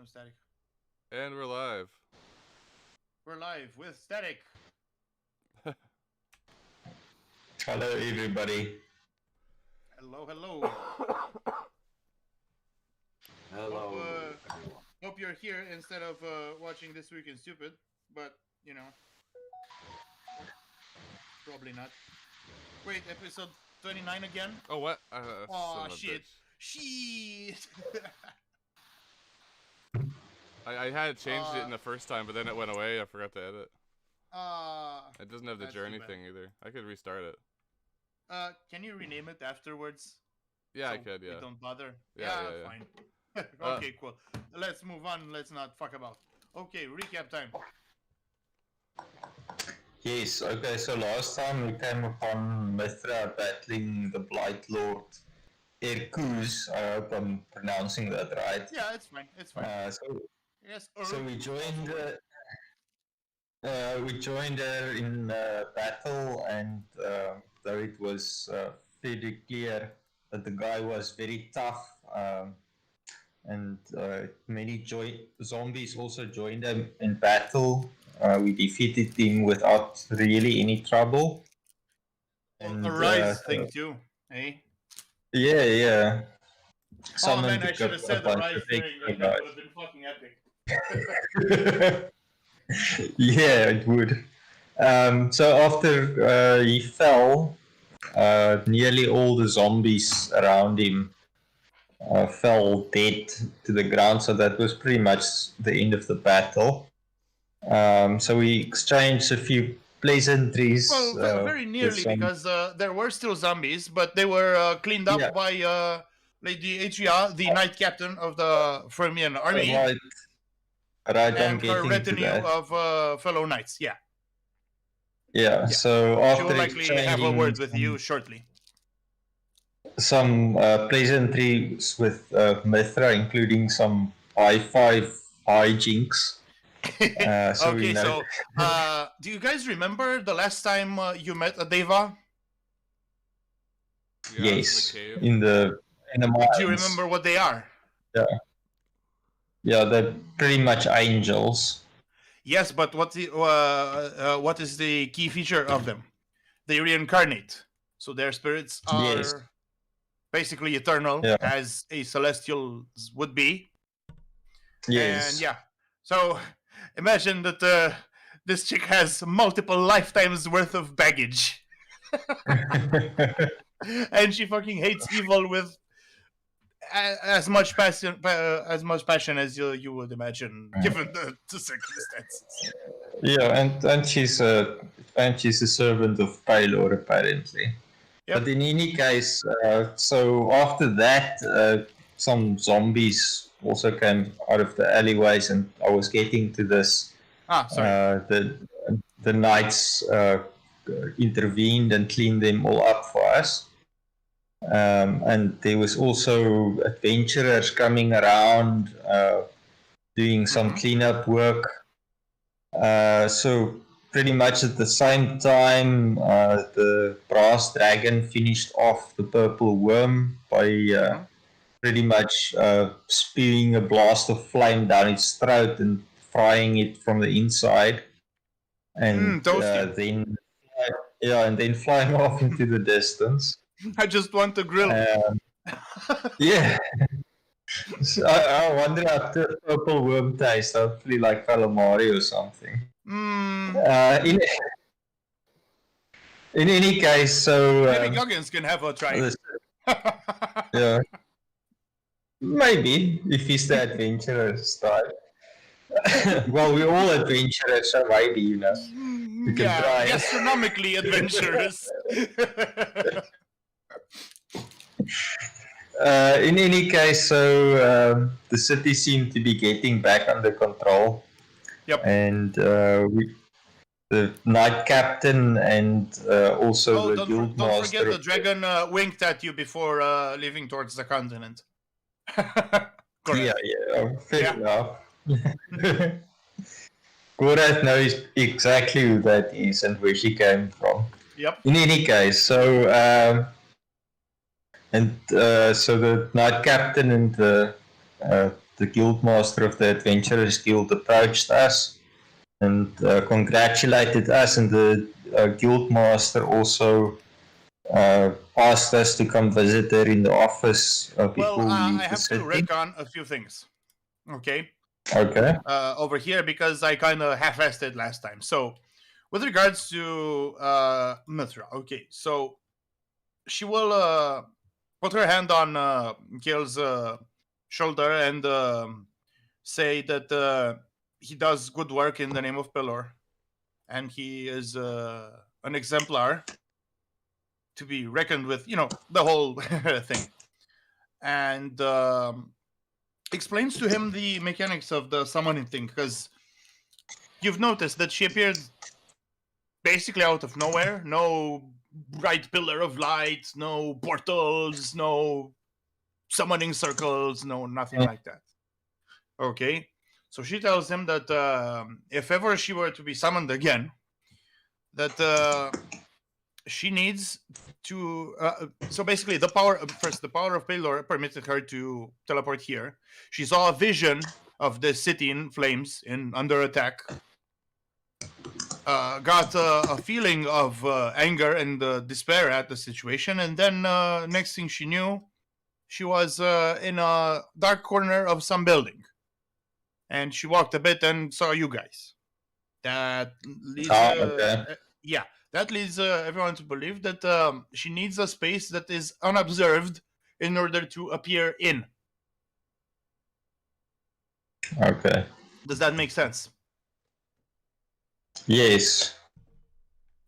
Static. And we're live. We're live with Static. Hello, everybody. Hello, hello. Hello. Hope you're here instead of watching This Week in Stupid, but, you know, probably not. Wait, episode 29 again? Oh, what? Oh, shit. Shit! I had changed it in the first time, but then it went away. I forgot to edit. It doesn't have the journey thing either. I could restart it. Can you rename it afterwards? Yeah, so I could, yeah. We don't bother? Yeah. Fine. Okay, cool. Let's move on. Let's not fuck about. Okay, recap time. Yes, okay, so last time we came upon Mithra battling the Blight Lord Erkuz. I hope I'm pronouncing that right. Yeah, it's fine. It's fine. So we joined her in battle, and though it was fairly clear that the guy was very tough, and many zombies also joined him in battle. We defeated him without really any trouble. And the rise thing too, eh? Yeah. Oh man, I should have said the rise thing. That would have been fucking epic. Yeah, it would. So after he fell, nearly all the zombies around him fell dead to the ground. So that was pretty much the end of the battle. So we exchanged a few pleasantries. Well, very nearly, because there were still zombies, but they were cleaned up by Lady Atria, the Knight Captain of the Fermian army. Right, and her retinue of fellow knights, Yeah, so after she will likely have a word with you shortly. Some pleasantries with Mithra, including some high-five hijinks. So do you guys remember the last time you met a Deva? Yes, in the mines. Do you remember what they are? Yeah, they're pretty much angels. Yes, but what is the key feature of them? They reincarnate, so their spirits are basically eternal, as a celestial would be. Yes. And so imagine that this chick has multiple lifetimes worth of baggage. And she fucking hates evil with as much passion as you would imagine, given the circumstances. Yeah, and she's a servant of Pylor, apparently. Yep. But in any case, so after that, some zombies also came out of the alleyways, and I was getting to this. The knights intervened and cleaned them all up for us. And there was also adventurers coming around, doing some cleanup work. So pretty much at the same time, the brass dragon finished off the purple worm by pretty much spewing a blast of flame down its throat and frying it from the inside, and then flying off into the distance. I just want to grill. Yeah. So I wonder how the purple worm tastes. Hopefully like calamari or something. In any case, so maybe Goggins can have a try. Yeah. Maybe, if he's the adventurous type. Well, we're all adventurous, so maybe, you know. You can try. Gastronomically adventurous. In any case, so the city seemed to be getting back under control. Yep. And the knight captain and also the guild master. Don't forget the dragon winked at you before leaving towards the continent. Fair enough. Korath knows exactly who that is and where she came from. Yep. In any case, so so the knight captain and the the guildmaster of the Adventurers Guild approached us and congratulated us, and the guildmaster also asked us to come visit her in the office before Well, we I have to recon a few things. Okay. Okay. Over here because I kind of half-assed it last time. So, with regards to Mithra, okay, so she will put her hand on Kale's shoulder and say that he does good work in the name of Pelor, and he is an exemplar to be reckoned with, the whole thing. And explains to him the mechanics of the summoning thing, because you've noticed that she appeared basically out of nowhere. No bright pillar of light, no portals, no summoning circles, no nothing like that. Okay, so she tells him that if ever she were to be summoned again, that she needs to so basically the power of Pelor permitted her to teleport here. She saw a vision of the city in flames, under attack, got a feeling of anger and despair at the situation, and then next thing she knew, she was in a dark corner of some building, and she walked a bit and saw you guys. That leads that leads everyone to believe that she needs a space that is unobserved in order to appear in. Okay. Does that make sense? Yes.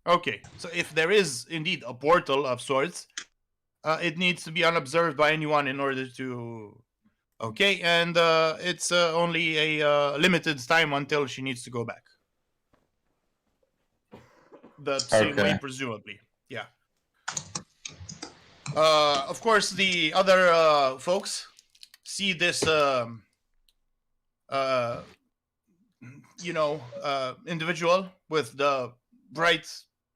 Okay, so if there is indeed a portal of sorts, it needs to be unobserved by anyone in order to... Okay, and it's only a limited time until she needs to go back. The same way, presumably. Yeah. Of course, the other folks see this, individual with the bright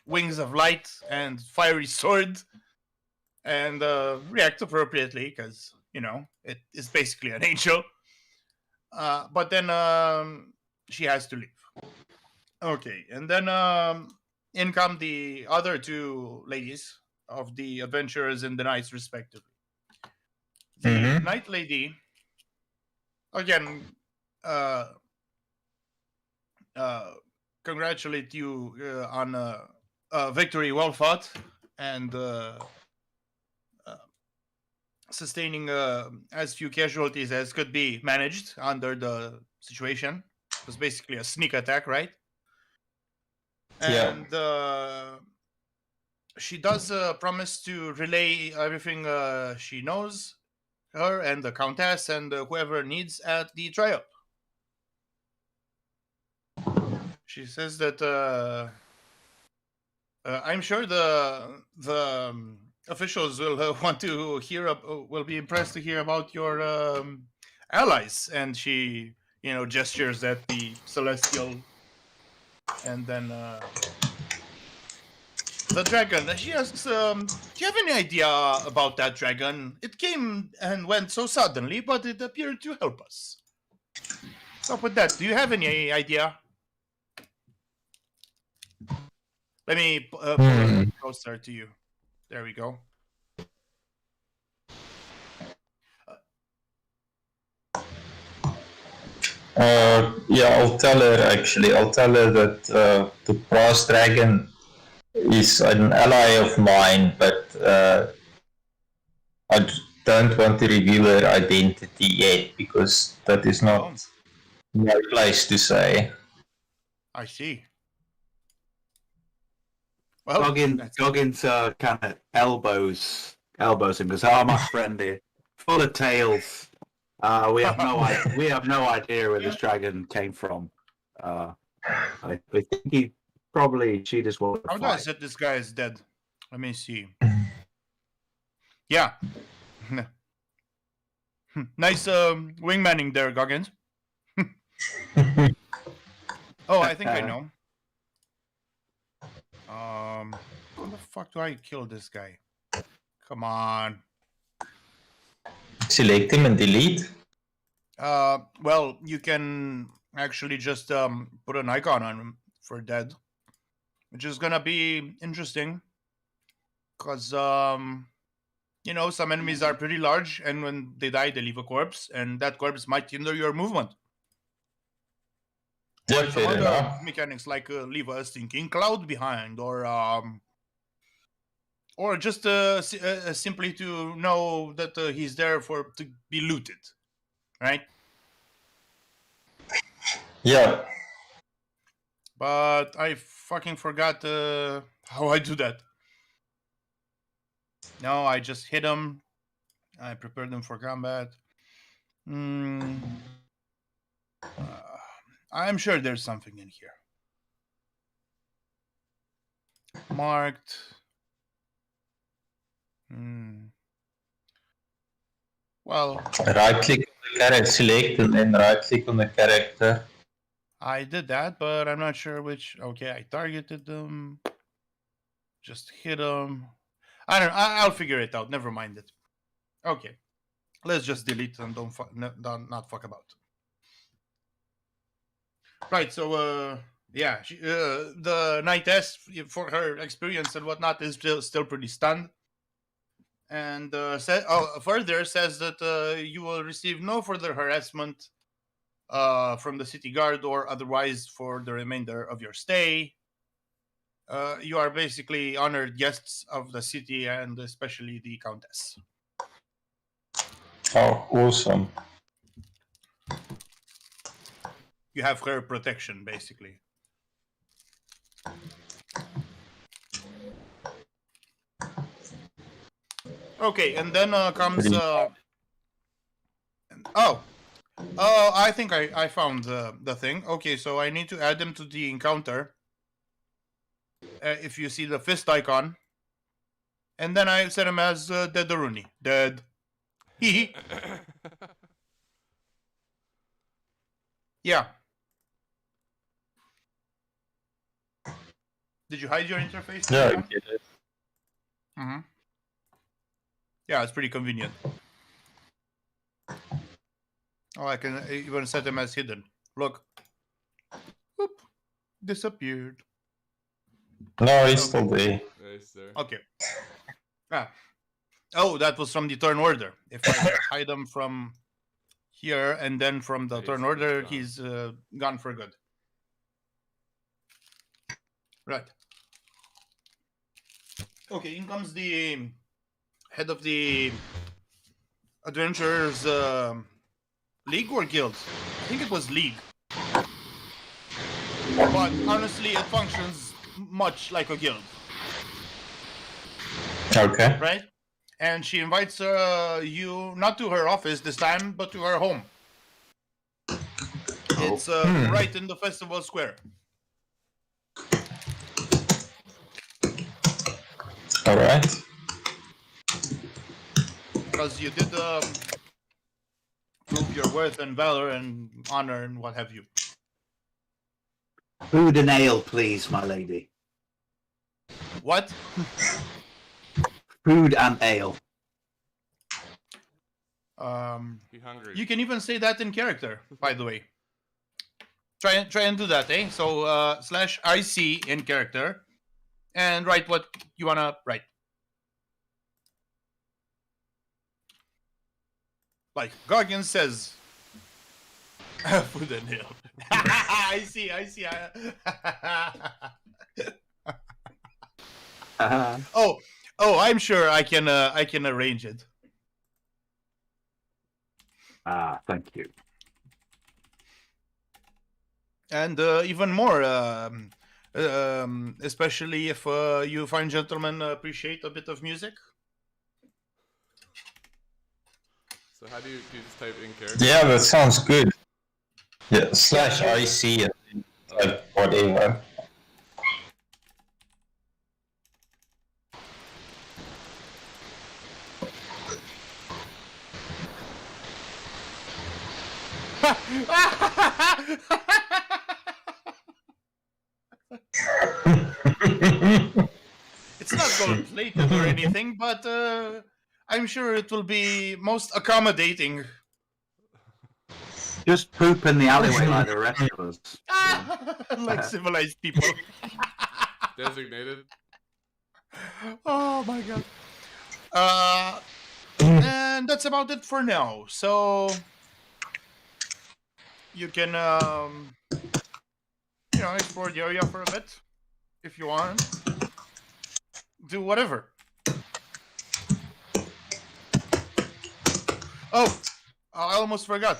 wings of light and fiery sword, and react appropriately because, it is basically an angel. But then she has to leave. Okay, and then in come the other two ladies of the adventurers and the knights, respectively. The knight lady, again, congratulate you on a victory well fought, and sustaining as few casualties as could be managed under the situation. It was basically a sneak attack, right? And she does promise to relay everything she knows, her and the Countess and whoever needs at the trial. She says that I'm sure the officials will want to hear, will be impressed to hear about your allies. And she, gestures at the Celestial. And then the dragon. She asks, do you have any idea about that dragon? It came and went so suddenly, but it appeared to help us. What's up with that? Do you have any idea? Let me pull it closer to you. There we go. I'll tell her actually. I'll tell her that the brass dragon is an ally of mine, but I don't want to reveal her identity yet because that is not my place to say. I see. Well, Goggins kind of elbows him because my friend here, full of tales. We have no idea where this dragon came from. I think she just wanted to How do I say this guy is dead? Let me see. Yeah. Nice wingmanning there, Goggins. Oh, I think I know. How the fuck do I kill this guy? Come on. Select him and delete. Well, you can actually just put an icon on him for dead, which is gonna be interesting, because some enemies are pretty large, and when they die, they leave a corpse, and that corpse might hinder your movement. Yeah, Or some fair other enough. mechanics like leave a stinking cloud behind, or just simply to know that he's there to be looted, right? Yeah. But I fucking forgot how I do that. No, I just hit him. I prepared them for combat. I'm sure there's something in here. Marked. Well, right-click on the character, select and then right-click on the character. I did that, but I'm not sure which. Okay, I targeted them. Just hit them. I don't know. I'll figure it out. Never mind it. Okay. Let's just delete and not fuck about. Right, so yeah, the knightess, for her experience and whatnot, is still pretty stunned. And further says that you will receive no further harassment from the city guard or otherwise for the remainder of your stay. You are basically honored guests of the city, and especially the countess. Oh, awesome. You have her protection, basically. Okay, and then comes... I think I found the thing. Okay, so I need to add them to the encounter. If you see the fist icon. And then I set him as Deadaruni. Dead. Hee. Yeah. Did you hide your interface? Yeah, I did it. Mm-hmm. Yeah, it's pretty convenient. Oh, I can even set him as hidden. Look. Whoop. Disappeared. No, he's still there. Okay. Oh, that was from the turn order. If I hide him from here and then from the turn order, he's gone for good. Right. Okay, in comes the head of the Adventurers League or Guild? I think it was League. But honestly, it functions much like a guild. Okay. Right? And she invites you not to her office this time, but to her home. It's right in the festival square. All right. Because you did prove your worth and valor and honor and what have you. Food and ale, please, my lady. What? Food and ale. Be hungry. You can even say that in character, by the way. Try and do that, eh? So /IC in character, and write what you wanna write. Like Goggins says. Food and ale. I see. Oh, I'm sure I can arrange it. Thank you. And even more, especially if you fine gentlemen appreciate a bit of music. So how do you just type in character? Yeah, that sounds good. Yeah, /IC and type whatever. It's not gold plated or anything, but I'm sure it will be most accommodating. Just poop in the alleyway like the rest of us. Like civilized people. Designated. Oh my god. And that's about it for now. So you can explore the area for a bit if you want. Do whatever. Oh, I almost forgot.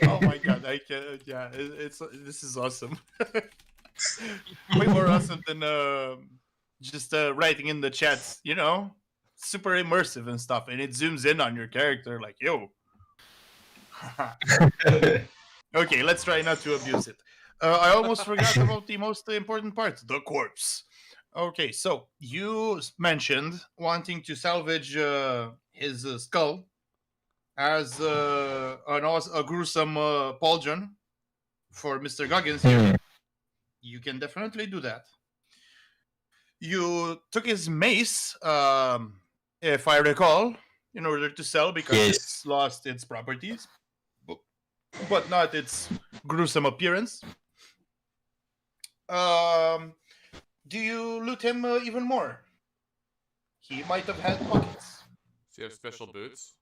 Oh my god, I can. Yeah, this is awesome. Way more awesome than just writing in the chats. Super immersive and stuff, and it zooms in on your character, like yo. Okay, let's try not to abuse it. I almost forgot about the most important part: the corpse. Okay, so you mentioned wanting to salvage his skull as a gruesome pauldron for Mr. Goggins here. You can definitely do that. You took his mace, if I recall, in order to sell because it's lost its properties, but not its gruesome appearance. Do you loot him even more? He might have had pockets. Does he have special boots?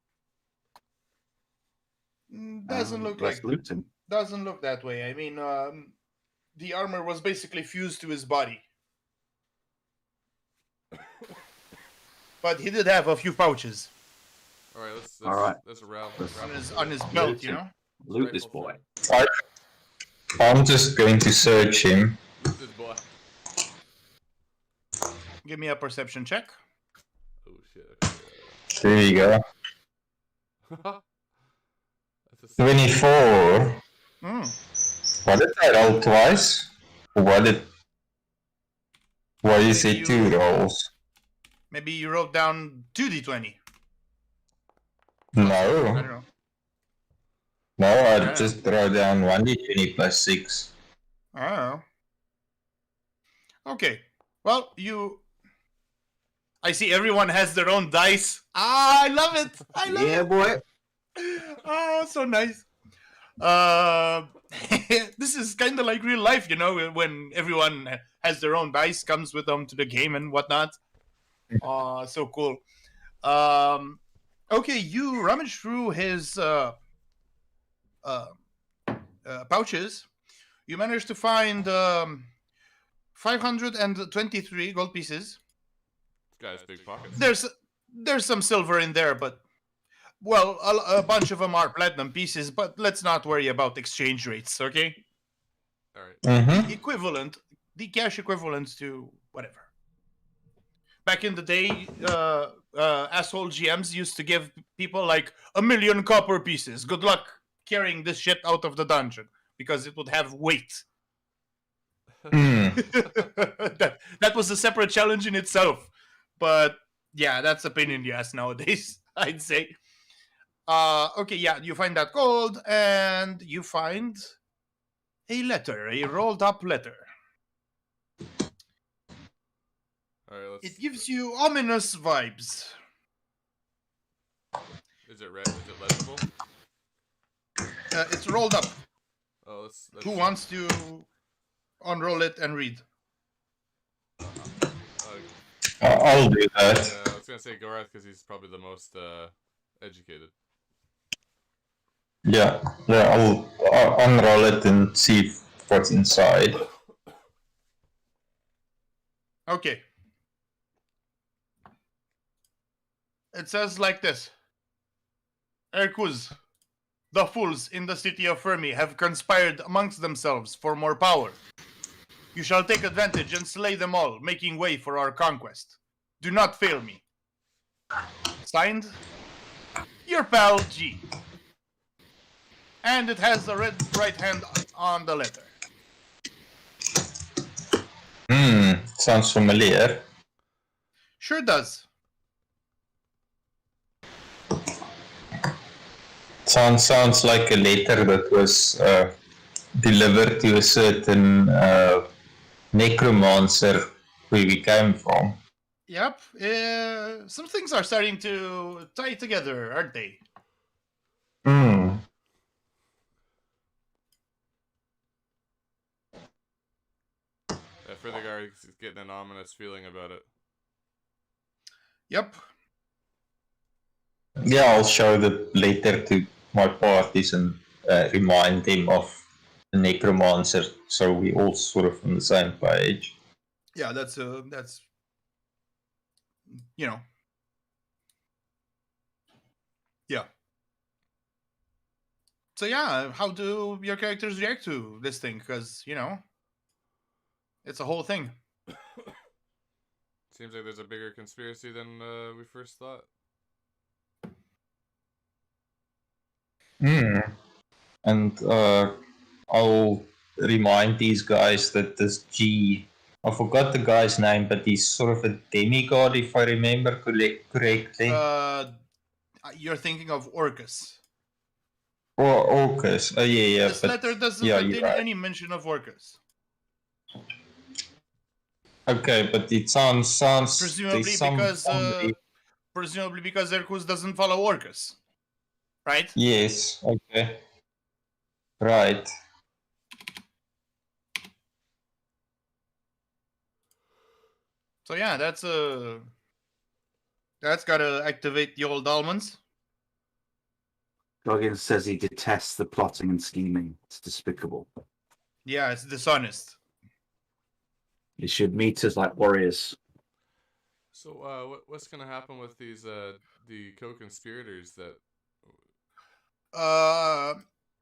Doesn't look that way. I mean, the armor was basically fused to his body. But he did have a few pouches. All right, let's round on his belt, Loot this boy. I'm just going to search him. This boy. Give me a perception check. Oh shit. There you go. 24. What did I roll twice? Why you say 2 rolls? Maybe you wrote down 2d20. No. I don't know. No, I just wrote down 1d20 plus 6. I don't know. Okay. Well, I see everyone has their own dice. I love it. I love it. Boy. Oh, so nice. This is kind of like real life, when everyone has their own dice, comes with them to the game and whatnot. So cool. Okay, you rummage through his pouches. You managed to find 523 gold pieces. This guy's big pockets. There's some silver in there, but a bunch of them are platinum pieces. But let's not worry about exchange rates, okay? All right. Mm-hmm. The cash equivalent to whatever. Back in the day, asshole GMs used to give people like 1 million copper pieces. Good luck carrying this shit out of the dungeon because it would have weight. That was a separate challenge in itself. But yeah, that's a pain in the ass nowadays, I'd say. Okay, yeah, you find that gold and you find a letter, a rolled up letter. All right, it gives you ominous vibes. Is it red? Is it legible? It's rolled up. Oh, let's Who wants to unroll it and read? I'll do that. I was gonna say Gorath because he's probably the most educated. Yeah, I'll unroll it and see what's inside. Okay. It says like this. Erkuz, the fools in the city of Fermi have conspired amongst themselves for more power. You shall take advantage and slay them all, making way for our conquest. Do not fail me. Signed, your pal G. And it has the red right hand on the letter. Sounds familiar. Sure does. Sounds like a letter that was delivered to a certain necromancer where we came from. Yep. Some things are starting to tie together, aren't they? Hmm. Further guard is getting an ominous feeling about it. Yep. Yeah, I'll show the letter to my parties and remind them of the necromancer, so we all sort of on the same page. Yeah, that's you know. Yeah. So yeah, how do your characters react to this thing? Because it's a whole thing. Seems like there's a bigger conspiracy than we first thought. And I'll remind these guys that this I forgot the guy's name, but he's sort of a demigod, if I remember correctly. You're thinking of Orcus. Or Orcus. Oh, yeah. This letter doesn't contain any mention of Orcus. Okay, but it sounds presumably because Ercus doesn't follow Orcus, right? Yes. Okay. Right. So yeah, that's gotta activate the old almonds. Goggins says he detests the plotting and scheming. It's despicable. Yeah, it's dishonest. You should meet us like warriors. So, what's gonna happen with these the co-conspirators that?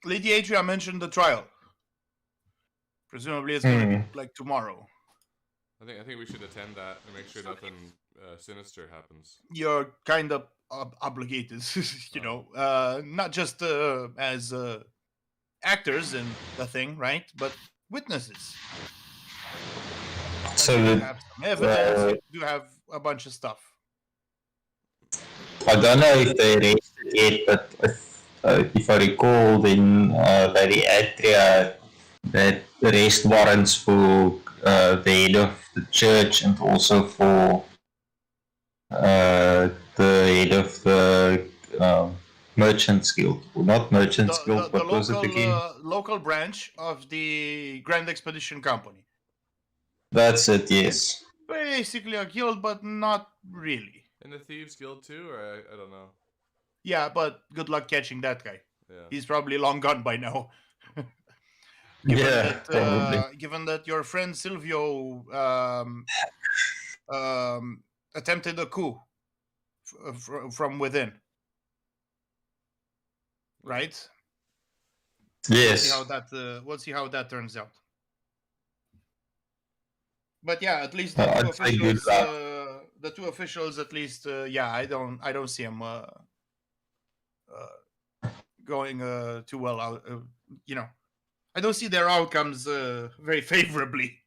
Lady Adria mentioned the trial. Presumably, it's gonna be like tomorrow. I think we should attend that and make sure nothing sinister happens. You're kind of obligated, not just as actors in the thing, right? But witnesses. So you have some evidence. You do have a bunch of stuff. I don't know if they arrested yet, but if I recall, then Lady Adria had arrest warrants for the head of the church and also for the head of the Merchants Guild. Well, not Merchants Guild, what was it again? Local branch of the Grand Expedition Company. That's it, yes. Basically a guild, but not really. And the Thieves Guild too, or I don't know. Yeah, but good luck catching that guy. Yeah. He's probably long gone by now. Given that your friend Silvio attempted a coup from within, right? Yes. We'll see how that turns out. But yeah, at least the two officials, at least, I don't see them going too well out. I don't see their outcomes very favorably.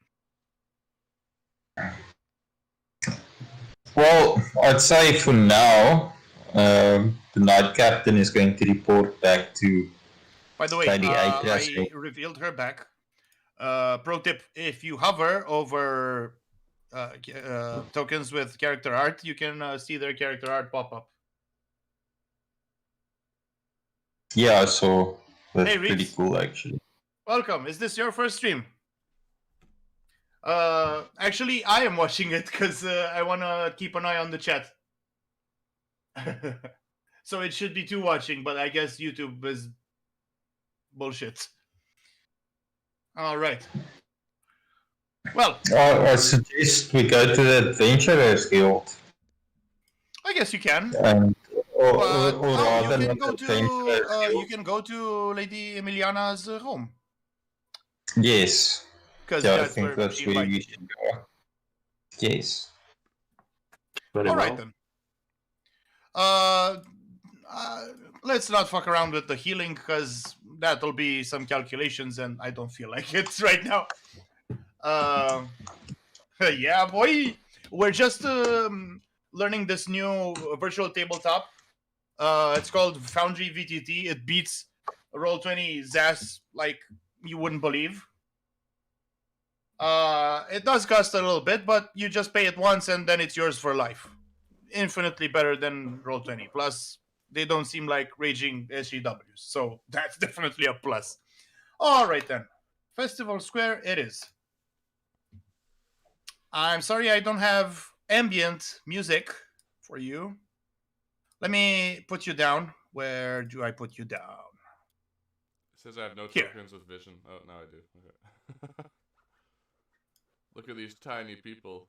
Well, I'd say for now, the Night Captain is going to report back to. By the way, I revealed her back. Pro tip: if you hover over tokens with character art, you can see their character art pop up. Yeah, I saw. That's hey, pretty cool, actually. Welcome. Is this your first stream? Actually, I am watching it because I want to keep an eye on the chat. So it should be two watching, but I guess YouTube is bullshit. All right. Well, I suggest we go to the Adventurers Guild. I guess you can. You can go to Lady Emiliana's home. Yes. Because I think that's where we should go. Yes. All right then. Let's not fuck around with the healing because that'll be some calculations, and I don't feel like it right now. Yeah, boy, we're just learning this new virtual tabletop. It's called Foundry VTT. It beats Roll20's ass like you wouldn't believe. It does cost a little bit, but you just pay it once and then it's yours for life. Infinitely better than Roll20. Plus, they don't seem like raging SGWs, so that's definitely a plus. All right then, Festival Square it is. I'm sorry I don't have ambient music for you. Let me put you down. Where do I put you down? It says I have no Here. tokens with vision. Oh, now I do. Okay. Look at these tiny people.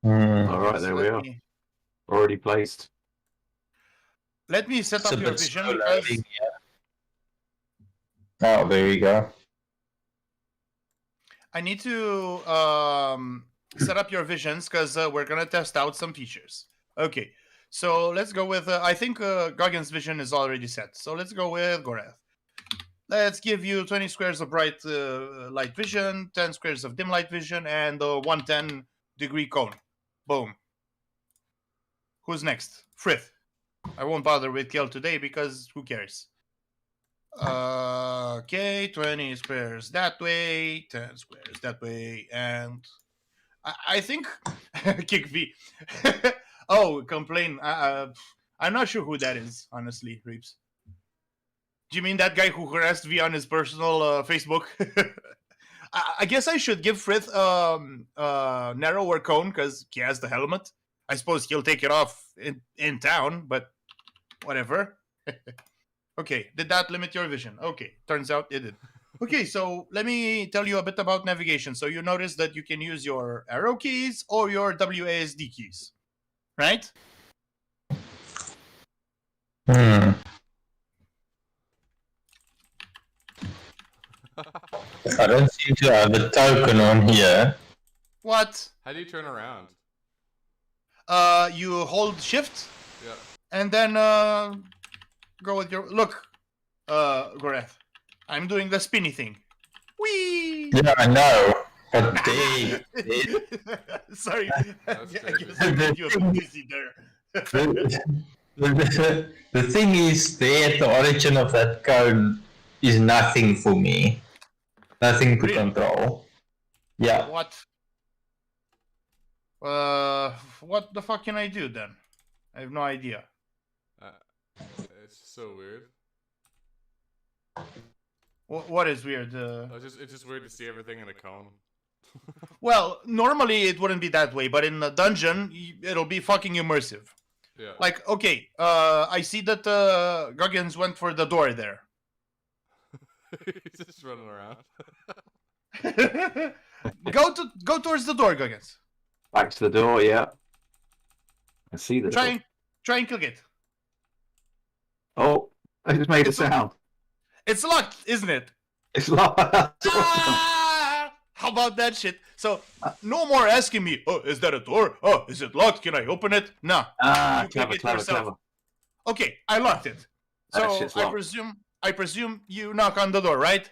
Alright, there we are. Already placed. Let me set It's a up your bit vision slow because loading, yeah. Oh, there you go. I need to set up your visions because we're gonna test out some features. Okay, so let's go with. I think Goggins' vision is already set, so let's go with Goreth. Let's give you 20 squares of bright light vision, 10 squares of dim light vision, and a 110-degree cone. Boom. Who's next? Frith. I won't bother with Kill today because who cares? Okay, 20 squares that way, 10 squares that way, and I think Kick V. Oh, complain. I'm not sure who that is, honestly, Reeps. Do you mean that guy who harassed V on his personal Facebook? I guess I should give Frith narrower cone because he has the helmet. I suppose he'll take it off in town, but whatever. Okay, did that limit your vision? Okay, turns out it did. Okay, so let me tell you a bit about navigation. So you notice that you can use your arrow keys or your WASD keys, right? I don't seem to have a token on here. What? How do you turn around? You hold shift. Yeah. And then go with your look, Goreth. I'm doing the spinny thing. Whee! Yeah, I know. But Sorry, I That's guess crazy. I made you a bit dizzy there. the thing is, there at the origin of that cone is nothing for me. Nothing to Really? control. Yeah. What? What the fuck can I do then? I have no idea. It's so weird. What is weird? It's just weird to see everything in a cone. Well, normally it wouldn't be that way, but in a dungeon, it'll be fucking immersive. Yeah. Like, okay, I see that Goggins went for the door there. He's just running around. Go towards the door, Goggins. Back to the door, yeah. I see the door. Try and click it. Oh, I just made a sound. It's locked, isn't it? It's locked. Ah! How about that shit? So, no more asking me, oh, is that a door? Oh, is it locked? Can I open it? Nah. You click it yourself. Okay, I locked it. So, I presume you knock on the door, right?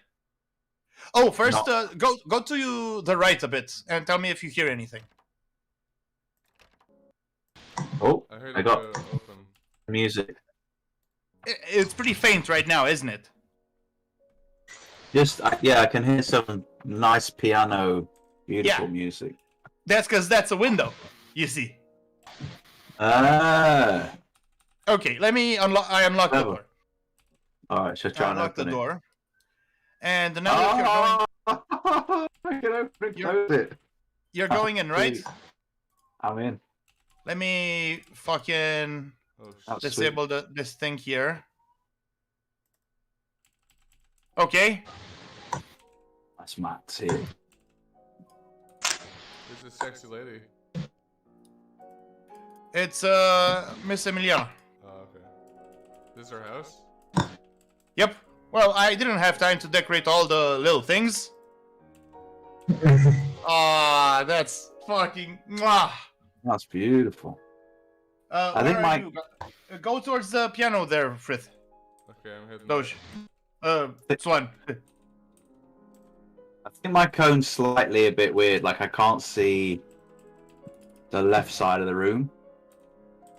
Oh, first, go to the right a bit and tell me if you hear anything. Oh, I got open. Music. It's pretty faint right now, isn't it? Just, yeah, I can hear some nice piano, beautiful music. That's because that's a window, you see. Ah. Okay, let me unlock. I unlock the door. All right, should try and unlock open the it. door. And now I can open it, close it. You're going in, right? Please. I'm in. Let me fucking disable this thing here. Okay. That's Matt's here. This is sexy lady. It's Miss Emiliana. Oh, okay. This is her house? Yep. Well, I didn't have time to decorate all the little things. Ah, that's fucking mwah. That's beautiful. I think go towards the piano there, Frith. Okay, I'm heading. Doge. Swan. I think my cone's slightly a bit weird. Like I can't see the left side of the room.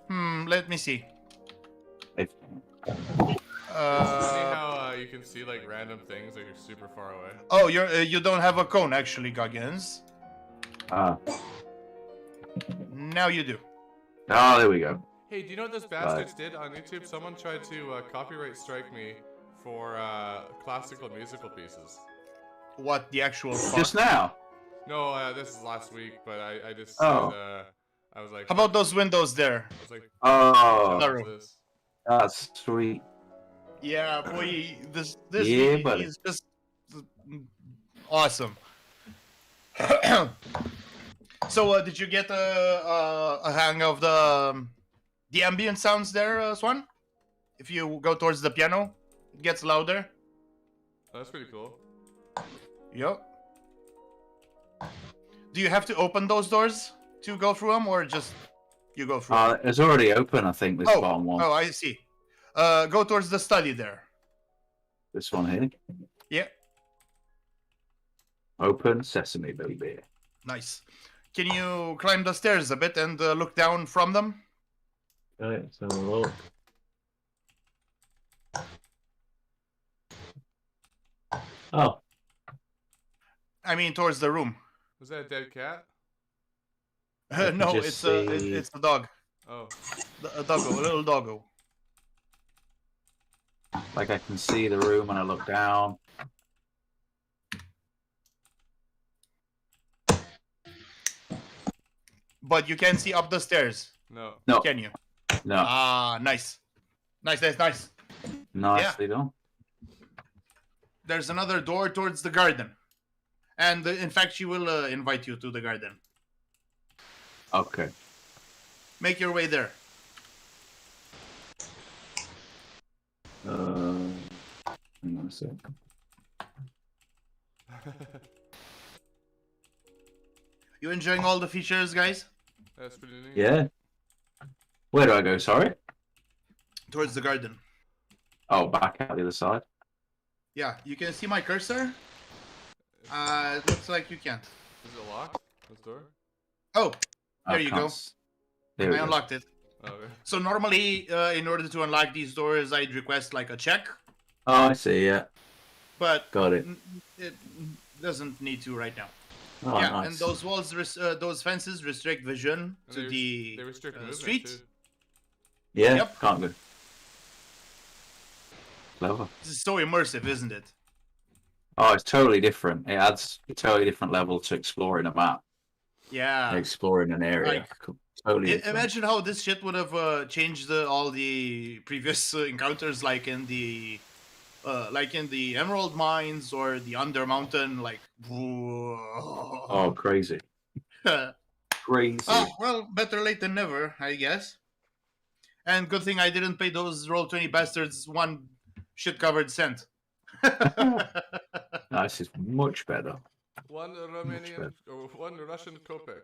Let me see. If... See how you can see like random things like you're super far away. Oh, you don't have a cone actually, Goggins. Now you do. Oh, there we go. Hey, do you know what those bastards did on YouTube? Someone tried to copyright strike me for classical musical pieces. What the actual fuck? Just now. No, this is last week, but I just Oh. said, I was like, How about those windows there? I was like, Oh, Narrow. this? that's sweet. Yeah, boy, this Yeah, buddy. is just awesome. So, did you get a hang of the ambient sounds there, Swan? If you go towards the piano, it gets louder. Oh, that's pretty cool. Yep. Do you have to open those doors to go through them, or just you go through? It's already open, I think. This bottom one. Oh, I see. Go towards the study there. This one here. Yeah. Open sesame, baby. Nice. Can you climb the stairs a bit and look down from them? Okay, so look. Oh, I mean, towards the room. Was that a dead cat? No, just it's a dog. Oh. A doggo, a little doggo. Like I can see the room when I look down. But you can see up the stairs, No. No, can you? no. Ah, nice. Nice. Nicely done. There's another door towards the garden. And in fact, she will invite you to the garden. Okay. Make your way there. Hang on a sec. You enjoying all the features, guys? That's pretty neat. Yeah. Where do I go? Sorry. Towards the garden. Oh, back out the other side. Yeah, you can see my cursor. It looks like you can't. Is it locked? This door? Oh, there I you can't go. There we I go. unlocked it. Oh, okay. So normally, in order to unlock these doors, I'd request like a check, Oh, I see. Yeah, but got it. it doesn't need to right now. Oh, Yeah, nice. and those walls, those fences restrict vision And to the they restrict movement street. too. Yeah, Yep. can't go. Clever. This is so immersive, isn't it? Oh, it's totally different. It adds a totally different level to exploring a map, Yeah. exploring an area. Like, Totally. different. Imagine how this shit would have changed all the previous encounters, like in the Emerald Mines or the Under Mountain. Like, Oh, crazy. Crazy. Oh, well, better late than never, I guess. And good thing I didn't pay those Roll20 bastards one shit-covered cent. This is much better. One Romanian or one Russian kopeck.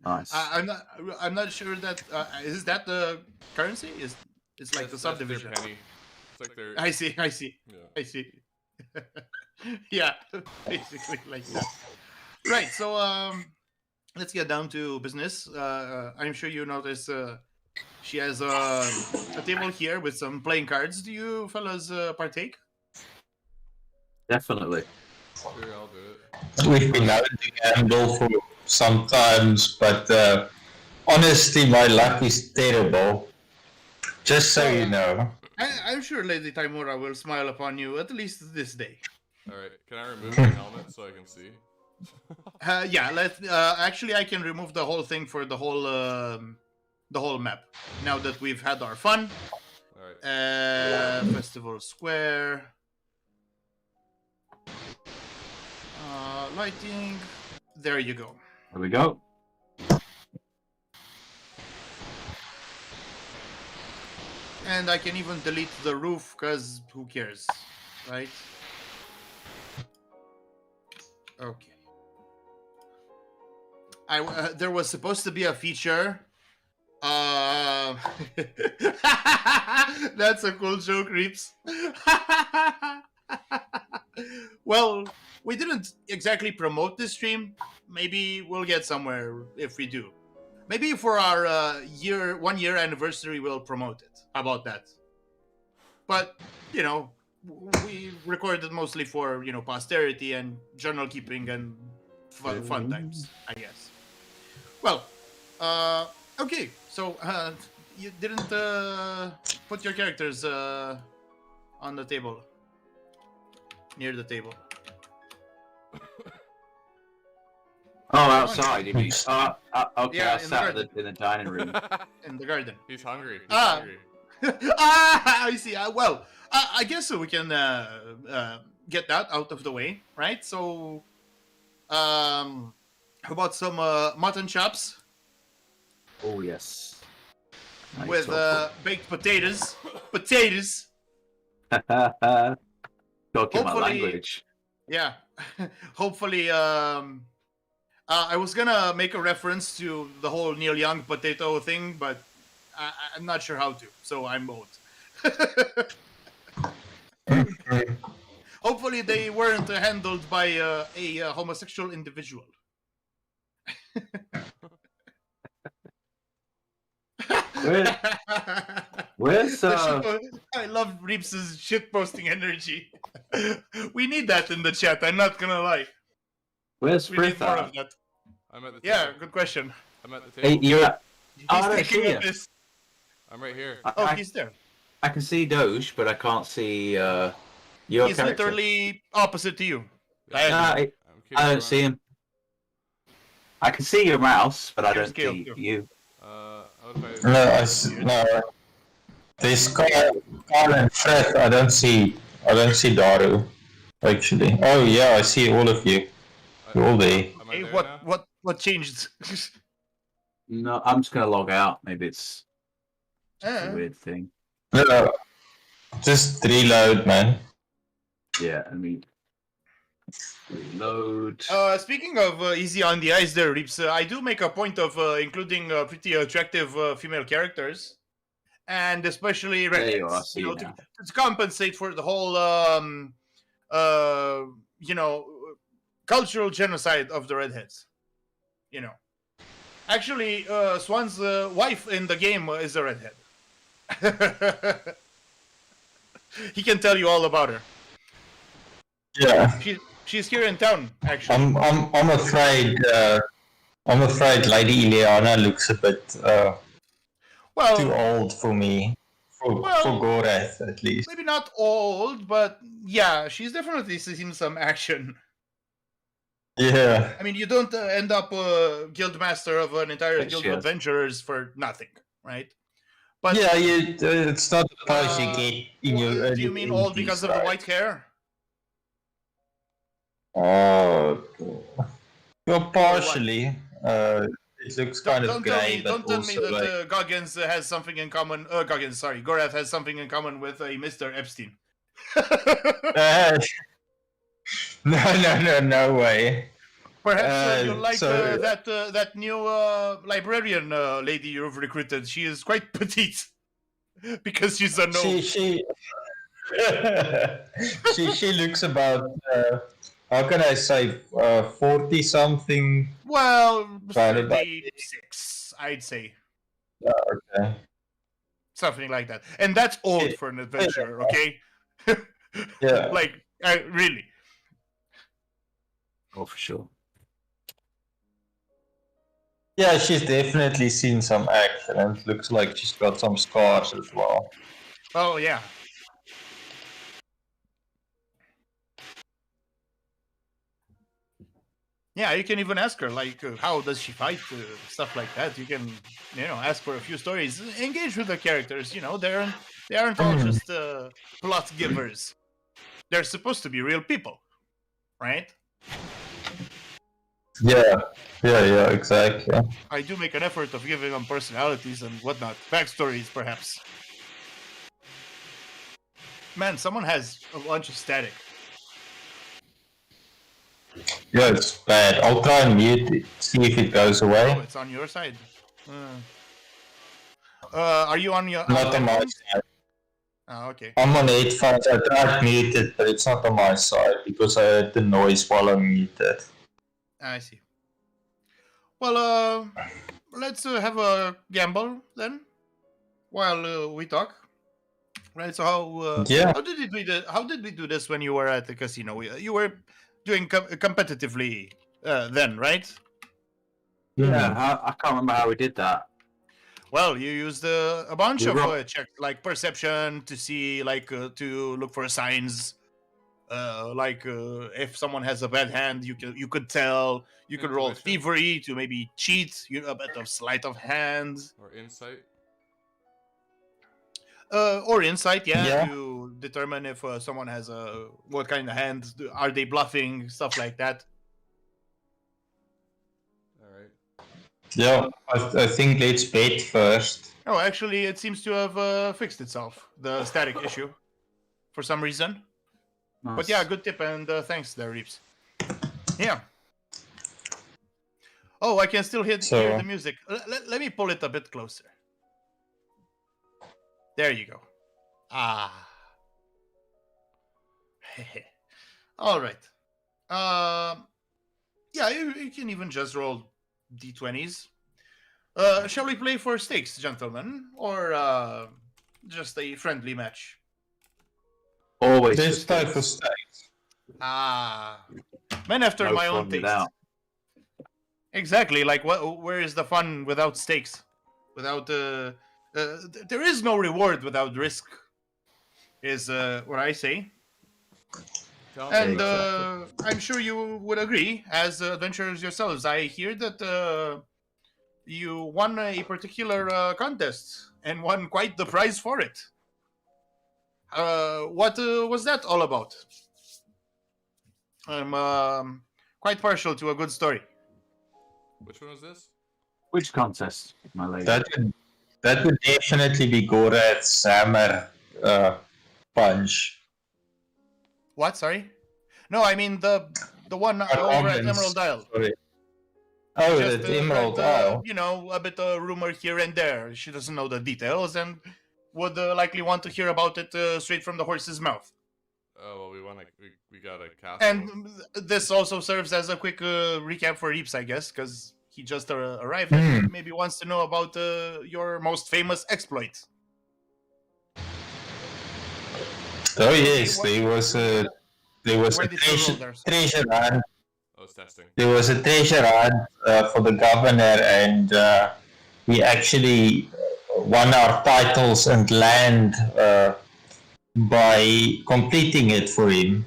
Nice. I'm not sure that is that the currency? It's like the That's their subdivision. penny. It's like their. I see. Yeah. I see. Yeah, basically like that. Right. So let's get down to business. I'm sure you notice she has a table here with some playing cards. Do you fellas partake? Definitely. Sure, I'll do it. We've been known to gamble for sometimes, but honestly, my luck is terrible. Just so you know. I'm sure Lady Taimura will smile upon you at least this day. All right. Can I remove my helmet so I can see? Yeah. Actually, I can remove the whole thing for the whole map. Now that we've had our fun. All right. Festival Square. Lighting. There you go. There we go. And I can even delete the roof, because who cares, right? Okay. There was supposed to be a feature. That's a cool joke, Reeps. Well, we didn't exactly promote this stream. Maybe we'll get somewhere if we do. Maybe for our 1 year anniversary, we'll promote it. How about that? but you know, we recorded mostly for posterity and journal keeping and fun times, I guess. Well, okay, so you didn't put your characters on the table, near the table. Oh, outside, you mean? Okay, Yeah, I sat in the dining room. In the garden. He's hungry. Hungry. I see. Well, I guess we can get that out of the way, right? So, how about some mutton chops? Oh, yes. Nice With baked potatoes. Potatoes. Talking my Hopefully- language. Yeah. Hopefully, I was gonna make a reference to the whole Neil Young potato thing, but I'm not sure how to, so I'm both. Hopefully they weren't handled by a homosexual individual. Where's I love Reeps' shitposting energy. We need that in the chat, I'm not gonna lie. Where's We need more Frith? of that. I'm at the Yeah, table. good question. I'm at the Hey, table. you're at... He's I don't taking see up you. this. I'm right here. Oh, I, he's there. I can see Doge, but I can't see your He's character. literally opposite to you. Nah, I'm keeping I don't going. see him. I can see your mouse, but I Here's don't Gale, see too. you. What if No, no. There's Carl and Fred. I don't see Daru. Actually. Oh yeah, I see all of you. You're all there. Am I Hey, there now? what changed? No, I'm just gonna log out. Maybe it's a weird thing. No, just reload, man. Yeah, I mean, reload. Speaking of easy on the eyes there, Reeps, I do make a point of including pretty attractive female characters. And especially There you are, I redheads, see you now. to compensate for the whole, cultural genocide of the redheads. Actually, Swan's wife in the game is a redhead. He can tell you all about her. Yeah. She's here in town, actually. I'm afraid. I'm afraid Lady Ileana looks a bit too old for me. For Gorath, at least. Maybe not old, but yeah, she's definitely seen some action. Yeah. I mean, you don't end up guild master of an entire Yes, guild yes. of adventurers for nothing, right? But Yeah, it's not the price you get in your. do you mean old because of the white hair? Oh, well, partially. It looks kind of grey, but Don't tell me also like. that Goggins has something in common. Gorath has something in common with a Mr. Epstein. No way. Perhaps you like so- that new librarian lady you've recruited. She is quite petite because she's a gnome. She looks about how can I say 40 something. Well, Right about 36, I'd say. Okay. Something like that. And that's old for an adventurer, okay? Yeah. Like, really. Oh, for sure. Yeah, she's definitely seen some action and it looks like she's got some scars as well. Oh, yeah. Yeah, you can even ask her, like, how does she fight, stuff like that. You can, ask for a few stories. Engage with the characters, they aren't all just plot givers. They're supposed to be real people, right? Yeah, exactly. I do make an effort of giving them personalities and whatnot. Backstories, perhaps. Man, someone has a bunch of static. Yeah, it's bad. I'll try and mute it, see if it goes Oh, away. it's on your side. Are you on your... Not on my side. Oh, okay. I'm on headphones. I tried to mute it, but it's not on my side because I heard the noise while I muted. I see. Well, let's have a gamble then, while we talk. Right. So Yeah. how did we do this when you were at the casino? You were doing competitively then, right? Yeah, I can't remember how we did that. Well, you used a bunch We of roll- checks, like perception to see, like to look for signs. If someone has a bad hand, you could tell. You could roll Intuition. thievery to maybe cheat. A bit of sleight of hand. Or insight. Or insight, Yeah. to determine if someone has what kind of hand. Are they bluffing? Stuff like that. Alright. Yeah, I think let's bet first. Oh, actually, it seems to have fixed itself, the static issue, for some reason. Nice. But yeah, good tip, and thanks there, Reeps. Yeah. Oh, I can still hear the music. Let me pull it a bit closer. There you go. Ah. All right. Yeah, you can even just roll d20s. Shall we play for stakes, gentlemen, or just a friendly match? Always Let's play for stakes. stakes. Ah, men after No my own fun taste. without. Exactly. Like, where is the fun without stakes? Without there is no reward without risk. Is what I say. Tell me And about it. I'm sure you would agree, as adventurers yourselves. I hear that you won a particular contest and won quite the prize for it. What was that all about? I'm quite partial to a good story. Which one was this? Which contest, my lady? That would definitely be Gorad's hammer punch. What? Sorry? No, I mean the one over at Emerald Isle. Sorry. Oh, Just, the Emerald heard, Isle. a bit of rumor here and there. She doesn't know the details and would likely want to hear about it straight from the horse's mouth. Oh, well, we got a castle. And this also serves as a quick recap for Reeps, I guess, because he just arrived and maybe wants to know about your most famous exploit. Oh yes, there was a Where did you roll there? treasure hunt. I was testing. There was a treasure hunt for the governor, and we actually won our titles and land by completing it for him.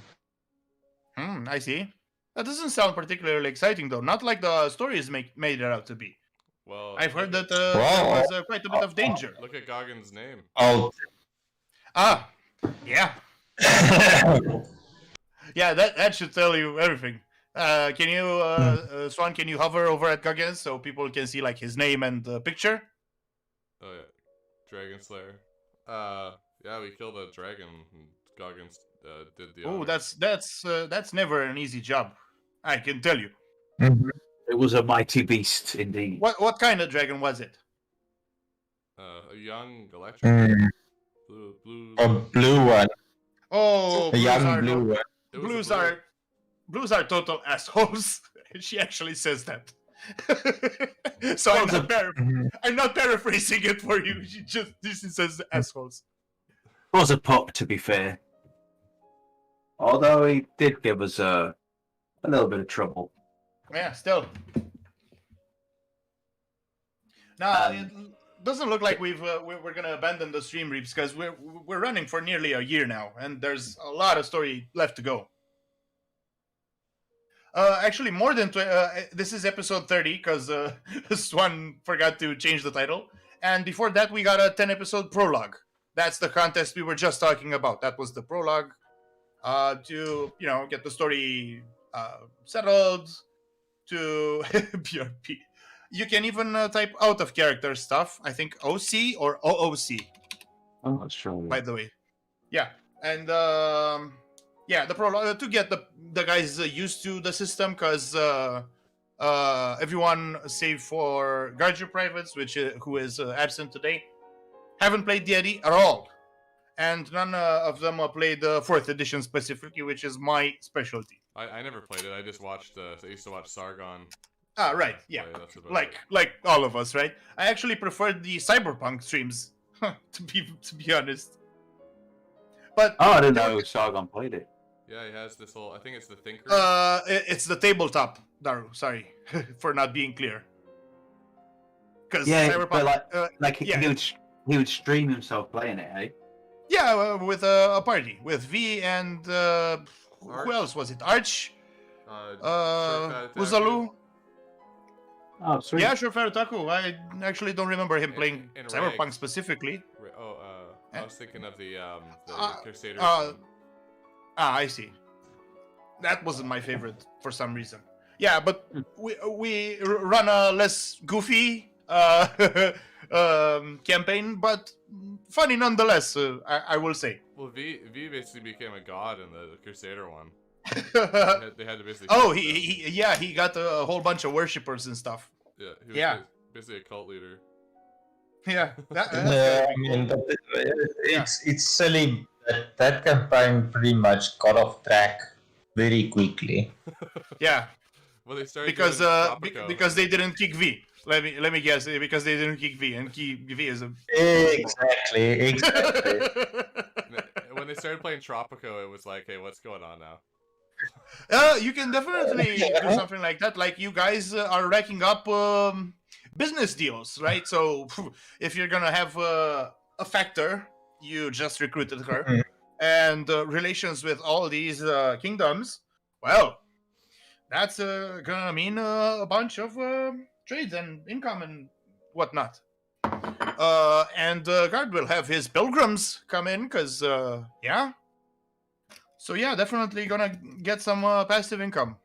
I see. That doesn't sound particularly exciting, though. Not like the stories made it out to be. Well, I've heard that Well, there was quite a bit of danger. Look at Goggin's name. Oh, Ah, yeah. Yeah, that should tell you everything. Can you, Swan, can you hover over at Goggins so people can see like his name and picture? Oh yeah, Dragon Slayer. Yeah, we killed a dragon. And Goggins did the. Oh, honor. that's never an easy job. I can tell you. It was a mighty beast, indeed. What kind of dragon was it? A young electric. Blue. a blue one, Oh, a young blue one. It was a Blues blue. blues are total assholes. She actually says that. So I'm not paraphrasing it for you. She says assholes. It was a pup, to be fair. Although he did give us a little bit of trouble. Yeah, still. Now it doesn't look like we're gonna abandon the stream, Reeps, because we're running for nearly a year now, and there's a lot of story left to go. Actually, more than this is episode 30 because Swan forgot to change the title, and before that we got a 10-episode prologue. That's the contest we were just talking about. That was the prologue to get the story settled. To BRP. You can even type out of character stuff. I think OC or OOC. I'm not sure. By the way, yeah, and yeah, the prologue to get the guys used to the system, because everyone save for Guard Your Privates, who is absent today, haven't played D&D at all, and none of them played the 4th edition specifically, which is my specialty. I never played it. I just watched. I used to watch Sargon. Ah, right, yeah, play, that's about like all of us, right? I actually preferred the cyberpunk streams, to be honest. But I didn't know Sargon played it. Yeah, he has this whole. I think it's the Thinker. It's the tabletop, Daru. Sorry for not being clear. Because but he would stream himself playing it, eh? Yeah, with a party with V and who else was it? Arch, Uzalu. Oh, sweet. Yeah, sure, Farutaku. I actually don't remember him playing Cyberpunk specifically. I was thinking of the Crusaders. I see. That wasn't my favorite for some reason. Yeah, but we run a less goofy campaign, but funny nonetheless. I will say. Well, V basically became a god in the Crusader one. They had to basically. Oh, he got a whole bunch of worshippers and stuff. Yeah, he was basically a cult leader. Yeah, I mean, but it's silly that campaign pretty much got off track very quickly. Yeah. Well, they started because they didn't kick V. Let me guess. Because they didn't kick V, and V is a exactly. When they started playing Tropico, it was like, hey, what's going on now? You can definitely do something like that. Like you guys are racking up business deals, right? So if you're gonna have a factor, you just recruited her, and relations with all these kingdoms. Well, that's gonna mean a bunch of trades and income and whatnot. And Guard will have his pilgrims come in, because, yeah. So, yeah, definitely gonna get some passive income.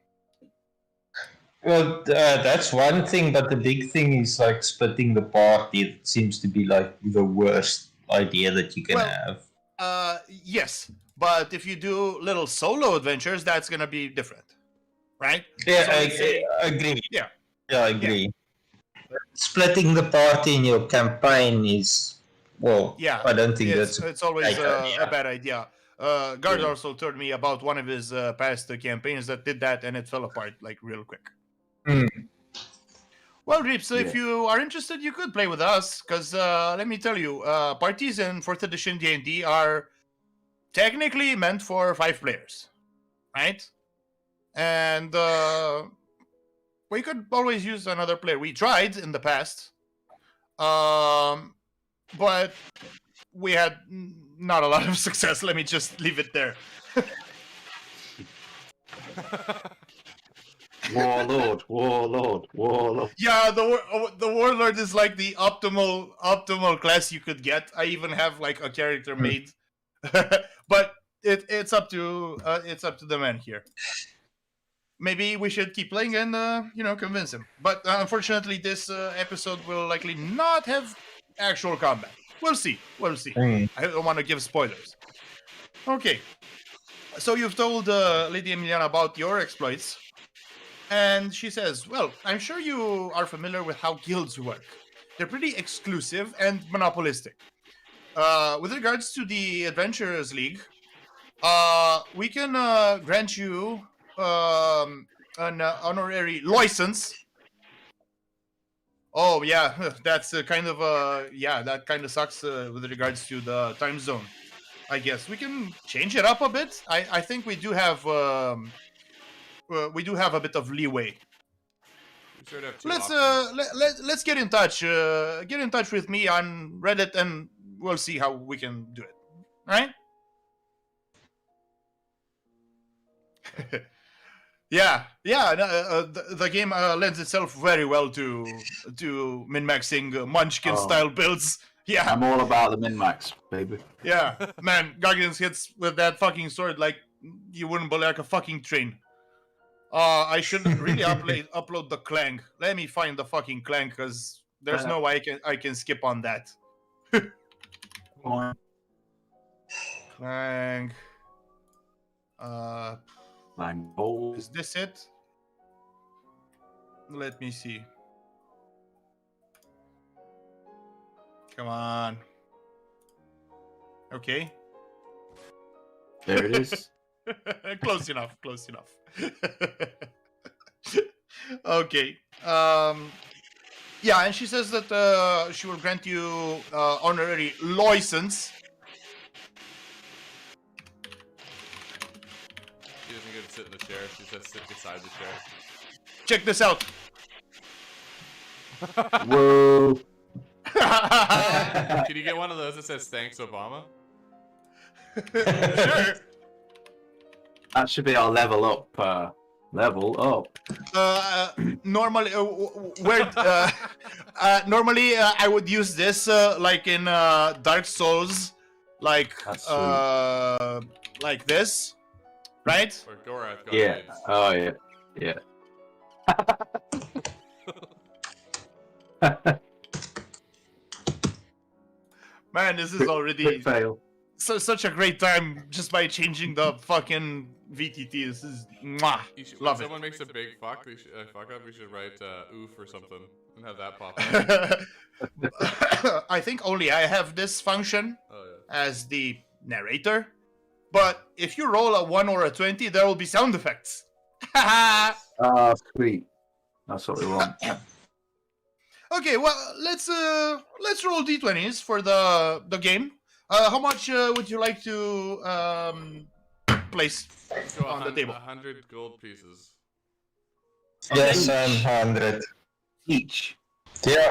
Well, that's one thing, but the big thing is, like, splitting the party. It seems to be, like, the worst idea that you can have. Yes, but if you do little solo adventures, that's gonna be different. Right? Yeah, So I agree. Yeah. Yeah, I agree. Yeah. Splitting the party in your campaign is, well, yeah, I don't think it's always a bad idea. Guard also told me about one of his past campaigns that did that, and it fell apart like real quick. Well, Reeps, if you are interested, you could play with us, because let me tell you, parties in 4th edition D&D are technically meant for 5 players, right? And we could always use another player. We tried in the past, but we had not a lot of success. Let me just leave it there. Warlord. Yeah, the warlord is like the optimal class you could get. I even have like a character made, but it's up to the man here. Maybe we should keep playing and convince him. But unfortunately, this episode will likely not have actual combat. We'll see. I don't want to give spoilers. Okay. So you've told Lady Emiliana about your exploits. And she says, well, I'm sure you are familiar with how guilds work. They're pretty exclusive and monopolistic. With regards to the Adventurers League, we can grant you an honorary license. Oh, yeah, that's kind of, that kind of sucks with regards to the time zone, I guess. We can change it up a bit. I think we do have a bit of leeway. Let's get in touch. Get in touch with me on Reddit, and we'll see how we can do it. All right? Yeah. The game lends itself very well to min-maxing Munchkin-style builds. Yeah, I'm all about the min-max, baby. Yeah, man, Gargans hits with that fucking sword like you wouldn't believe, like a fucking train. I should really upload the clang. Let me find the fucking clang, because there's no way I can skip on that. Clang. Is this it? Let me see. Come on. Okay. There it is. Close enough. Okay. Yeah, and she says that she will grant you honorary license. should sit in the chair. She said sit beside the chair. Check this out. Whoa. Can you get one of those that says thanks Obama? Sure. That should be our level up. Level up. Normally, normally I would use this like in Dark Souls, like this, right? Or Gorath got Yeah. AIDS. Oh yeah. Yeah. Man, this is already Quick fail. such a great time just by changing the fucking VTT. This is mwah. When Love it. someone makes a big fuck, fuck up, we should write oof or something and have that pop up. I think only I have this function Oh yeah. as the narrator, but if you roll a 1 or a 20, there will be sound effects. Ah, sweet. That's what we want. Okay, well let's roll d20s for the game. How much would you like to place Go on the table? 100 gold pieces. Yes, 100. Each. Yeah.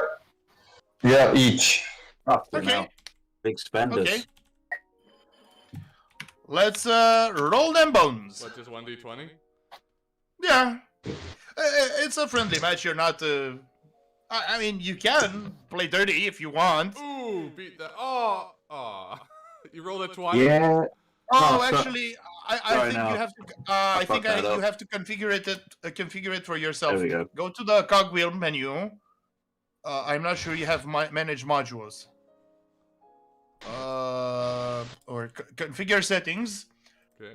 Yeah, each. After Okay. now. Big spenders. Okay. Let's roll them bones. What, just 1d20? Yeah, it's a friendly match. You're not. I mean, you can play dirty if you want. Ooh, beat that. Oh. You rolled a 20? Yeah. Oh, Oh, so- actually, I sorry, think no. you have to. I think fucked that you up. have to configure it for yourself. There we go. Go to the cogwheel menu. I'm not sure you have manage modules. Or configure settings. Okay.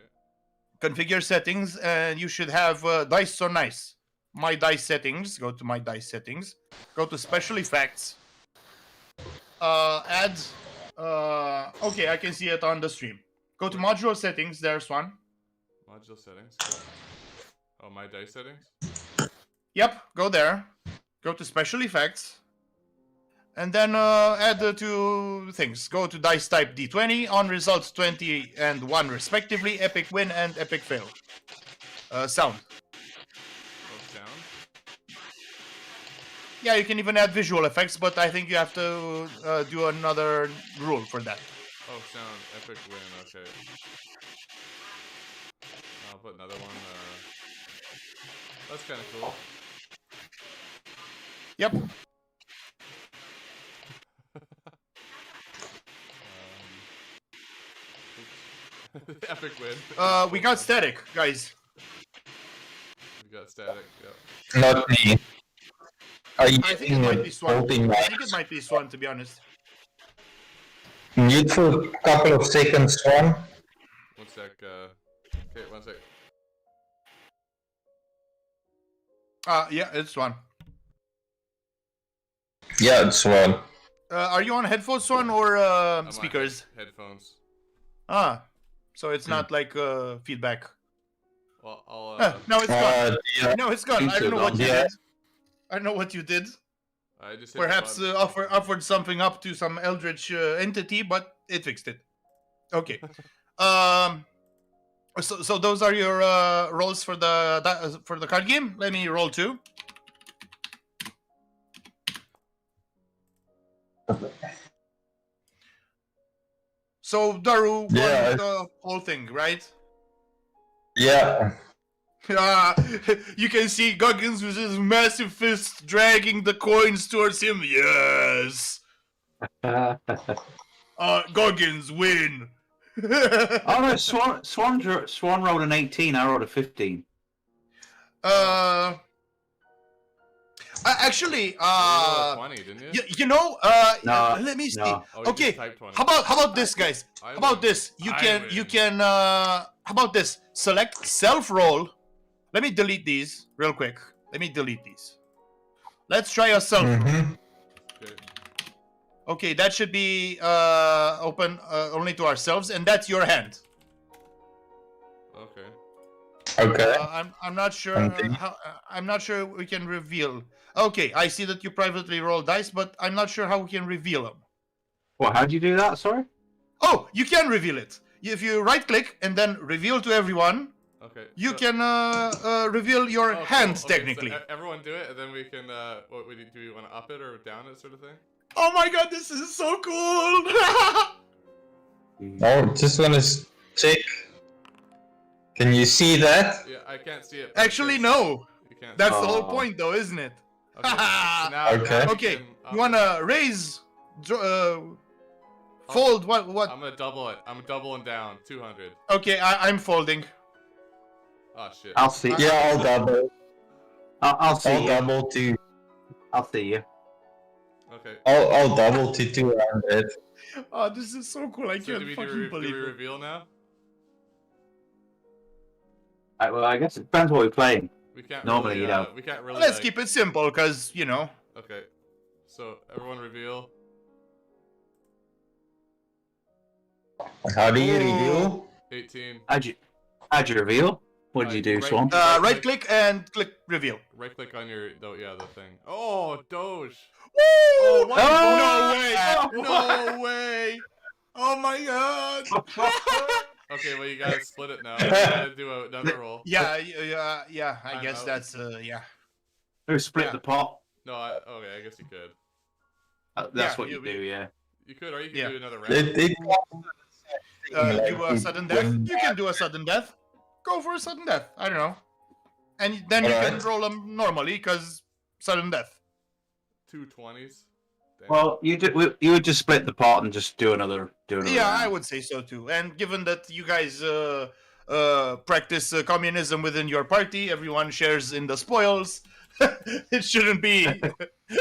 Configure settings, and you should have dice so nice. My dice settings. Go to my dice settings. Go to special effects. Add. Okay, I can see it on the stream. Go to module settings. There's one. Module settings. Oh, my dice settings? Yep, go there. Go to special effects. And then add the two things. Go to dice type D20 on results 20 and 1 respectively. Epic win and epic fail. Sound. Oh, sound? Yeah, you can even add visual effects, but I think you have to do another rule for that. Oh, sound. Epic win. Okay. I'll put another one. That's kind of cool. Yep. Epic win. We got static, guys. We got static. Yeah. Not me. Are you I think it might be Swan. holding I think it might be Swan, to be honest. mute for a couple of seconds, Swan? One sec. Okay, one sec. Yeah, it's Swan. Yeah, it's Swan. Are you on headphones, Swan, or I'm on speakers? Headphones. Ah, so it's not like feedback. Well, I'll. No, it's gone. Yeah, No, it's gone. I don't know what you Yeah. did. I don't know what you did. I just hit the Perhaps button. offered something up to some eldritch entity, but it fixed it. Okay. So those are your rolls for the card game. Let me roll 2. So Daru won Yeah. the whole thing, right? Yeah. You can see Goggins with his massive fist dragging the coins towards him. Yes. Goggins win. Oh no, Swan rolled an 18. I rolled a 15. Actually, You rolled a 20, didn't you? you know, No, let me see. no. Oh, you Okay, just typed 20. how about this, guys? I How about win. this? You I can win. how about this? Select self roll. Let me delete these real quick. Let me delete these. Let's try a self roll. Mhm. Okay. Okay, that should be open only to ourselves, and that's your hand. Okay. Okay. I'm not sure Okay. how. I'm not sure we can reveal. Okay, I see that you privately roll dice, but I'm not sure how we can reveal them. What? How do you do that? Sorry. Oh, you can reveal it if you right click and then reveal to everyone. Okay. You so- can reveal your Oh, cool. hands Okay, technically. So everyone do it, and then we can. What do we want to up it or down it, sort of thing? Oh my god, this is so cool! Oh, just wanna check. Can you see that? Yeah, I can't see it. Actually, no. You can't. That's see the whole Oh. point, though, isn't it? it. Okay. so now, Okay. now Okay, can up you wanna raise, fold? What? it. I'm gonna double it. I'm doubling down. 200. Okay, I'm folding. Oh shit. I'll see. Yeah, I'll double. I'll see I'll you. double to. I'll see you. Okay. I'll double to 200. Oh, this is so cool! I So can't do we fucking believe do we it. reveal now? Well, I guess it depends what we're playing. We can't. Normally, really, you don't. We can't really. Let's like- keep it simple, cause you know. Okay. So everyone reveal. How do you reveal? 18. How'd you reveal? What did you do, Right- Swan? Right click and click reveal. Right click on your. Oh yeah, the thing. Oh, Doge. Oh, what? no way! No way! Oh my god! Okay, well you gotta split it now. You gotta do another roll. Yeah. I I'm guess out. that's yeah. Who split Yeah. the pot? No, okay, I guess you could. That's Yeah, what you do, yeah. You could, or you could Yeah. do another round. It Do a sudden death. You can do a sudden death. Go for a sudden death. I don't know. And then you can Alright. roll them normally, cause sudden death. 2 20s. Damn. Well, you would just split the pot and just do another Yeah, I round. would say so too. And given that you guys practice communism within your party, everyone shares in the spoils. It shouldn't be.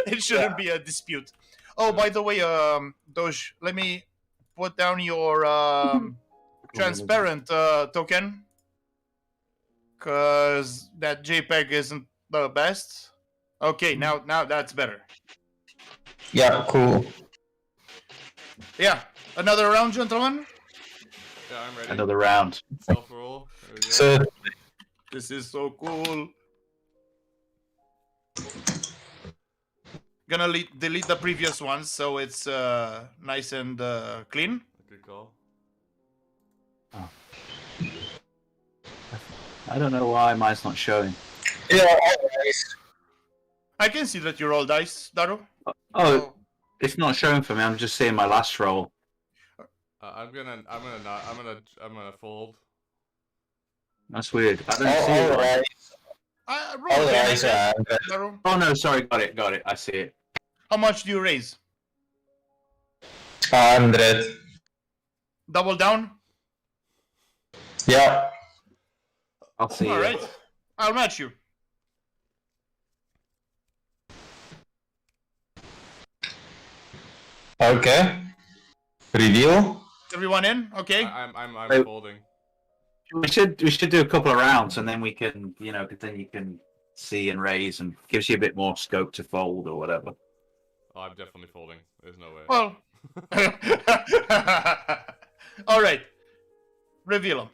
It shouldn't be a dispute. Oh, by the way, Doge, let me put down your transparent token, cause that JPEG isn't the best. Okay, now that's better. Yeah, cool. Yeah, another round, gentlemen. Yeah, I'm ready. Another round. Self roll. There we go. So, This is so cool. Gonna delete the previous ones so it's nice and clean. Good call. I don't know why mine's not showing. yeah, always. I can see that you roll dice, Daru. Oh, it's not showing for me. I'm just seeing my last roll. I'm gonna fold. That's weird. I don't see it. Alright. Roll again, I guess, Alright, Daru. Oh no, sorry, got it. I see it. How much do you raise? 100. Double down? Yeah. I'll see you. Alright. I'll match you. Okay. Reveal. Everyone in? Okay. I'm Wait. folding. We should do a couple of rounds and then we can, then you can see and raise and gives you a bit more scope to fold or whatever. Oh, I'm definitely folding. There's no way. Well. Alright. Reveal them.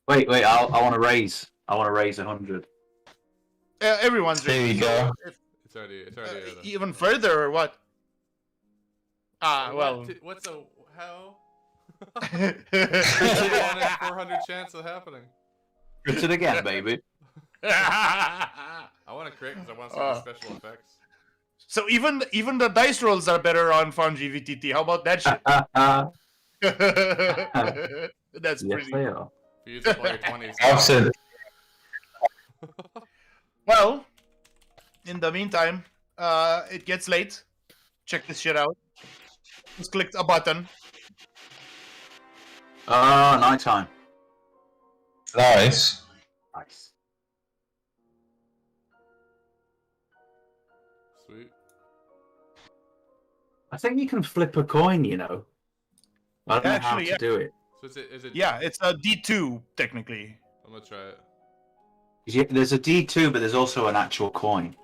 Wait, I want to raise. I want to raise 100. Everyone's There ready. you go. It's already. Even further or what? Ah, well. What's a how? 1 in 400 chance of happening. It's it again, baby. I want to crit because I want to see the special effects. So even the dice rolls are better on Fungi VTT. How about that shit? That's Yes, pretty. they are. For you to play 20s. Opposite. Well, in the meantime, it gets late. Check this shit out. Just clicked a button. Nighttime. Nice. Nice. Sweet. I think you can flip a coin, I don't know how Actually, to yeah. do it. So is it? Yeah, it's a D2 technically. I'm gonna try it. There's a D2, but there's also an actual coin.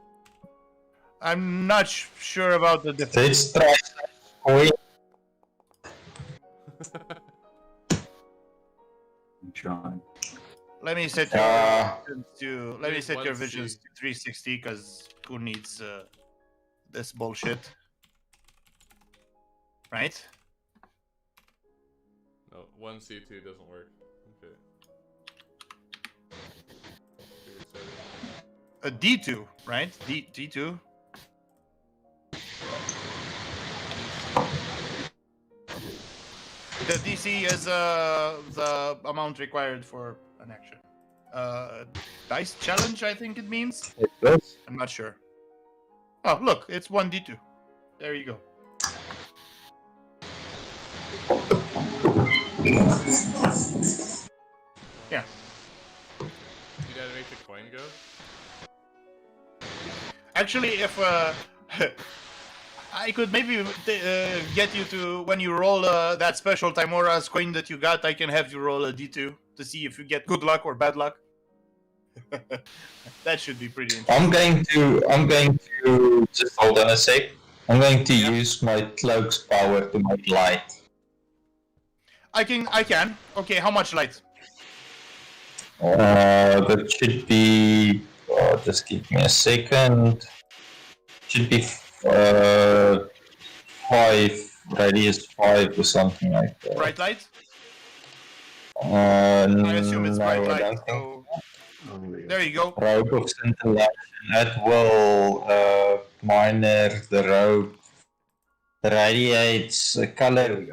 I'm not sure about the difference. Let's try coin. I'm trying. Let me set your Here's visions 1C. to 360 because who needs this bullshit? Right? No, 1C2 doesn't work. a D2, right? D2. The DC is the amount required for an action. Dice challenge, I think it means. It does. I'm not sure. Oh, look, it's 1d2. There you go. Yeah. You gotta make the coin go? Actually, if I could maybe get you to, when you roll that special Timora's coin that you got, I can have you roll a d2 to see if you get good luck or bad luck. That should be pretty interesting. I'm going to just hold on a sec. I'm going to use my cloak's power to make light. I can. Okay, how much light? That should be. Just give me a second. Should be 5 radius 5 or something like that. Bright light? I assume it's bright light. I don't think So... There you go. robe of scintillation. That will minor the robe. Radiates color,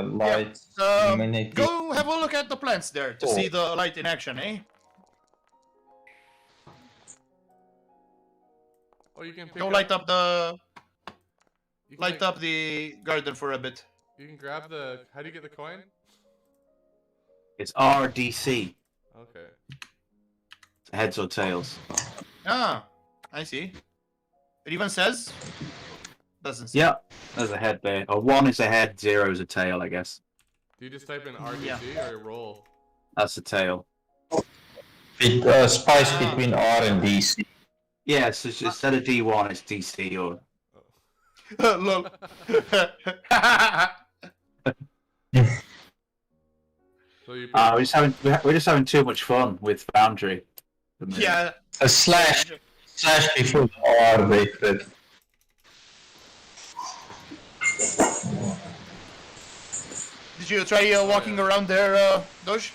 light, luminity. Go have a look at the plants there to see the light in action, eh? Oh, you can pick Go up, light up the you can make- the garden for a bit. You can grab the. How do you get the coin? It's RDC. Okay. Heads or tails. Ah, I see. It even says. Doesn't say. Yeah, there's a head there. Or 1 is a head, 0 is a tail, I guess. Do you just type in RDC or roll? That's a tail. Spice between R and DC. Yeah, so it's instead of D1, it's DC or. Lol. So you. We're just having too much fun with Foundry. Yeah. A slash before the R, they fit. Did you try walking around there, Doge?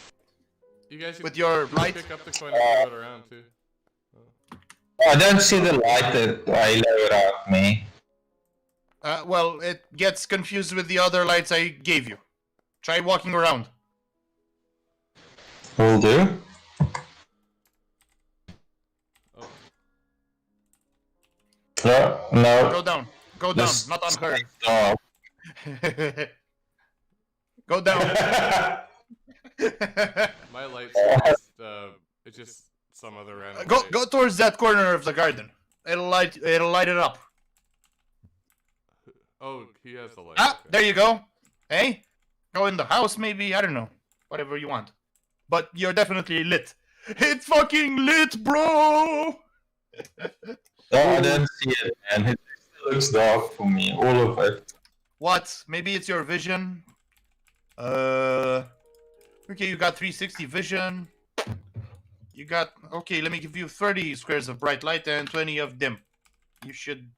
You guys With your light? pick up the coin and throw it around too. I don't see the light that I lower at me. Well, it gets confused with the other lights I gave you. Try walking around. Will do. Oh. No. Go down. Go down. This- Not on her. Oh. Go down. My light's just, it's just some other random. Go light. go towards that corner of the garden. It'll light it up. Oh, he has the light. Ah, okay. there you go. Hey, go in the house maybe. I don't know. Whatever you want. But you're definitely lit. It's fucking lit, bro. No, I don't see it, man. It still looks dark for me, all of it. What? Maybe it's your vision. Okay, you got 360 vision. You got, okay, let me give you 30 squares of bright light and 20 of dim. You should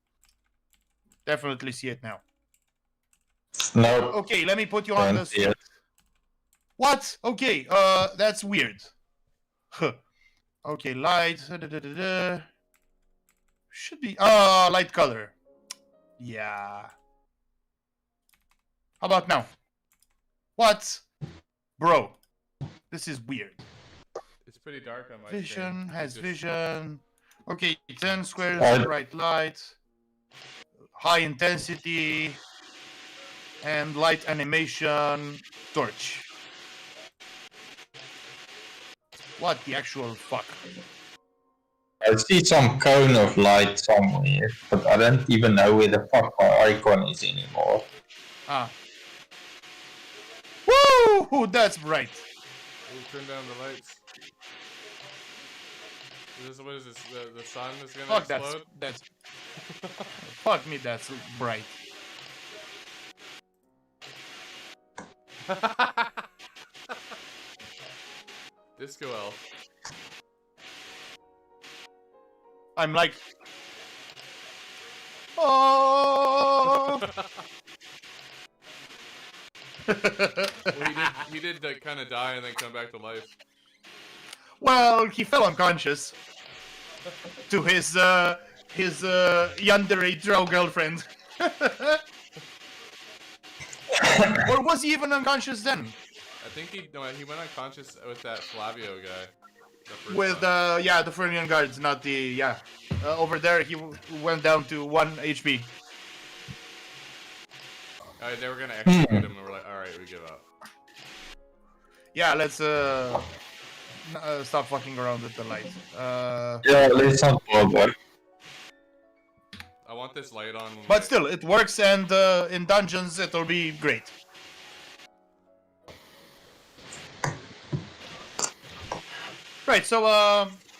definitely see it now. No, Okay, let me put you on don't the see it. What? Okay, that's weird. Huh. Okay, light. Should be, light color. Yeah. How about now? What? Bro, this is weird. It's pretty dark on my Vision screen. has It's just- vision. Okay, 10 squares Oh. of bright light. High intensity. And light animation torch. What the actual fuck? I see some cone of light somewhere, but I don't even know where the fuck my icon is anymore. Ah. Woo! That's bright. We'll turn down the lights. What is this? The sun is gonna Fuck, explode? that's fuck me, that's bright. Disco elf. I'm like, oh. Well, he did kind of die and then come back to life. Well, he fell unconscious. to his yandere drow girlfriend. Or was he even unconscious then? I think he went unconscious with that Flavio guy. With the Fernian guards, not the over there he went down to 1 HP. They were gonna execute him, and we're like, all right, we give up. Yeah, let's stop fucking around with the light. Yeah, let's not bother. I want this light on. But still, it works, and in dungeons it'll be great. Right, so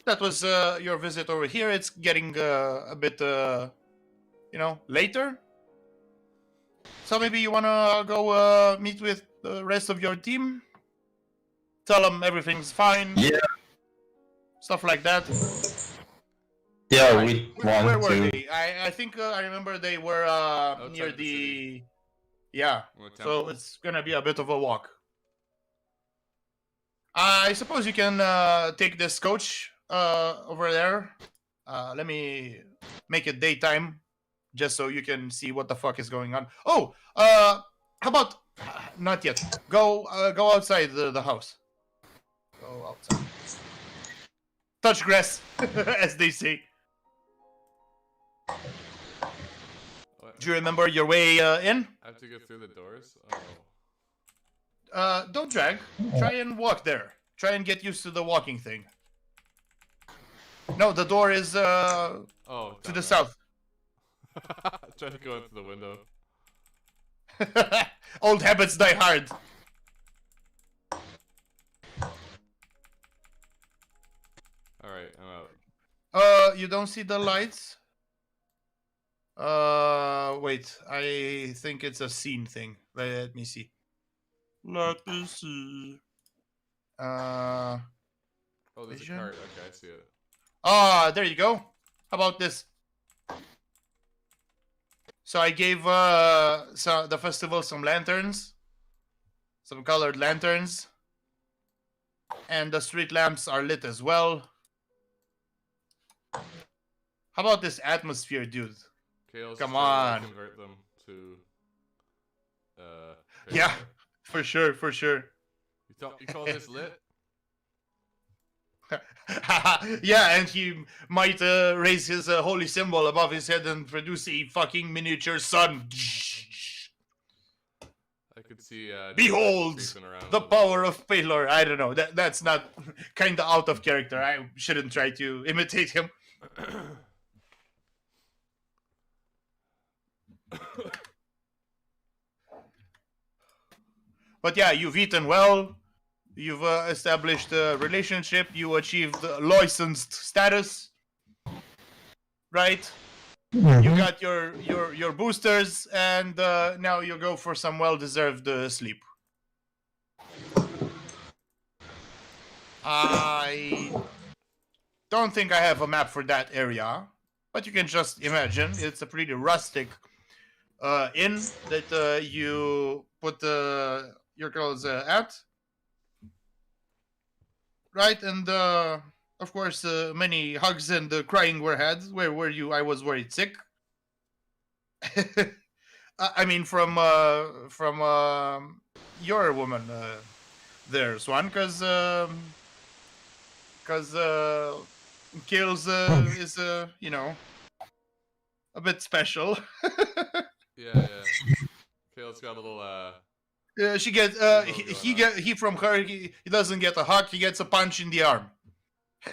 that was your visit over here. It's getting a bit, later. So maybe you wanna go meet with the rest of your team? Tell them everything's fine. Yeah. Stuff like that. Yeah, we want Where were to. they? I think I remember they were near the city. Yeah. So it's gonna be a bit of a walk. I suppose you can take this coach over there. Let me make it daytime, just so you can see what the fuck is going on. Oh, how about not yet? Go outside the house. Go outside. Touch grass, as they say. Do you remember your way in? I have to go through the doors. Don't drag. Try and walk there. Try and get used to the walking thing. No, the door is to the south. Try to go into the window. Old habits die hard. Alright, I'm out. You don't see the lights? Wait. I think it's a scene thing. Let me see. Let me see. Oh, there's vision? a cart. Okay, I see it. There you go. How about this? So I gave the festival some lanterns, some colored lanterns, and the street lamps are lit as well. How about this atmosphere, dude? Kale's Come trying on. to convert them to. Yeah, for sure, for sure. You call this lit? Yeah, and he might raise his holy symbol above his head and produce a fucking miniature sun. I could see. Behold creeping around the a little power of Palor. I don't know. That's not kind of out of character. I shouldn't try to imitate him. But yeah, you've eaten well. You've established a relationship. You achieved licensed status, right? You got your boosters, and now you go for some well-deserved sleep. I don't think I have a map for that area, but you can just imagine it's a pretty rustic inn that you put your girls at. Right, and of course, many hugs and crying were had. Where were you? I was worried sick. I mean, from your woman there, Swan, because Kale's is a bit special. Yeah. Kale's got a little She gets he from her. He doesn't get a hug. He gets a punch in the arm.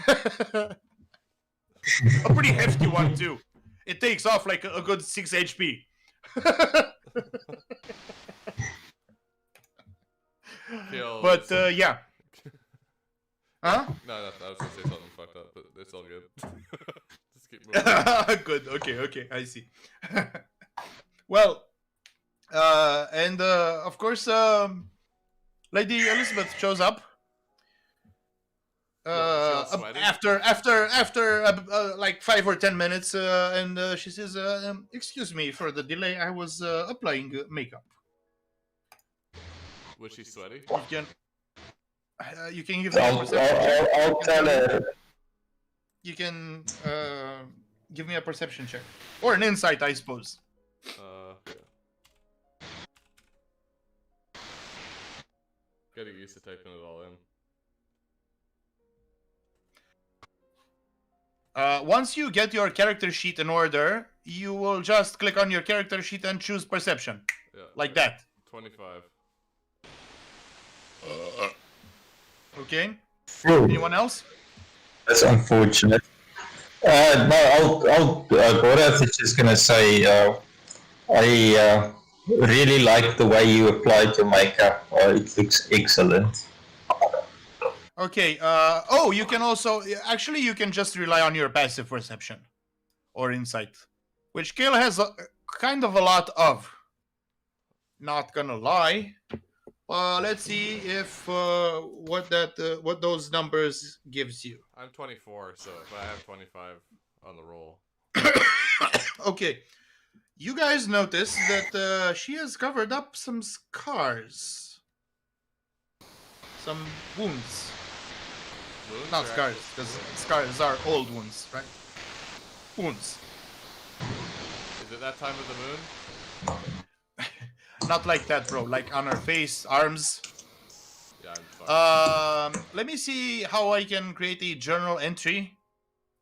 A pretty hefty one too. It takes off like a good 6 HP. But yeah. Huh? No, I was gonna say something fucked up, but it's all good. Just keep moving. Good. Okay. I see. Well. And of course, Lady Elizabeth shows up. After like 5 or 10 minutes, and she says, "Excuse me for the delay. I was applying makeup." Was she sweaty? You can give me a perception check. I'll tell her. you can give me a perception check or an insight, I suppose. Yeah. Getting used to typing it all in. Once you get your character sheet in order, you will just click on your character sheet and choose perception. Yeah. Like that. 25. Okay. Oh, Anyone else? that's unfortunate. No, Gorath is just gonna say, I really like the way you applied your makeup. It looks excellent. Okay. You can also actually you can just rely on your passive perception or insight, which Kale has kind of a lot of. Not gonna lie. Let's see if what those numbers gives you. I'm 24, so if I have 25 on the roll. Okay. You guys notice that she has covered up some scars. Some wounds. Wounds Not or scars, actual because wounds? scars are old wounds, right? Wounds. Is it that time of the moon? Not like that, bro. Like on her face, arms. Yeah, I'm fucked. Let me see how I can create a journal entry.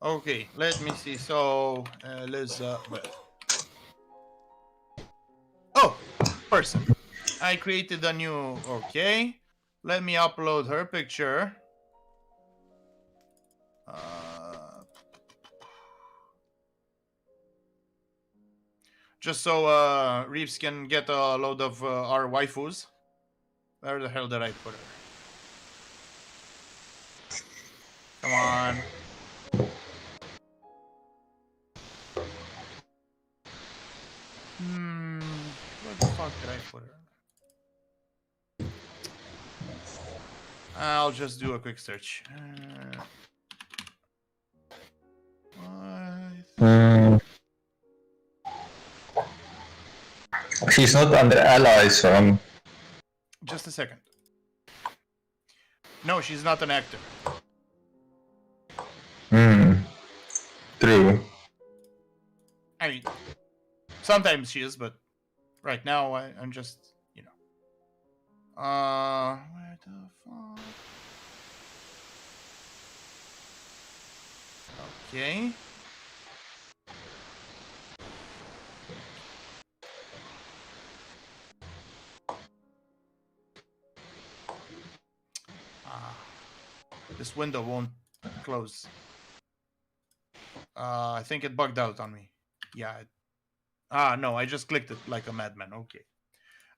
Okay, let me see. So, Elizabeth. Oh, person. I created a new. Okay, let me upload her picture. Just so Reeves can get a load of our waifus. Where the hell did I put her? Come on. Where the fuck did I put her? I'll just do a quick search. She's not under allies, so Just a second. No, she's not an actor. True. I mean, sometimes she is, but right now I'm just, where the fuck? Okay. This window won't close. I think it bugged out on me. Yeah. No, I just clicked it like a madman. Okay.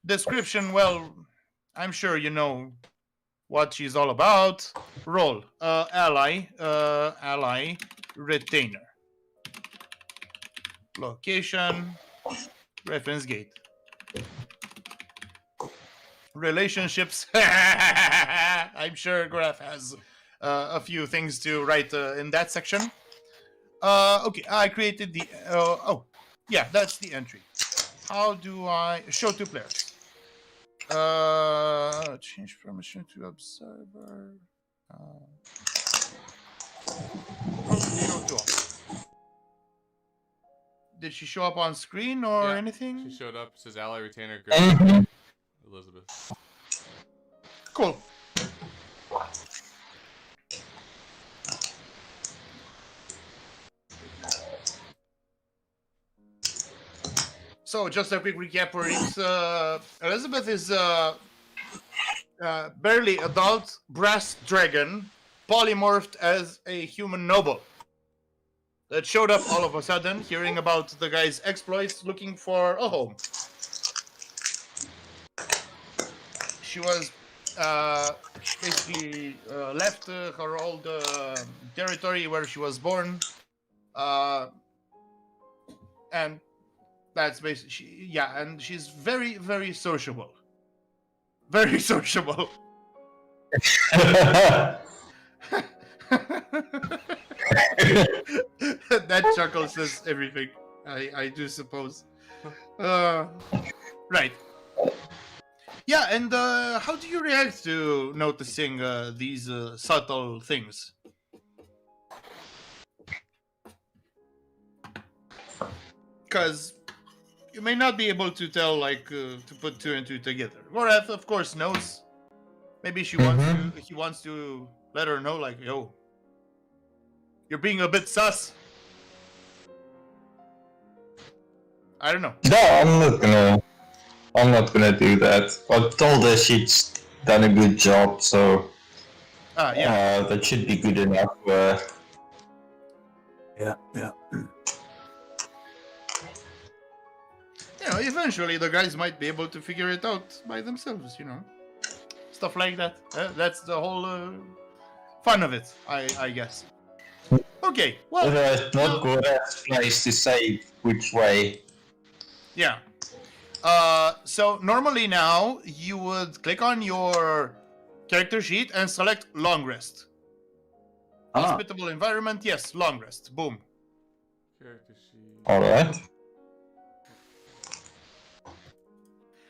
Description, well, I'm sure you know what she's all about. Role, ally, retainer. Location, Griffin's Gate. Relationships. I'm sure Graf has a few things to write in that section. Okay, I created the. Yeah, that's the entry. How do I show to players? Change permission to observer. Show to all. Did she show up on screen or anything? She showed up. Says ally retainer Griffin. Elizabeth. Cool. So, just a quick recap for Reeves. Elizabeth is barely adult brass dragon, polymorphed as a human noble. That showed up all of a sudden, hearing about the guy's exploits, looking for a home. She was basically left her old territory where she was born, and that's basically and she's very, very sociable. Very sociable. That chuckle says everything. I do suppose. Right. Yeah, and how do you react to noticing these subtle things? because you may not be able to tell, like, to put two and two together. Gorath, of course, knows. Maybe he wants to let her know, like, yo, you're being a bit sus. I don't know. No, I'm not gonna do that. I told her she's done a good job, so that should be good enough. Yeah. Eventually the guys might be able to figure it out by themselves, stuff like that. That's the whole fun of it, I guess. Okay, well, it's not Gorath's place to say which way. Yeah. So normally now you would click on your character sheet and select long rest. Hospitable environment, yes, long rest. Boom. Character sheet. Alright.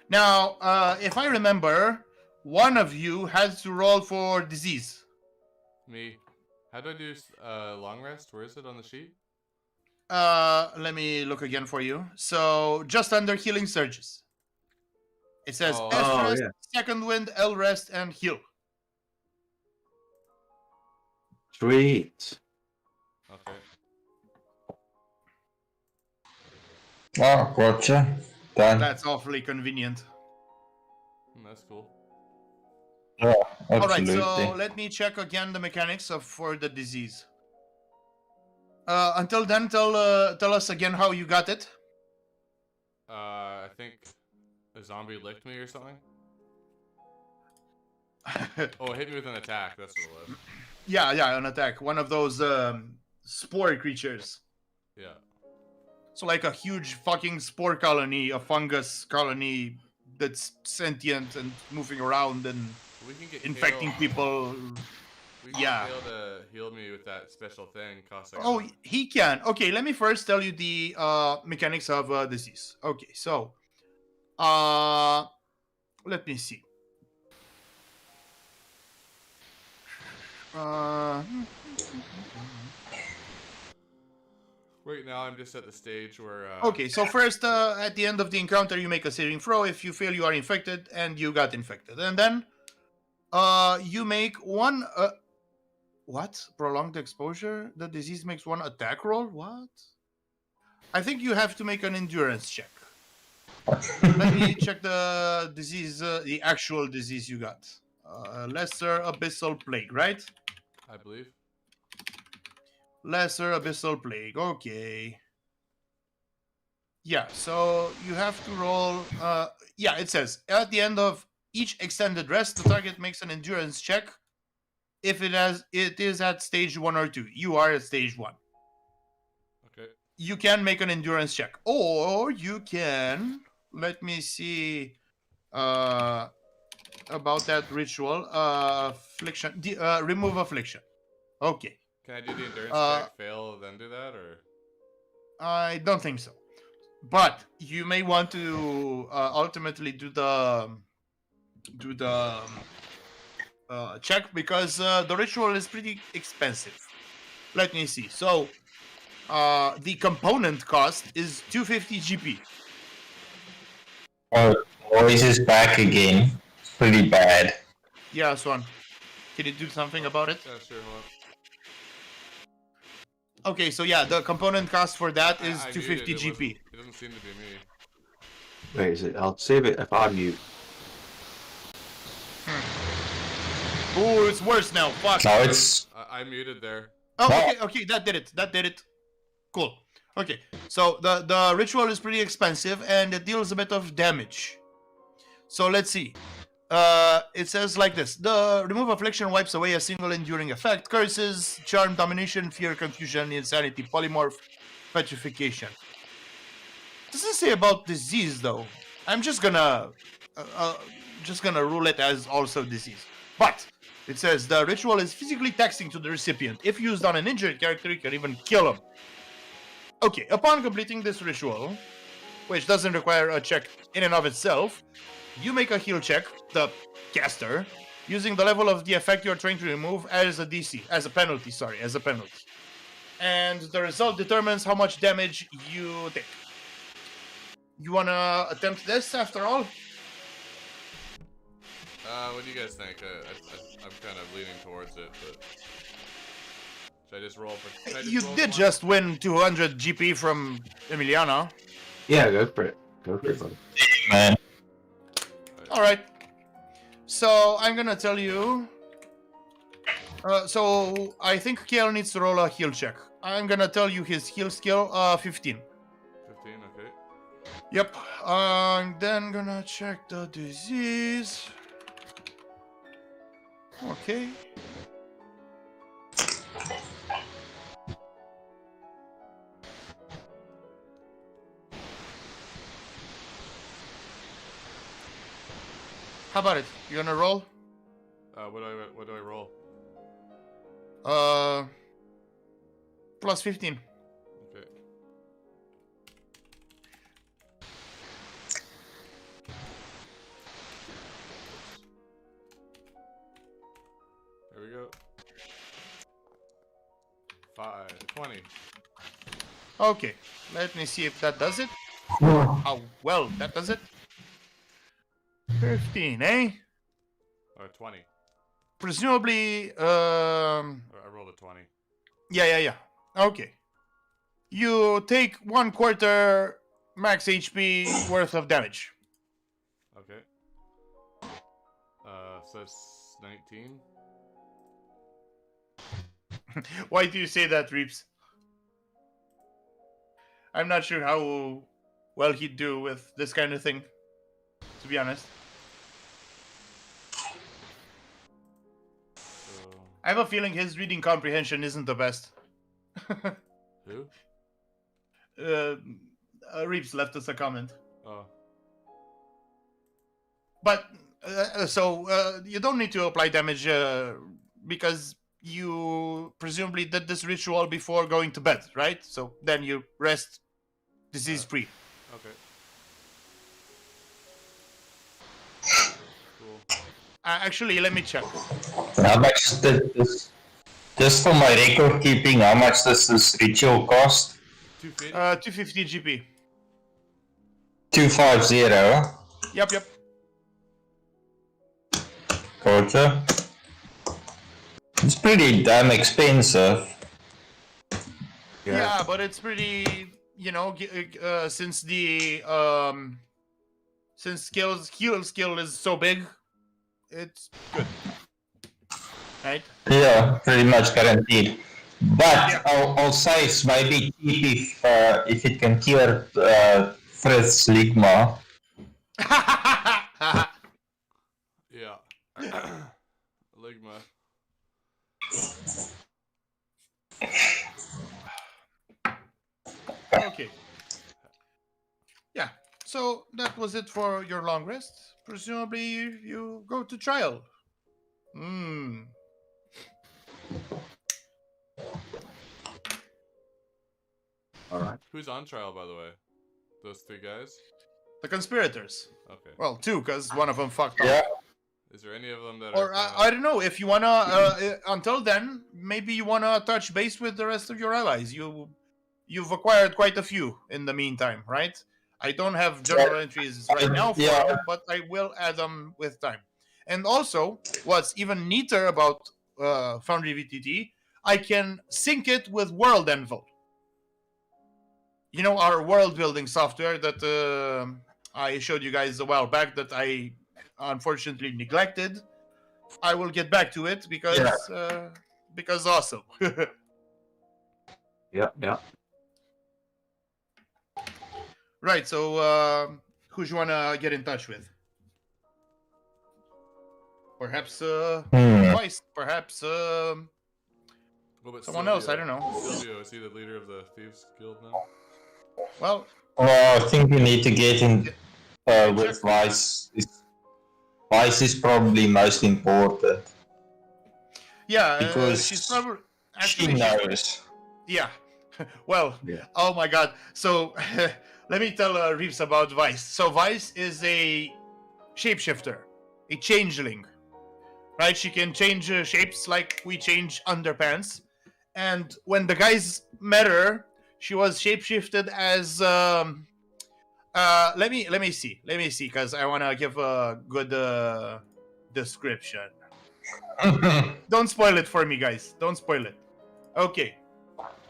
Now, if I remember, one of you has to roll for disease. Me. How do I do long rest? Where is it on the sheet? Let me look again for you. So, just under healing surges. It says S rest, second wind, L rest, and heal. Sweet. Okay. Oh, gotcha. Done. That's awfully convenient. That's cool. Yeah, absolutely. Alright, so let me check again the mechanics for the disease. Until then, tell us again how you got it. I think a zombie licked me or something. Oh, it hit me with an attack. That's what it was. Yeah, an attack. One of those spore creatures. Yeah. So like a huge fucking spore colony, a fungus colony that's sentient and moving around and We can get infecting people. We can fail to heal me with that special thing. Oh, he can. Okay, let me first tell you the mechanics of disease. Okay, so let me see. Right now, I'm just at the stage where. Okay, so first, at the end of the encounter, you make a saving throw. If you fail, you are infected, and you got infected. And then, you make one. What? Prolonged exposure? The disease makes one attack roll? What? I think you have to make an endurance check. Let me check the disease, the actual disease you got. Lesser Abyssal Plague, right? I believe. Lesser Abyssal Plague, okay. Yeah, so you have to roll... yeah, it says, at the end of each extended rest, the target makes an endurance check. If it is at stage 1 or 2. You are at stage 1. Okay. You can make an endurance check. Or you can... Let me see... about that ritual. Affliction. Remove affliction. Okay. Can I do the endurance check, fail, then do that, or? I don't think so. But you may want to ultimately do the check because the ritual is pretty expensive. Let me see. So the component cost is 250 GP. Oh, Voice is back again. It's pretty bad. Yeah, Swan. Can you do something about it? Yeah, sure. Hold on. Okay, so yeah, the component cost for that is 250 GP. It doesn't seem to be me. Wait, is it? I'll save it if I mute. Ooh, it's worse now. Fuck. No, it's... I muted there. Oh, okay, that did it. Cool. Okay, so the ritual is pretty expensive and it deals a bit of damage. So let's see. It says like this: the remove affliction wipes away a single enduring effect, curses, charm, domination, fear, confusion, insanity, polymorph, petrification. Doesn't say about disease though. I'm just gonna rule it as also disease. But it says the ritual is physically taxing to the recipient. If used on an injured character, you can even kill him. Okay, upon completing this ritual, which doesn't require a check in and of itself, you make a heal check, the caster, using the level of the effect you're trying to remove as a DC, as a penalty. And the result determines how much damage you take. You wanna attempt this after all? What do you guys think? I'm kind of leaning towards it, but should I just roll for? You did just win 200 GP from Emiliana. Yeah, go for it. Go for it, buddy. Man. All right. So I'm gonna tell you. So I think Kiel needs to roll a heal check. I'm gonna tell you his heal skill, 15. 15, okay. Yep. I'm then gonna check the disease. Okay. How about it? You gonna roll? What do I roll? Plus 15. Okay. There we go. 20. Okay. Let me see if that does it. Oh, well, that does it. 15, eh? Or 20. Presumably, I rolled a 20. Yeah. Okay. You take 1/4 max HP worth of damage. Okay. So that's 19. Why do you say that, Reeps? I'm not sure how well he'd do with this kind of thing, to be honest. So I have a feeling his reading comprehension isn't the best. who? Reeps left us a comment. Oh. But, you don't need to apply damage because you presumably did this ritual before going to bed, right? So then you rest disease-free. Okay. Cool. Actually, let me check. How much did this? Just for my record keeping, how much does this ritual cost? 250? 250 GP. 250. Yep. Gotcha. It's pretty damn expensive. Yeah, but it's pretty, since the since heal skill is so big, it's good. Right? Yeah, pretty much guaranteed. But Yeah. I'll say it's maybe cheap if it can cure Fritz Ligma. Yeah. Ligma. Okay. Yeah. So that was it for your long rest. Presumably you go to trial. All right. Who's on trial, by the way? Those 3 guys? The conspirators. Okay. Well, 2, because one of them fucked up. Yeah. Is there any of them that Or are I don't know, if you wanna until then, maybe you wanna touch base with the rest of your allies. You've acquired quite a few in the meantime, right? I don't have journal entries right now for them, but I will add them with time. And also, what's even neater about Foundry VTT, I can sync it with World Anvil. You know, our world building software that I showed you guys a while back that I unfortunately neglected. I will get back to it because awesome. Yeah. Right, so who do you want to get in touch with? Perhaps Vice, perhaps What about someone else, I Silvio? don't know. Silvio, is he the leader of the Thieves Guild now? Well, I think we need to get in with Vice. Vice is probably most important. Yeah, Because she's probably she knows. Yeah. Well, Yeah. Oh my god. So let me tell Reeves about Vice. So Vice is a shapeshifter, a changeling. Right? She can change shapes like we change underpants. And when the guys met her, she was shapeshifted as Let me see, because I want to give a good description. Don't spoil it for me, guys. Don't spoil it. Okay.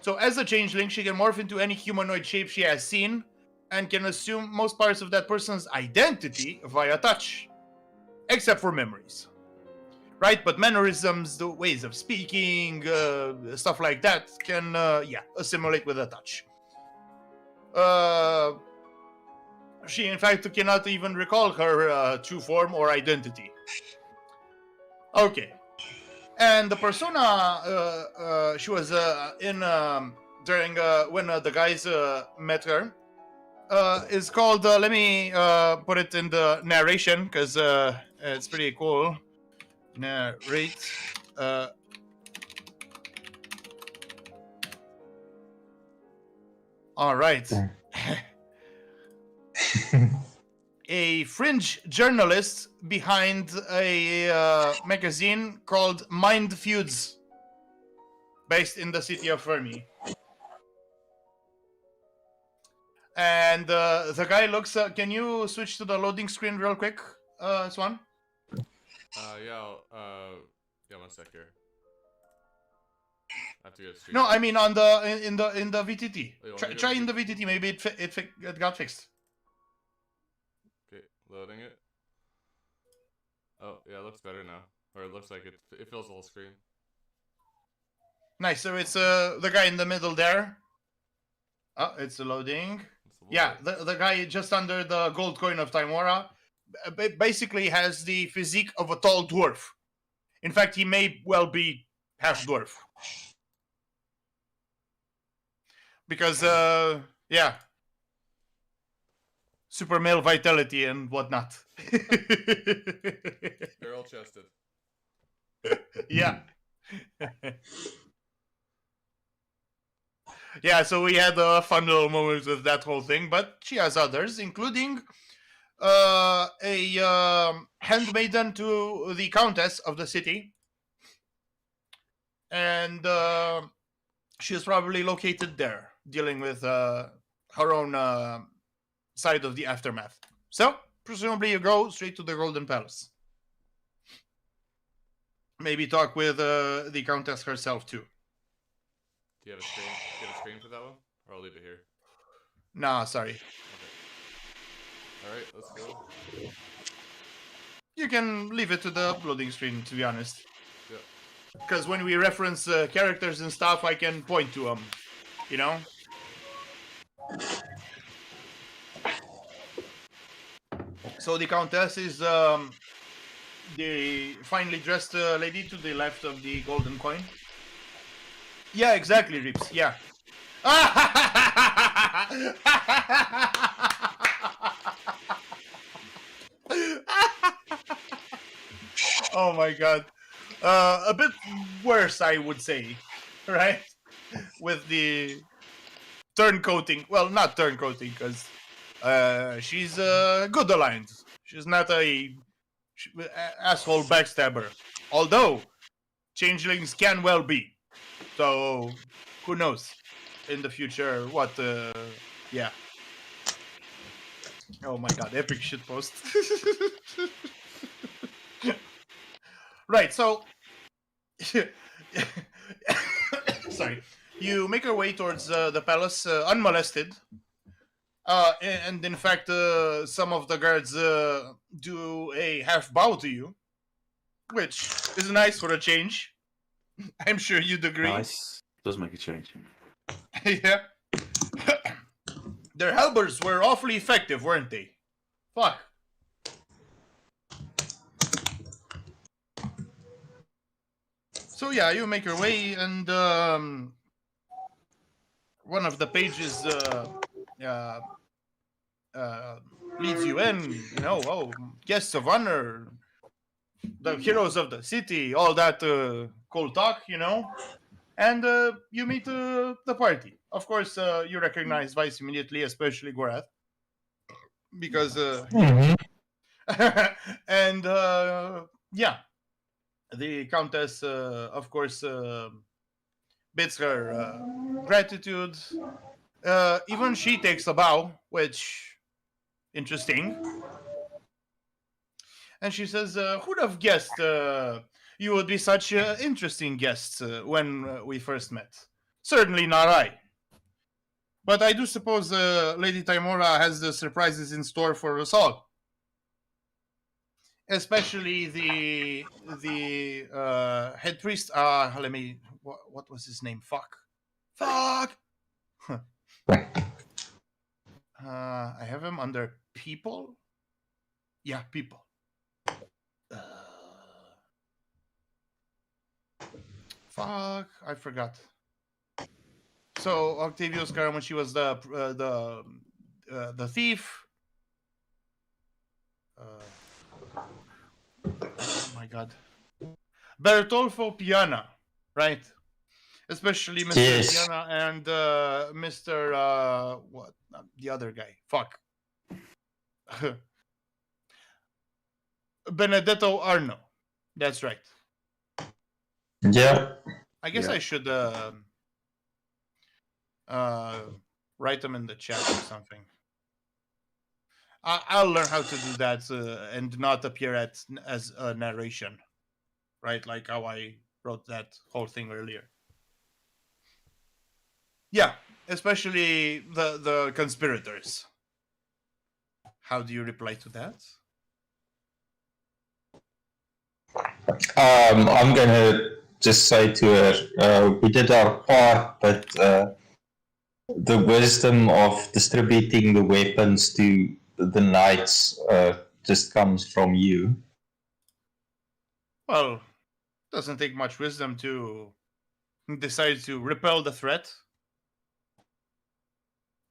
So as a changeling, she can morph into any humanoid shape she has seen and can assume most parts of that person's identity via touch, except for memories. Right? But mannerisms, the ways of speaking, stuff like that can, assimilate with a touch. She, in fact, cannot even recall her true form or identity. Okay. And the persona she was in during when the guys met her is called. Let me put it in the narration because it's pretty cool. Narrate. All right. A fringe journalist behind a magazine called Mind Feuds, based in the city of Fermi. And the guy looks. Can you switch to the loading screen real quick, Swan? Yeah, one sec here. I have to get straight. No, I mean on the in the VTT. Oh, Try in the VTT. Maybe it got fixed. Okay, loading it. Oh, yeah, it looks better now. Or it looks like it fills the whole screen. Nice. So it's the guy in the middle there. Oh, it's loading. Yeah, the guy just under the gold coin of Timora basically has the physique of a tall dwarf. In fact, he may well be half dwarf. Because, super male vitality and whatnot. Barrel chested. Yeah. Yeah, so we had fun little moments with that whole thing, but she has others, including a handmaiden to the countess of the city. And she is probably located there, dealing with her own side of the aftermath. So, presumably you go straight to the Golden Palace. Maybe talk with the countess herself, too. Do you have a screen? Do you have a screen for that one? Or I'll leave it here. Nah, sorry. Okay. Alright, let's go. You can leave it to the uploading screen, to be honest. Yeah. Because when we reference characters and stuff, I can point to them. You know? So the countess is the finely dressed lady to the left of the golden coin. Yeah, exactly, Rips. Yeah. Oh my god. A bit worse, I would say. Right? With the turncoating. Well, not turncoating, because she's a good alliance. She's not a asshole backstabber. Although, changelings can well be. So, who knows? In the future, what, yeah. Oh my god, epic shitpost. Right, so... Sorry. You make your way towards the palace unmolested. And in fact, some of the guards do a half bow to you. Which is nice for a change. I'm sure you'd agree. Nice. Does make a change. Yeah. Their halberds were awfully effective, weren't they? Fuck. So yeah, you make your way, and one of the pages leads you in. You know, oh, guests of honor, the heroes of the city, all that cool talk, you know. And you meet the party. Of course, you recognize Vice immediately, especially Gorath. Because, and, yeah. The Countess, of course, bids her gratitude. Even she takes a bow, which interesting. And she says, who'd have guessed you would be such interesting guests when we first met? Certainly not I. But I do suppose Lady Timora has the surprises in store for us all. Especially the head priest. Let me. What was his name? Fuck. I have him under people. Yeah, people. Fuck, I forgot. So Octavio's Scaramucci was the thief. Oh my god. Bertolfo Piana, right? Especially Mr. Yes. Piana and Mr. What? The other guy. Fuck. Benedetto Arno. That's right. Yeah. I guess I should write them in the chat or something. I'll learn how to do that and not appear as a narration, right? Like how I wrote that whole thing earlier. Yeah, especially the conspirators. How do you reply to that? I'm gonna just say to her, we did our part, but the wisdom of distributing the weapons to the knights just comes from you. Well, doesn't take much wisdom to decide to repel the threat.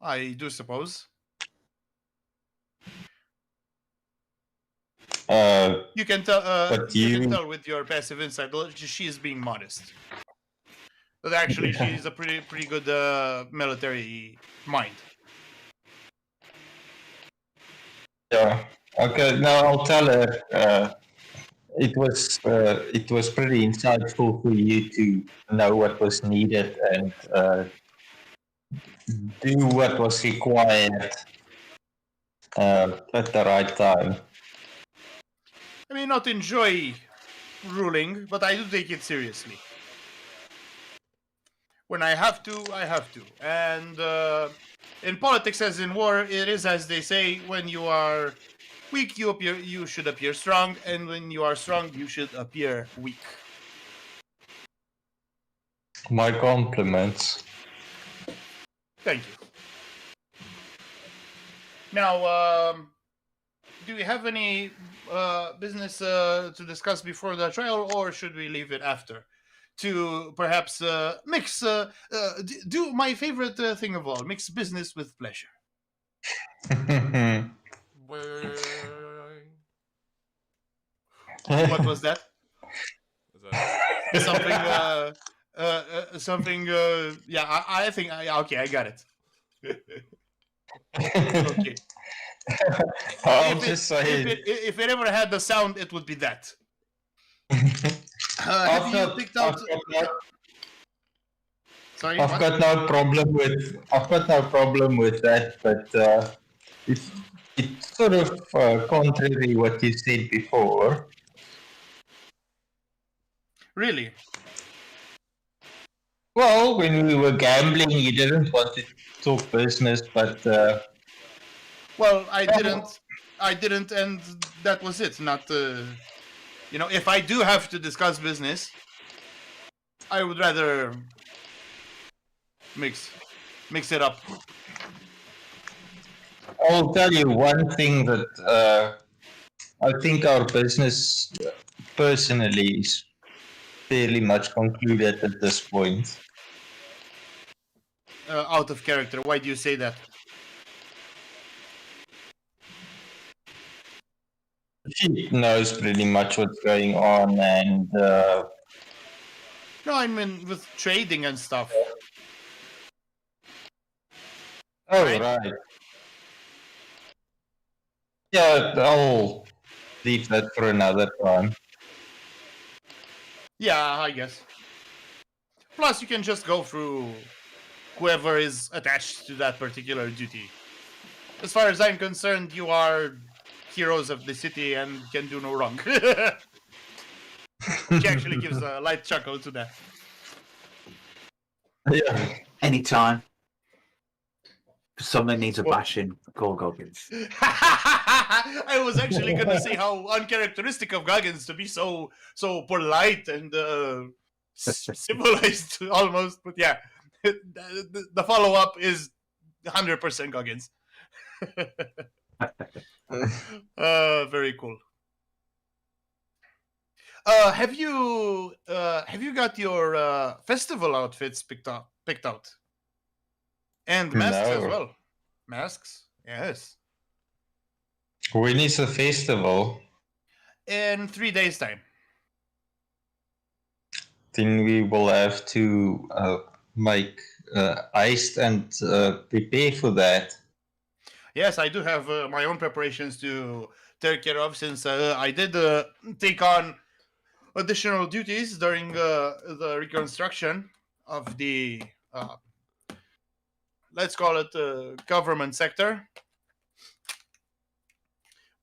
I do suppose. You can tell. You can tell with your passive insight. She is being modest, but actually, she's a pretty good military mind. Yeah. Okay. Now I'll tell her. It was pretty insightful for you to know what was needed and do what was required at the right time. I may not enjoy ruling, but I do take it seriously. When I have to, I have to. And in politics, as in war, it is as they say: when you are weak, you should appear strong, and when you are strong, you should appear weak. My compliments. Thank you. Now, do we have any business to discuss before the trial, or should we leave it after? To perhaps mix, do my favorite thing of all, mix business with pleasure. What was that? Something. Yeah, I think. Okay, I got it. Okay. If it ever had the sound, it would be that. Have you picked out? Sorry, I've got no problem with that, but it's sort of contrary what you said before. Really? Well, when we were gambling, you didn't want to talk business, but well, I didn't, and that was it. Not, if I do have to discuss business, I would rather mix it up. I'll tell you one thing that I think our business personally is fairly much concluded at this point. Out of character. Why do you say that? She knows pretty much what's going on, and no, I mean with trading and stuff. Oh, right. Yeah, I'll leave that for another time. Yeah, I guess. Plus, you can just go through whoever is attached to that particular duty. as far as I'm concerned, you are heroes of the city and can do no wrong. She actually gives a light chuckle to that. Yeah. Anytime. If something needs a bashing, call Goggins. I was actually gonna say how uncharacteristic of Goggins to be so polite and civilized almost, but yeah, the follow up is 100% Goggins. Very cool. Have you got your festival outfits picked out? And masks as No. well. Masks, yes. When is the festival? In 3 days' time. Then we will have to make haste and prepare for that. Yes, I do have my own preparations to take care of, since I did take on additional duties during the reconstruction of the let's call it government sector.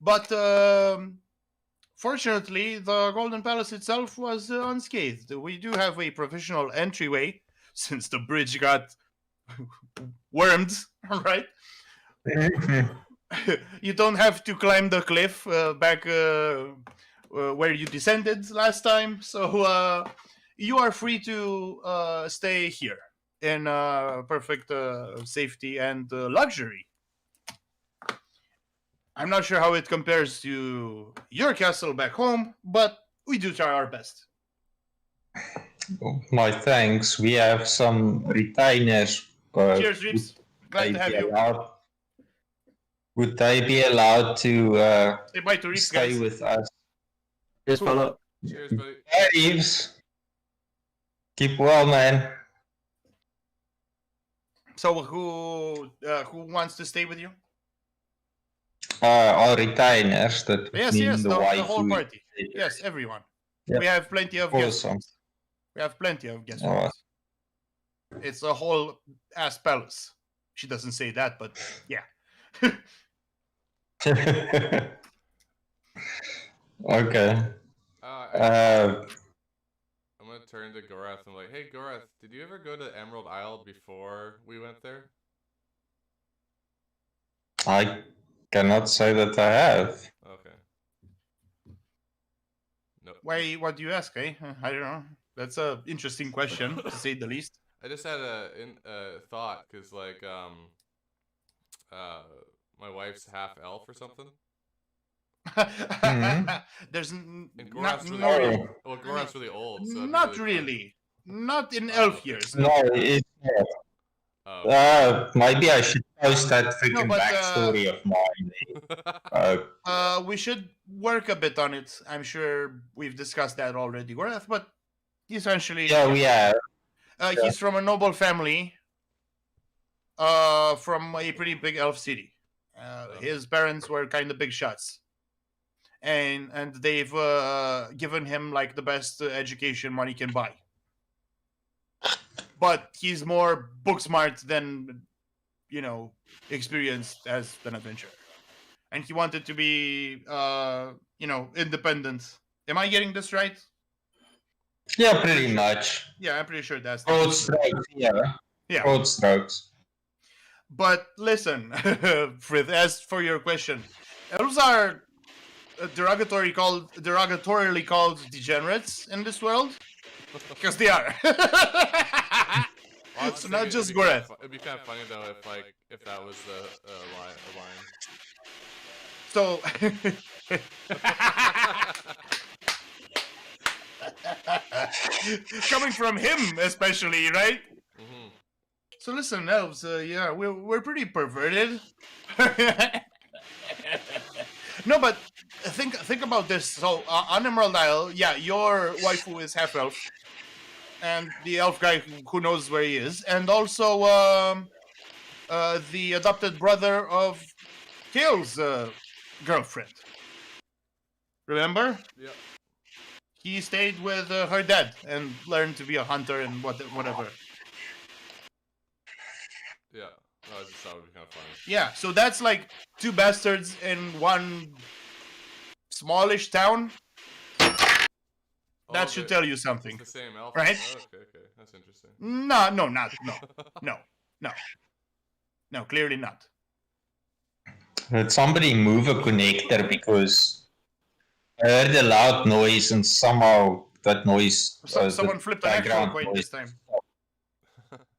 But fortunately, the Golden Palace itself was unscathed. We do have a provisional entryway, since the bridge got wormed, right? You don't have to climb the cliff back where you descended last time, so you are free to stay here in perfect safety and luxury. I'm not sure how it compares to your castle back home, but we do try our best. My thanks. We have some retainers. Cheers, Reeps. Glad to have you. Would they be allowed to Say bye to Reeps, stay guys. with us? Cheers, fella. Cheers, buddy. Hey, Reeves. Keep well, man. So who wants to stay with you? Our retainers. That Yes, mean the wife whole who- party. Yes, everyone. Yeah. We have plenty of guests. Awesome. We have plenty of guest Alright. rooms. It's a whole ass palace. She doesn't say that, but yeah. Okay. I'm gonna turn to Gorath and like, hey Gorath, did you ever go to Emerald Isle before we went there? I cannot say that I have. Okay. No. Why? What do you ask? Eh? I don't know. That's a interesting question, to say the least. I just had a thought, cause like my wife's half elf or something. There's And not Gorath's no, really, well, Gorath's really old. So that'd be not really really. Not in elf years. No, it's not. fun. Maybe I should post that freaking but, backstory of mine. We should work a bit on it. I'm sure we've discussed that already, Gorath, but essentially, Yeah, we have. he's from a noble family, from a pretty big elf city. His parents were kind of big shots, and they've given him like the best education money can buy. But he's more book smart than, experienced as an adventurer, and he wanted to be, independent. Am I getting this right? Yeah, pretty much. Yeah, I'm pretty sure that's the Broad case. strokes, yeah. Yeah. Broad strokes. But listen, Frith, as for your question, elves are derogatorily called degenerates in this world, because they are. Well, It's not just Gorath. It'd be kind of funny though if that was the line. So, coming from him especially, right? Mm-hmm. So listen, elves, yeah, we're pretty perverted. No, but think about this. So on Emerald Isle, yeah, your waifu is half elf, and the elf guy who knows where he is, and also the adopted brother of Kale's girlfriend. Remember? Yeah. He stayed with her dad and learned to be a hunter and whatever. Yeah. I just thought it would be kind of funny. Yeah, so that's like two bastards in one smallish town. That should tell you something. It's the same elf, right? Oh, okay, that's interesting. No, clearly not. Did somebody move a connector because I heard a loud noise and somehow that noise. Someone flipped an actual coin this time.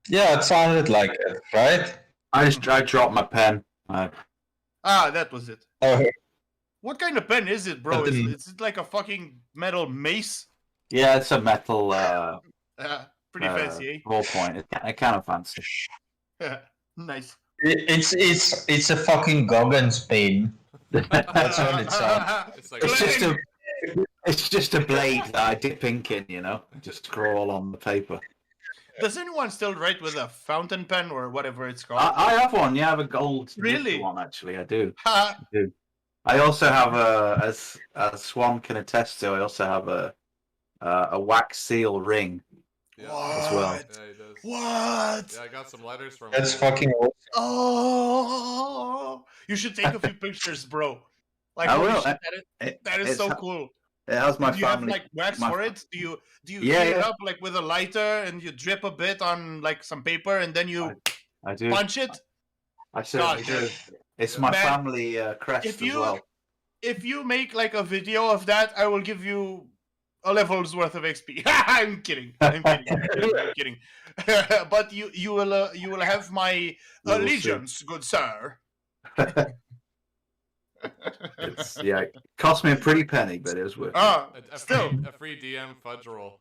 Yeah, it sounded like it, right? I dropped my pen. That was it. Oh, What kind of pen is it, bro? Is it like a fucking metal mace? Yeah, it's a metal. Pretty fancy, eh? Ballpoint. It's kind of fancy. Nice. It's a fucking Goggins pen. That's what it sounds. It's like It's just a blade that I dip ink in, you know, just scroll on the paper. Does anyone still write with a fountain pen or whatever it's called? I have one. Yeah, I have a gold Really? one actually. I do. I also have as Swan can attest to. I also have a wax seal ring as well. Yeah, he does. What? Yeah, I got some letters from That's him. fucking awesome. Oh, you should take a few pictures, bro. Like, I holy will. shit, that is so cool. It has my Do you family. have like wax for it? Do you Yeah, heat it yeah. up like with a lighter and you drip a bit on like some paper and then you I do. punch it? I certainly do. It's my Man, family crest if as well. If you make like a video of that, I will give you a level's worth of XP. I'm kidding. I'm kidding. But you will have my We'll allegiance, good sir. It cost me a pretty penny, but it was worth it. Still. A free DM fudge roll.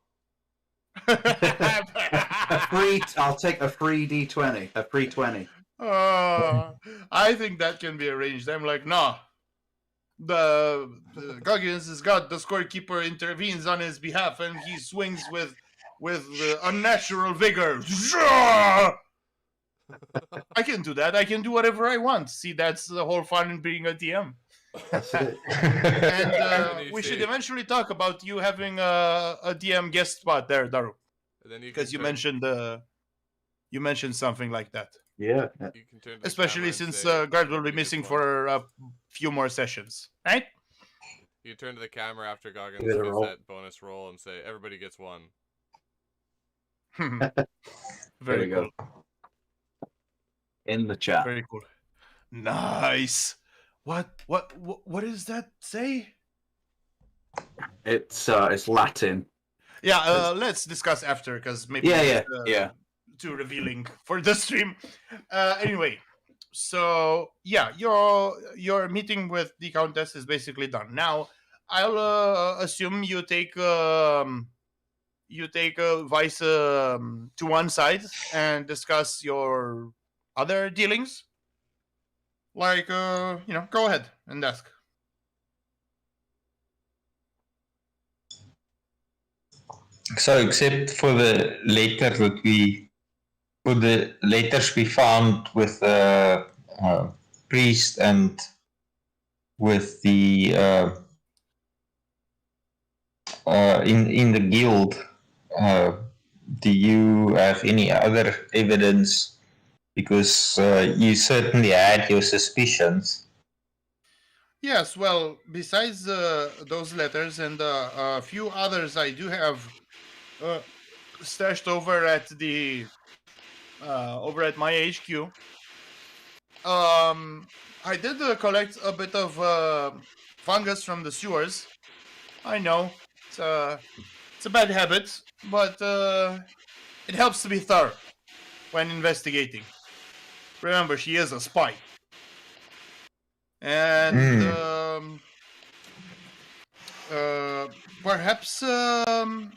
I'll take a free D20. A free 20. I think that can be arranged. I'm like, nah. The Goggins has got the scorekeeper intervenes on his behalf and he swings with unnatural vigor. I can do that. I can do whatever I want. See, that's the whole fun in being a DM. That's it. And we should eventually talk about you having a DM guest spot there, Daru. Because you mentioned something like that. Yeah. You can turn to the Especially camera and since say, Guard will be "You get missing one." for a few more sessions, right? You turn to the camera after Goggins Give it a gets roll. that bonus roll and say, "Everybody gets one." Very you go. cool. In the chat. Very cool. Nice. What does that say? It's Latin. Yeah, let's discuss after because maybe Yeah. too revealing for the stream. Anyway, so yeah, your meeting with the Countess is basically done. Now, I'll assume you take Vice to one side and discuss your other dealings. Like, go ahead and ask. So, except for the letter the letters we found with the priest and with the in the guild, do you have any other evidence? Because you certainly had your suspicions. Yes, well, besides those letters and a few others, I do have stashed over at my HQ. I did collect a bit of fungus from the sewers. I know it's a bad habit, but it helps to be thorough when investigating. Remember, she is a spy. And perhaps the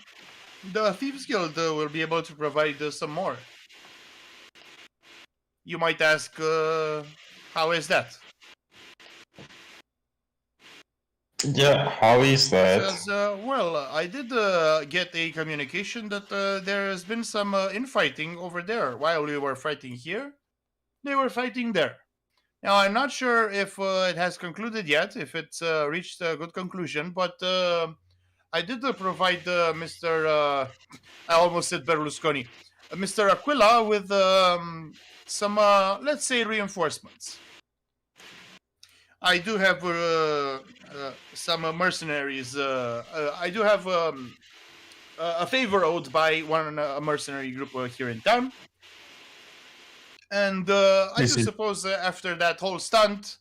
Thieves Guild will be able to provide some more. You might ask, how is that? Yeah, how is that? Because, I did get a communication that there has been some infighting over there. While we were fighting here, they were fighting there. Now, I'm not sure if it has concluded yet, if it's reached a good conclusion, but I did provide Mr. I almost said Berlusconi. Mr. Aquila with some, let's say, reinforcements. I do have some mercenaries. I do have a favor owed by one mercenary group here in town. And I do suppose after that whole stunt,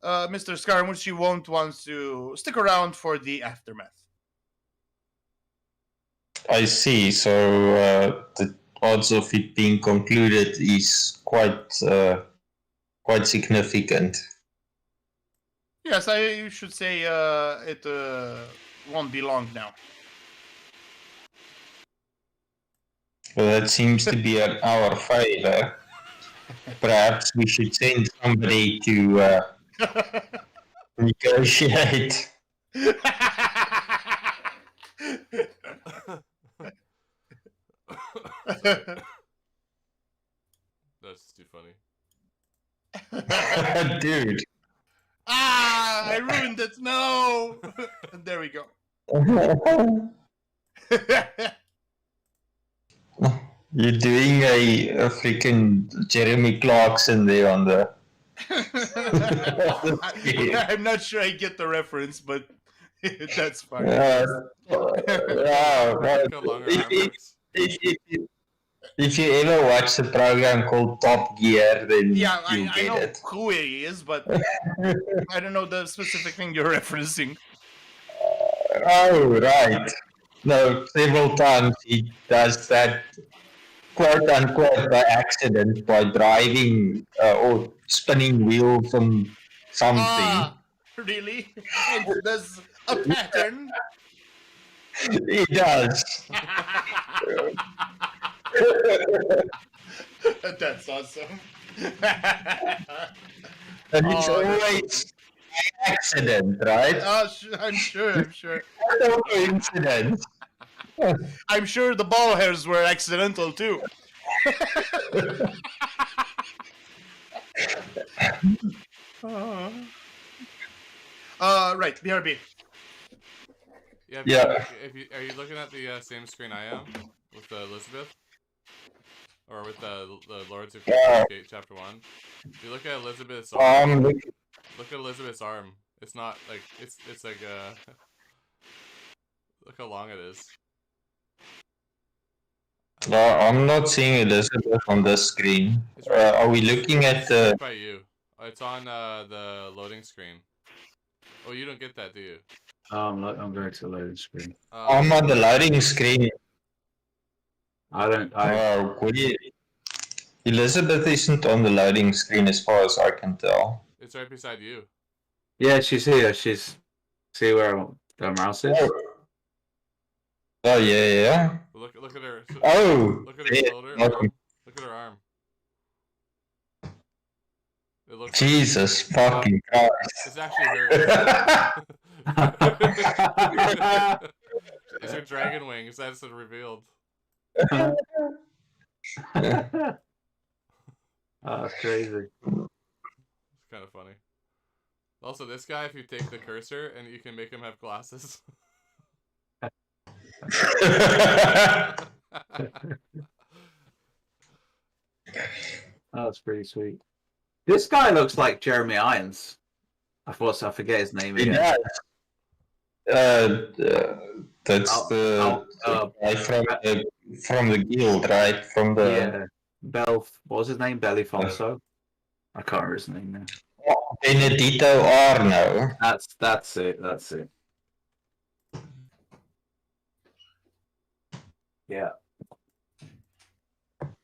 Mr. Scaramucci won't want to stick around for the aftermath. I see. So the odds of it being concluded is quite significant. Yes, I should say it won't be long now. Well, that seems to be in our favor. Perhaps we should send somebody to negotiate. That's too funny. Dude. Ah, I ruined it. No. There we go. You're doing a freaking Jeremy Clarkson there on the. I'm not sure I get the reference, but that's fine. If you ever watch a program called Top Gear, then yeah, you I know it. who he is, but I don't know the specific thing you're referencing. Oh, right. No, several times he does that, quote unquote, by accident, by driving or spinning wheels on something. Ah, really? And there's a pattern? He does. That's awesome. And it's always by accident, right? I'm sure. No coincidence. I'm sure the ball hairs were accidental too. Right, BRB. Yeah. Are you looking at the same screen I am with Elizabeth, or with the Lords of Gate Chapter 1? If you look at Elizabeth's arm, look at Elizabeth's arm. It's not like it's like look how long it is. No, I'm not seeing Elizabeth on this screen. Are we looking at the? By you. It's on the loading screen. Oh, you don't get that, do you? I'm going to the loading screen. I'm on the loading screen. Elizabeth isn't on the loading screen as far as I can tell. It's right beside you. Yeah, she's here. See where the mouse is? Oh yeah. Look at her. Look at her shoulder. Okay. Look at her arm. Jesus fucking Christ. It's actually her. It's her dragon wings. That's revealed. Oh, that's crazy. It's kind of funny. Also, this guy, if you take the cursor and you can make him have glasses. That's pretty sweet. This guy looks like Jeremy Irons. I forget his name again. That's the guy from the guild, right? From the What was his name? Bellifonso. I can't remember his name now. Benedito Arno. That's it. Yeah.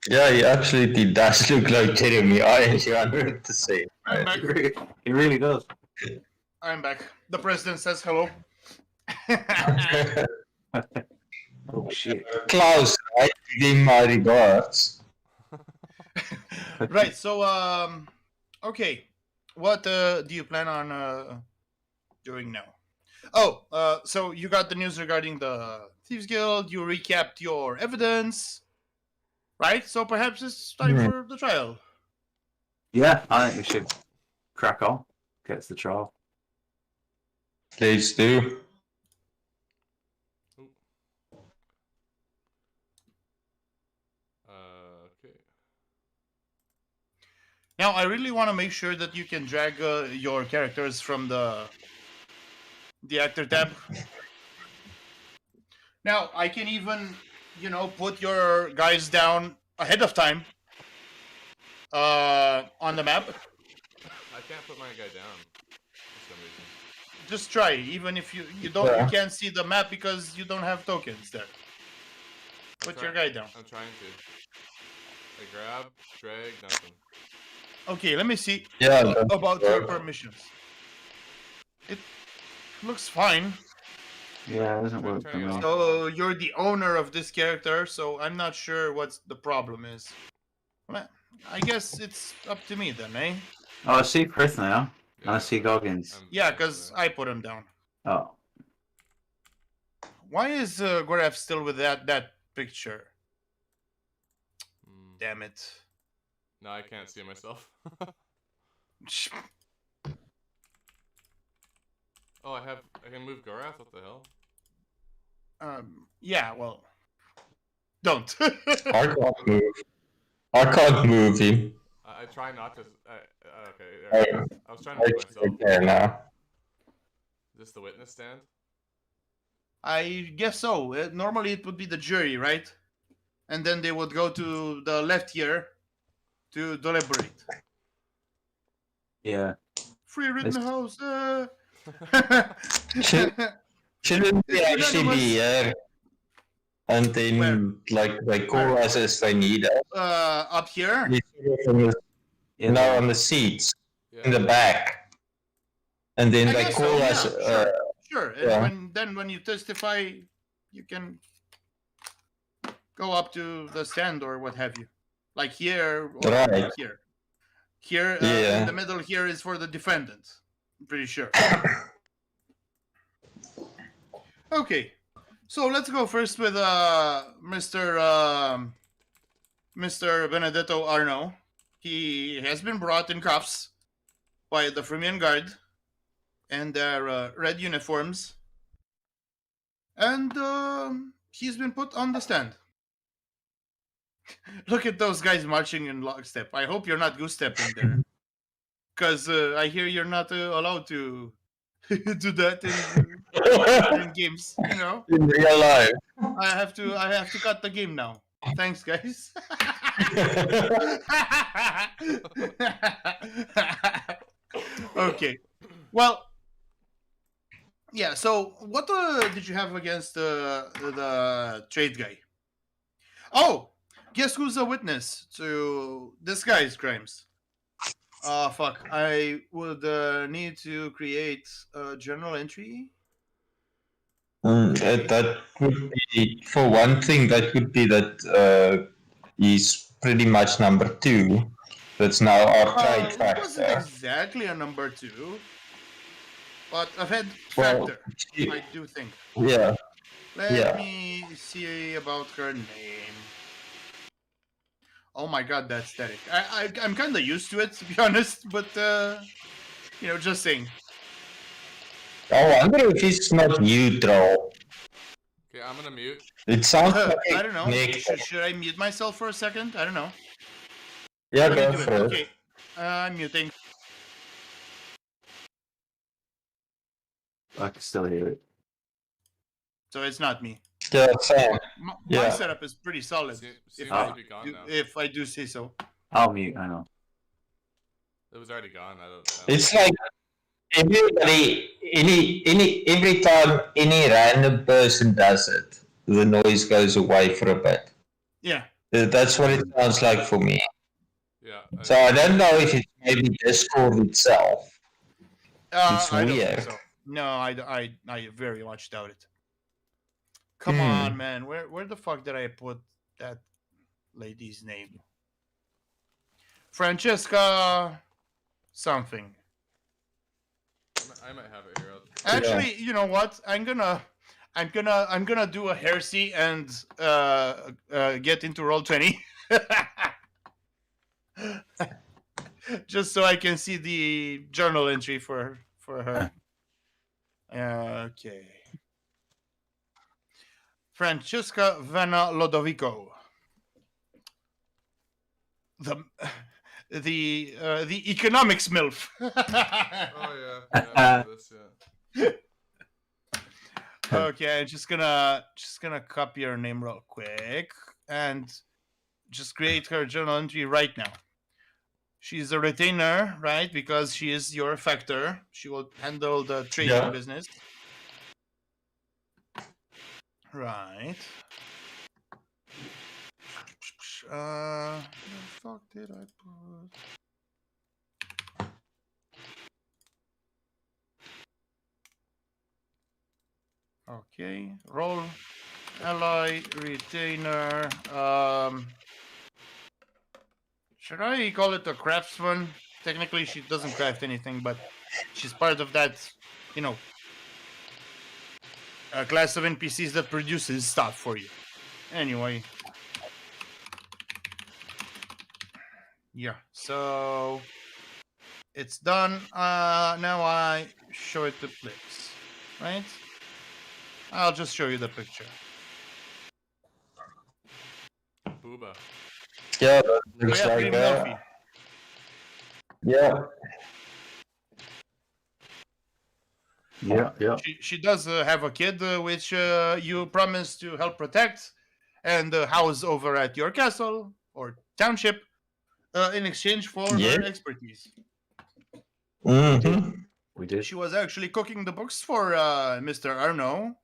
Yeah, he absolutely does look like Jeremy Irons, you wanted to say. I'm back. He really does. I'm back. The president says hello. Oh shit. Klaus, right? Give him my regards. Right, so okay. What do you plan on doing now? Oh, so you got the news regarding the Thieves Guild, you recapped your evidence, right? So perhaps it's time for the trial. Yeah, I think we should crack on. Get to the trial. Let's do. Now, I really want to make sure that you can drag your characters from the actor tab. Now, I can even, put your guys down ahead of time on the map. I can't put my guy down for some reason. Just try, even if you you can't see the map because you don't have tokens there. Put your guy down. I'm trying to. I grab, drag, nothing. Okay, let me see Yeah. about your permissions. It looks fine. Yeah, it doesn't work for me. So you're the owner of this character, so I'm not sure what the problem is. Well, I guess it's up to me then, eh? Oh, I see Frith now. Yeah, I see Goggins. Yeah, because I put him down. Oh. Why is Goref still with that picture? Damn it. No, I can't see myself. Oh, I can move Gorath? What the hell? Yeah, well, don't. I can't move. I can't move him. I try not to. Okay, I I was trying to move myself. there now. Is this the witness stand? I guess so. Normally it would be the jury, right? And then they would go to the left here to deliberate. Yeah. Free written house. Shouldn't we actually be here? And then, they call us as they need us. Up here? On the seats, in the back. And then I they guess call so, us. yeah, sure. And yeah. when you testify, you can go up to the stand or what have you. Like here or Right. here. Here, Yeah. in the middle here is for the defendant. I'm pretty sure. Okay. So let's go first with Mr. Benedetto Arno. He has been brought in cuffs by the Freemian Guard and their red uniforms. And he's been put on the stand. Look at those guys marching in lockstep. I hope you're not goose-stepping there. Because I hear you're not allowed to do that in games, In real life. I have to cut the game now. Thanks, guys. Okay. Well, yeah. So, what did you have against the trade guy? Oh, guess who's a witness to this guy's crimes? Fuck. I would need to create a journal entry. That would be, for one thing, that would be that he's pretty much number 2. That's now our trade It wasn't factor. exactly a number 2, but a head factor, I do think. Yeah. Let me see about her name. Oh my god, that's static. I'm kind of used to it, to be honest, but, just saying. I wonder if it's not neutral. Okay, I'm gonna mute. It sounds like I don't know. Nick. Should I mute myself for a second? I don't know. Yeah, Let me go do it. for it. Okay, I'm muting. I can still hear it. So it's not me. Yeah, same. My Yeah. setup is pretty solid, Seems if to be gone now. if I do say so. I'll mute, I know. It was already gone. I don't It's like everybody, every time any random person does it, the noise goes away for a bit. Yeah. That's what it sounds like for me. Yeah. So I don't know if it's maybe Discord itself. It's I don't weird. think so. No, I very much doubt it. Come on, man. Where the fuck did I put that lady's name? Francesca something. I might have it here. Actually, you know what? I'm gonna do a heresy and get into Roll20. Just so I can see the journal entry for her. Okay. Francesca Vanna Lodovico. the economics MILF. Oh yeah. Yeah, this, yeah. Okay, just gonna copy her name real quick and just create her journal entry right now. She's a retainer, right? Because she is your factor. She will handle the trading business. Right. Where the fuck did I put? Okay, roll, ally, retainer. Should I call it a craftsman? Technically, she doesn't craft anything, but she's part of that, a class of NPCs that produces stuff for you. Anyway. Yeah, so it's done. Now I show it to Blix, right? I'll just show you the picture. Booba. Yeah, that looks yeah, like that. Yeah. She does have a kid, which you promise to help protect and house over at your castle or township in exchange for her expertise. Mm-hmm. We did. She was actually cooking the books for Mr. Arno,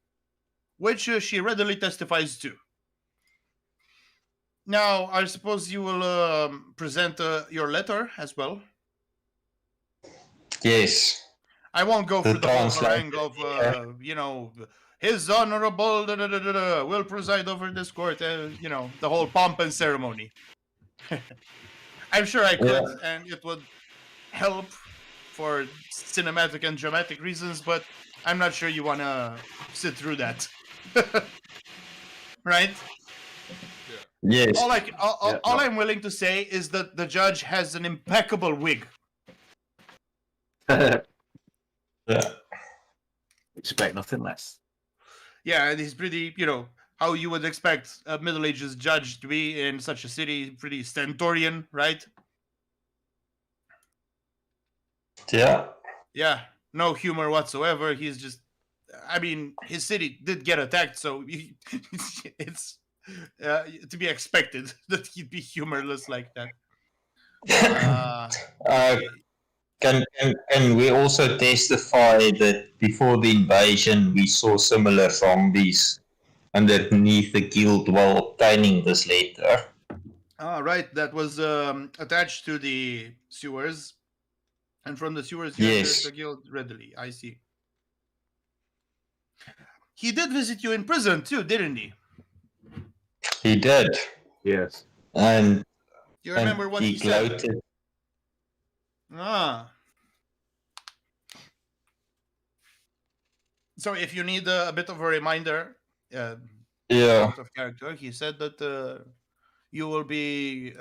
which she readily testifies to. Now, I suppose you will present your letter as well. Yes. I won't go through the whole harangue of, his honorable will preside over this court, the whole pomp and ceremony. I'm sure I could, and it would help for cinematic and dramatic reasons, but I'm not sure you want to sit through that. Right? Yes. All I'm willing to say is that the judge has an impeccable wig. Yeah. Expect nothing less. Yeah, and he's pretty, how you would expect a Middle Ages judge to be in such a city, pretty stentorian, right? Yeah. Yeah, no humor whatsoever. He's just, his city did get attacked, so it's to be expected that he'd be humorless like that. Can we also testify that before the invasion we saw similar zombies underneath the guild while obtaining this letter? Right, that was attached to the sewers, and from the sewers you entered the guild readily. I see. He did visit you in prison too, didn't he? He did. Yes. And you remember what he gloated. said? So if you need a bit of a reminder, out of character, he said that you will be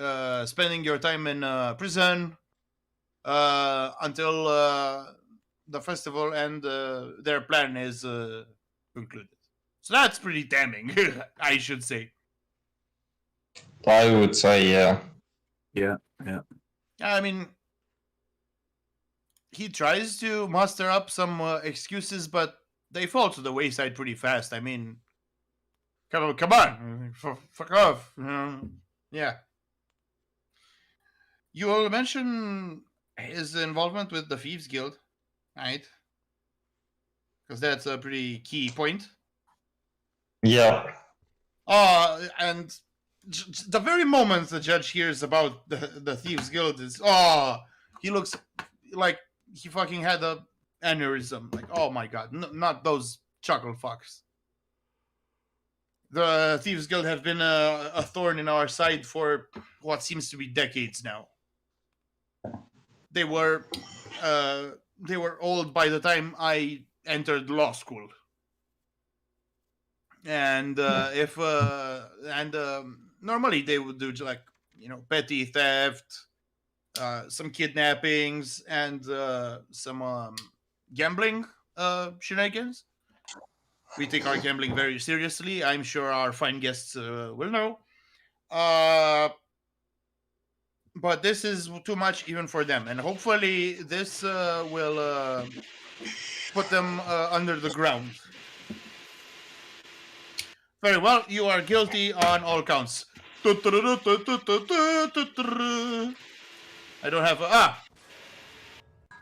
spending your time in prison until the festival and their plan is concluded. So that's pretty damning, I should say. I would say, yeah. Yeah. He tries to muster up some excuses, but they fall to the wayside pretty fast. Come on, fuck off. Yeah. You will mention his involvement with the Thieves Guild, right? Because that's a pretty key point. Yeah. And the very moment the judge hears about the Thieves Guild is, he looks like he fucking had a aneurysm. Like, oh my god, not those chuckle fucks. The Thieves Guild have been a thorn in our side for what seems to be decades now. They were old by the time I entered law school. And normally they would do petty theft, some kidnappings, and some gambling shenanigans. We take our gambling very seriously. I'm sure our fine guests will know. but this is too much even for them, and hopefully this will put them under the ground. Very well, you are guilty on all counts. I don't have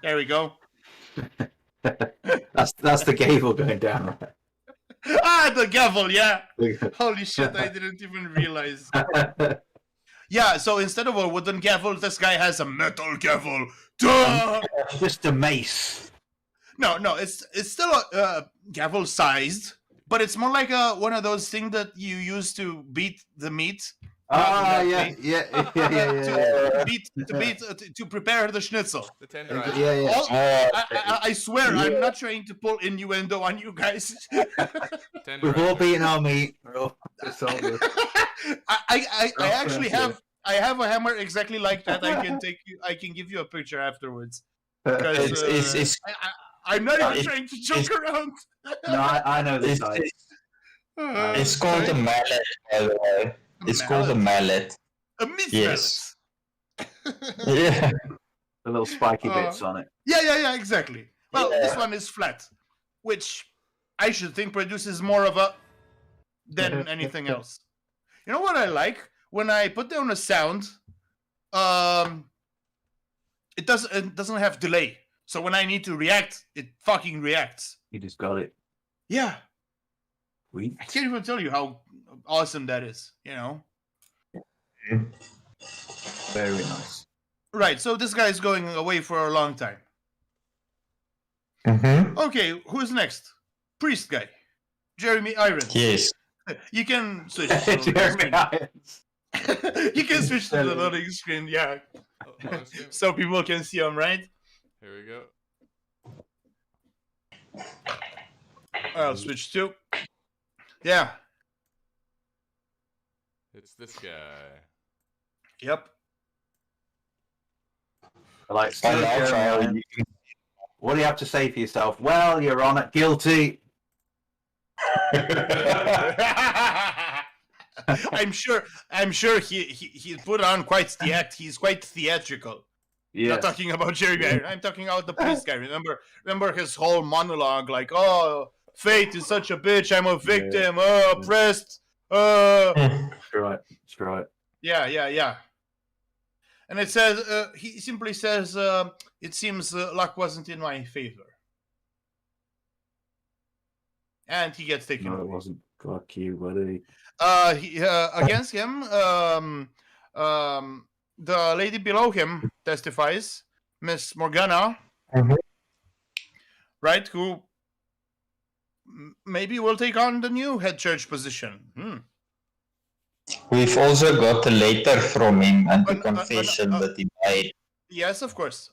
there we go. That's the gavel going down. The gavel, yeah. Holy shit, I didn't even realize. Yeah, so instead of a wooden gavel, this guy has a metal gavel. Duh! Just a mace. No, it's still a gavel sized, but it's more like one of those things that you use to beat the meat. To prepare the schnitzel. The tenderizer. I swear, I'm not trying to pull innuendo on you guys. We've all beaten our meat. It's all good. I actually have a hammer exactly like that. I can give you a picture afterwards. Because I'm not even trying to joke around. No, I know this side. It's called a mallet, by the way. It's called a mallet. A meat yes. mallet. Yeah. The little spiky bits on it. Yeah, exactly. Well, this one is flat, which I should think produces more of a than anything else. You know what I like? When I put down a sound, it doesn't have delay. So when I need to react, it fucking reacts. You just got it. Yeah. Sweet. I can't even tell you how awesome that is, you know? Very nice. Right, so this guy's going away for a long time. Mm-hmm. Okay, who's next? Priest guy. Jeremy Irons. Yes. You can switch to the Jeremy Irons. You can switch to the loading screen, yeah. So people can see him, right? Here we go. I'll switch to. Yeah. It's this guy. Yep. Like, what do you have to say for yourself? Well, Your Honor, guilty. I'm sure he put on quite the act. He's quite theatrical. Yeah. Not talking about Jeremy Irons. I'm talking about the priest guy. Remember his whole monologue, like, oh, fate is such a bitch. I'm a victim. Oppressed. That's right. Yeah. And it says, he simply says, it seems luck wasn't in my favor. And he gets taken away. No, it wasn't. Fuck you, buddy. Against him, the lady below him testifies, Miss Morgana, right, who maybe will take on the new head church position. We've also got a letter from him and a confession that he died. Yes, of course.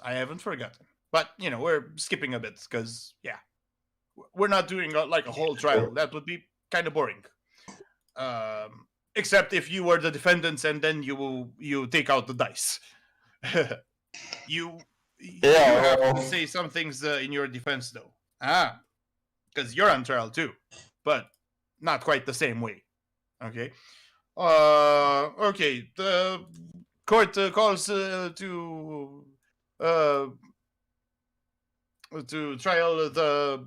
I haven't forgotten. But, we're skipping a bit because, we're not doing like a whole trial. That would be kind of boring. Except if you were the defendants and then you take out the dice. you have to say some things in your defense, though. Because you're on trial too, but not quite the same way. Okay. Okay. The court calls to trial the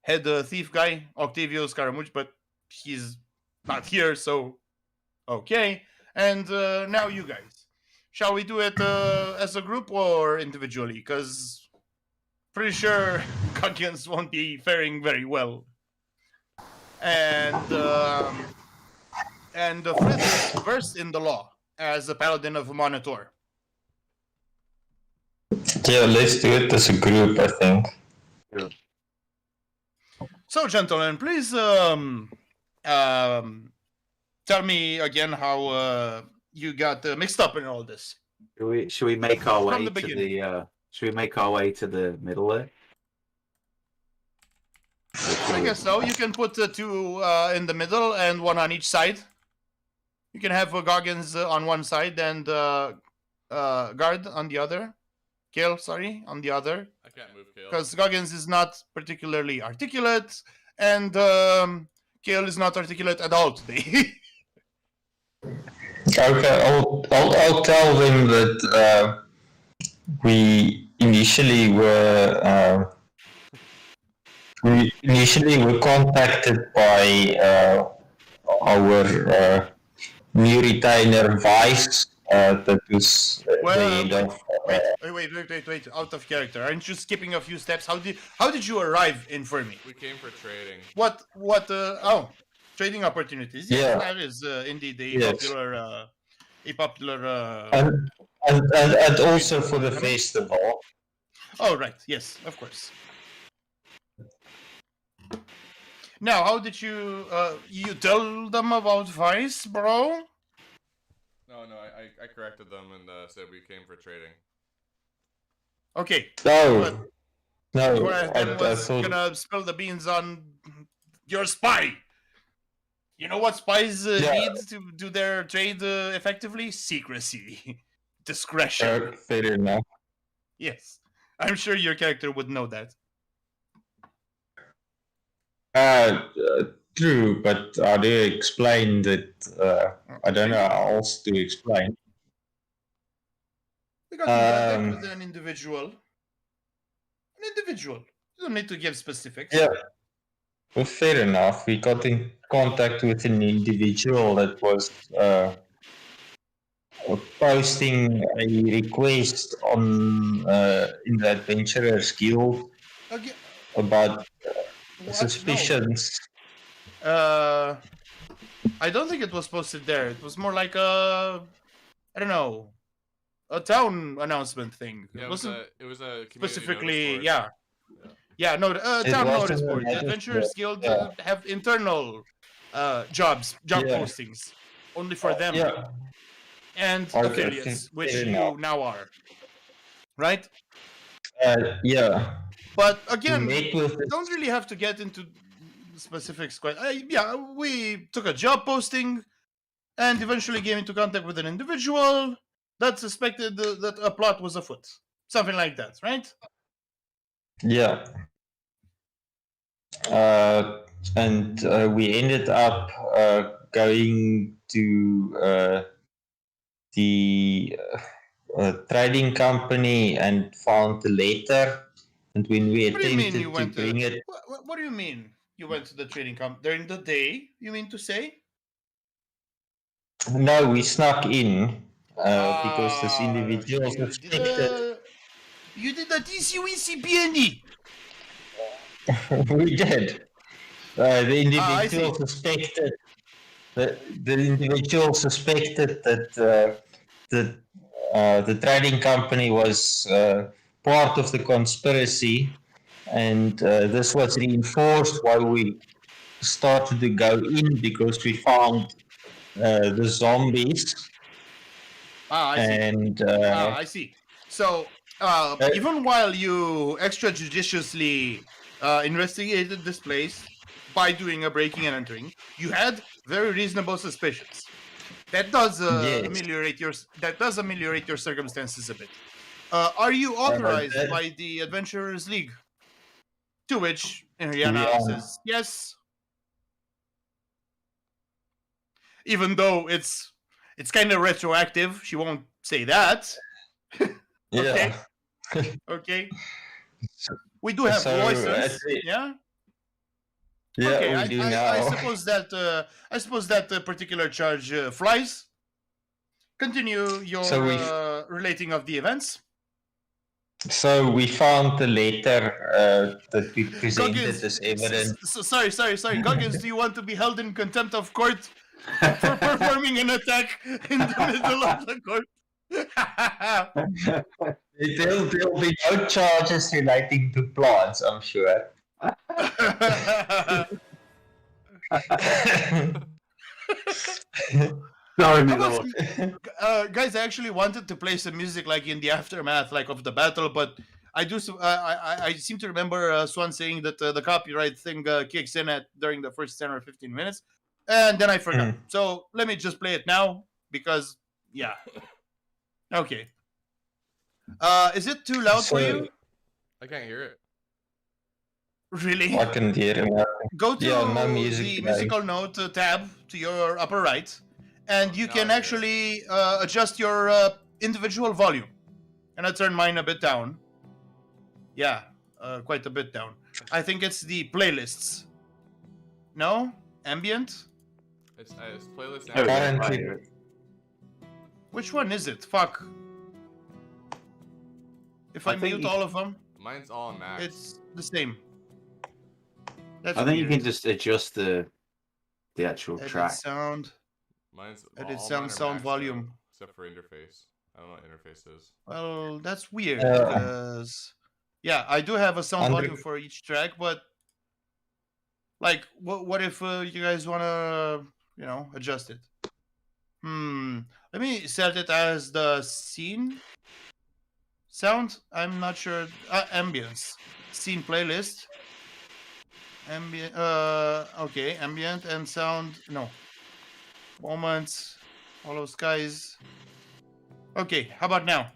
head thief guy, Octavio Scaramucci, but he's not here, so okay. And now you guys. Shall we do it as a group or individually? Because pretty sure Goggins won't be faring very well. And Frith is versed in the law as a paladin of Monitor. Yeah, let's do it as a group, I think. Yeah. So, gentlemen, please tell me again how you got mixed up in all this. Should we make our way From the to beginning. Should we make our way to the middle there? I guess so. You can put two in the middle and one on each side. You can have Goggins on one side and Guard on the other. Kale, sorry, on the other. I can't move Kale. Because Goggins is not particularly articulate, and Kale is not articulate at all today. Okay, I'll tell them that we initially were contacted by our new retainer Vice. That was the head of. Wait! Out of character. Aren't you skipping a few steps? How did you arrive in Fermi? We came for trading. What? Trading opportunities. Yes, Yeah. that is indeed Yes. a popular. And also for the festival. Oh right, yes, of course. Now, how did you you tell them about Vice, bro? No, I corrected them and said we came for trading. Okay. No. Whereas Ben was thought... gonna spill the beans on your spy. You know what spies need to do their trade effectively? Secrecy. Discretion. Fair enough. Yes. I'm sure your character would know that. True, but how do you explain that? I don't know how else to explain. We got in contact with an individual. An individual. You don't need to give specifics. Yeah. Well, fair enough. We got in contact with an individual that was posting a request on in the Adventurers Guild about suspicions. No. I don't think it was posted there. It was more like I don't know, a town announcement thing. Yeah, it was a specifically, yeah. No, town notice board. The Adventurers Guild have internal job postings only for them. And affiliates, which you now are. Right? Yeah. But again, don't really have to get into specifics quite. We took a job posting and eventually came into contact with an individual that suspected that a plot was afoot. Something like that, right? Yeah. And we ended up going to the trading company and found the letter. And when we attempted to bring it... What do you mean you went to the trading company? During the day, you mean to say? No, we snuck in because this individual suspected... You did a TC-WC PND! We did. The individual suspected... The individual suspected that the trading company was part of the conspiracy, and this was reinforced while we started to go in because we found the zombies. I see. And I see. So even while you extrajudiciously investigated this place by doing a breaking and entering, you had very reasonable suspicions. That does ameliorate your circumstances a bit. Are you authorized by the Adventurers League? To which Rihanna says yes. Even though it's kind of retroactive, she won't say that. Okay. Okay. We do have voices. Yeah. Yeah, okay, we do now. I suppose that particular charge flies. Continue your relating of the events. So we found the letter that we presented Goggins, as evidence. Sorry. Goggins, do you want to be held in contempt of court for performing an attack in the middle of the court? There'll be no charges relating to plots, I'm sure. Guys, I actually wanted to play some music like in the aftermath, like of the battle, but I seem to remember Swan saying that the copyright thing kicks in during the first 10 or 15 minutes, and then I forgot. So let me just play it now because okay. Is it too loud for you? I can't hear it. I Really? can hear it. Go to no the music, musical note tab to your upper right, and you now can I hear it. actually adjust your individual volume. And I turn mine a bit down. Yeah, quite a bit down. I think it's the playlists. No? Ambient? It's playlist Oh, yeah, and Currently- right. Which one is it? Fuck. If I, I think mute you- all of them, mine's all max. it's the same. That's I think you weird. can just adjust the actual Edit track. sound. Mine's Edit all sound, mine are sound maxed volume. out, except for interface. I don't know what interface is. Well, that's weird Uh, because yeah, I do have a sound Under- volume for each track, but like, what if you guys wanna, adjust it? Let me set it as the scene sound. I'm not sure. Ambience scene playlist. Ambient. Okay, ambient and sound. No. Moments. Hollow skies. Okay, how about now?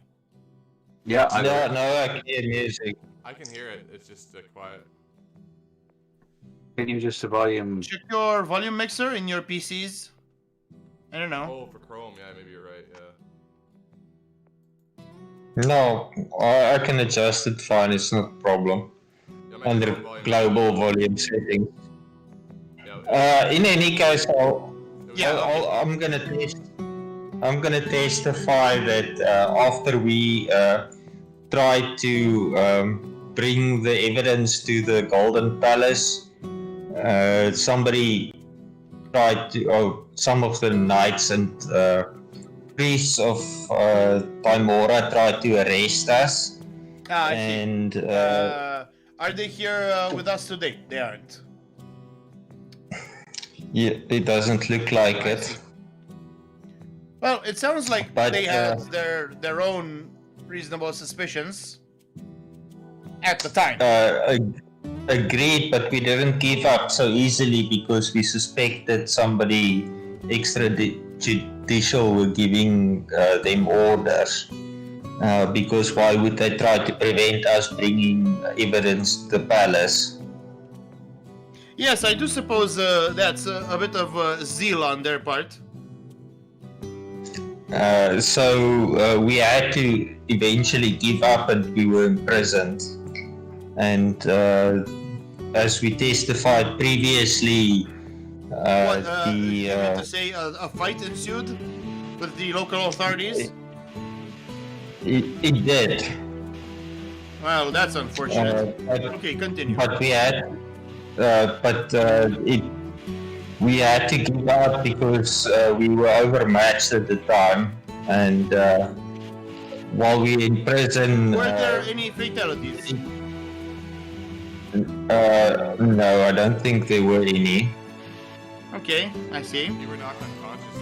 Yeah, I No, I can hear music. I can hear it. It's just quiet. Can you just the volume? Check your volume mixer in your PCs. I don't know. Oh, for Chrome, yeah, maybe you're right. Yeah. No, I can adjust it fine. It's not a problem. Yeah, my Under Chrome volume- global volume settings. Yeah, In any case, Yeah, I'm gonna testify that after we tried to bring the evidence to the Golden Palace, somebody tried to, some of the knights and priests of Timora tried to arrest us, I see. and Are they here with us today? They aren't. yeah, it doesn't look like I it. see. Well, it sounds like But, they had their own reasonable suspicions at the time. Agreed, but we didn't give up so easily because we suspected somebody extrajudicial were giving them orders. Because why would they try to prevent us bringing evidence to the palace? Yes, I do suppose that's a bit of zeal on their part. So we had to eventually give up and we were imprisoned. And as we testified previously, You mean to say a fight ensued with the local authorities? it did. Well, that's unfortunate. But Okay, continue. But we had, we had to give up because we were overmatched at the time, and while we were in prison, Were there any fatalities? no, I don't think there were any. Okay, I see. You were knocked unconscious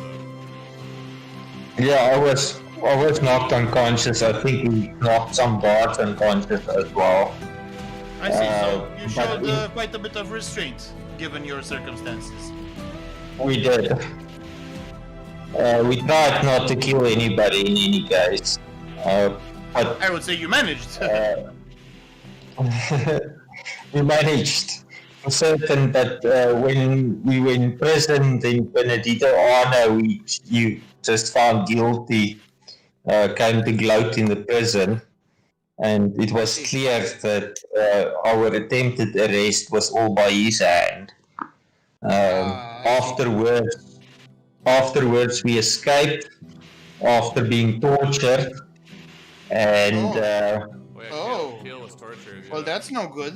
though. Yeah, I was knocked unconscious. I think we knocked some guards unconscious as well. I see. So you but showed we- quite a bit of restraint given your circumstances. We did. We tried not to kill anybody in any case, but I would say you managed. we managed. For certain that when we were in prison, then Benedito Arno, you just found guilty, came to gloat in the prison, and it was clear that our attempted arrest was all by his hand. Afterwards, we escaped after being tortured, and Wait, Oh. Keel was tortured. Well, yeah. that's no good.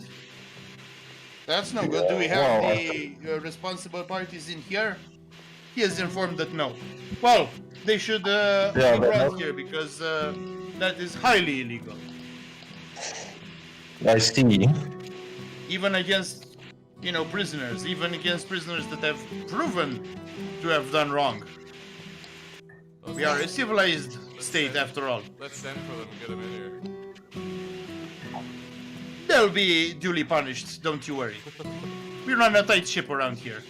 That's no good. Do we have Well, the responsible parties in here? He is informed that no. Well, they should be but brought no- here because that is highly illegal. I see. Even against, prisoners. Even against prisoners that have proven to have done wrong. Let's We are a send- civilized state after all. Let's send for them and get them in here. They'll be duly punished, don't you worry. We run a tight ship around here.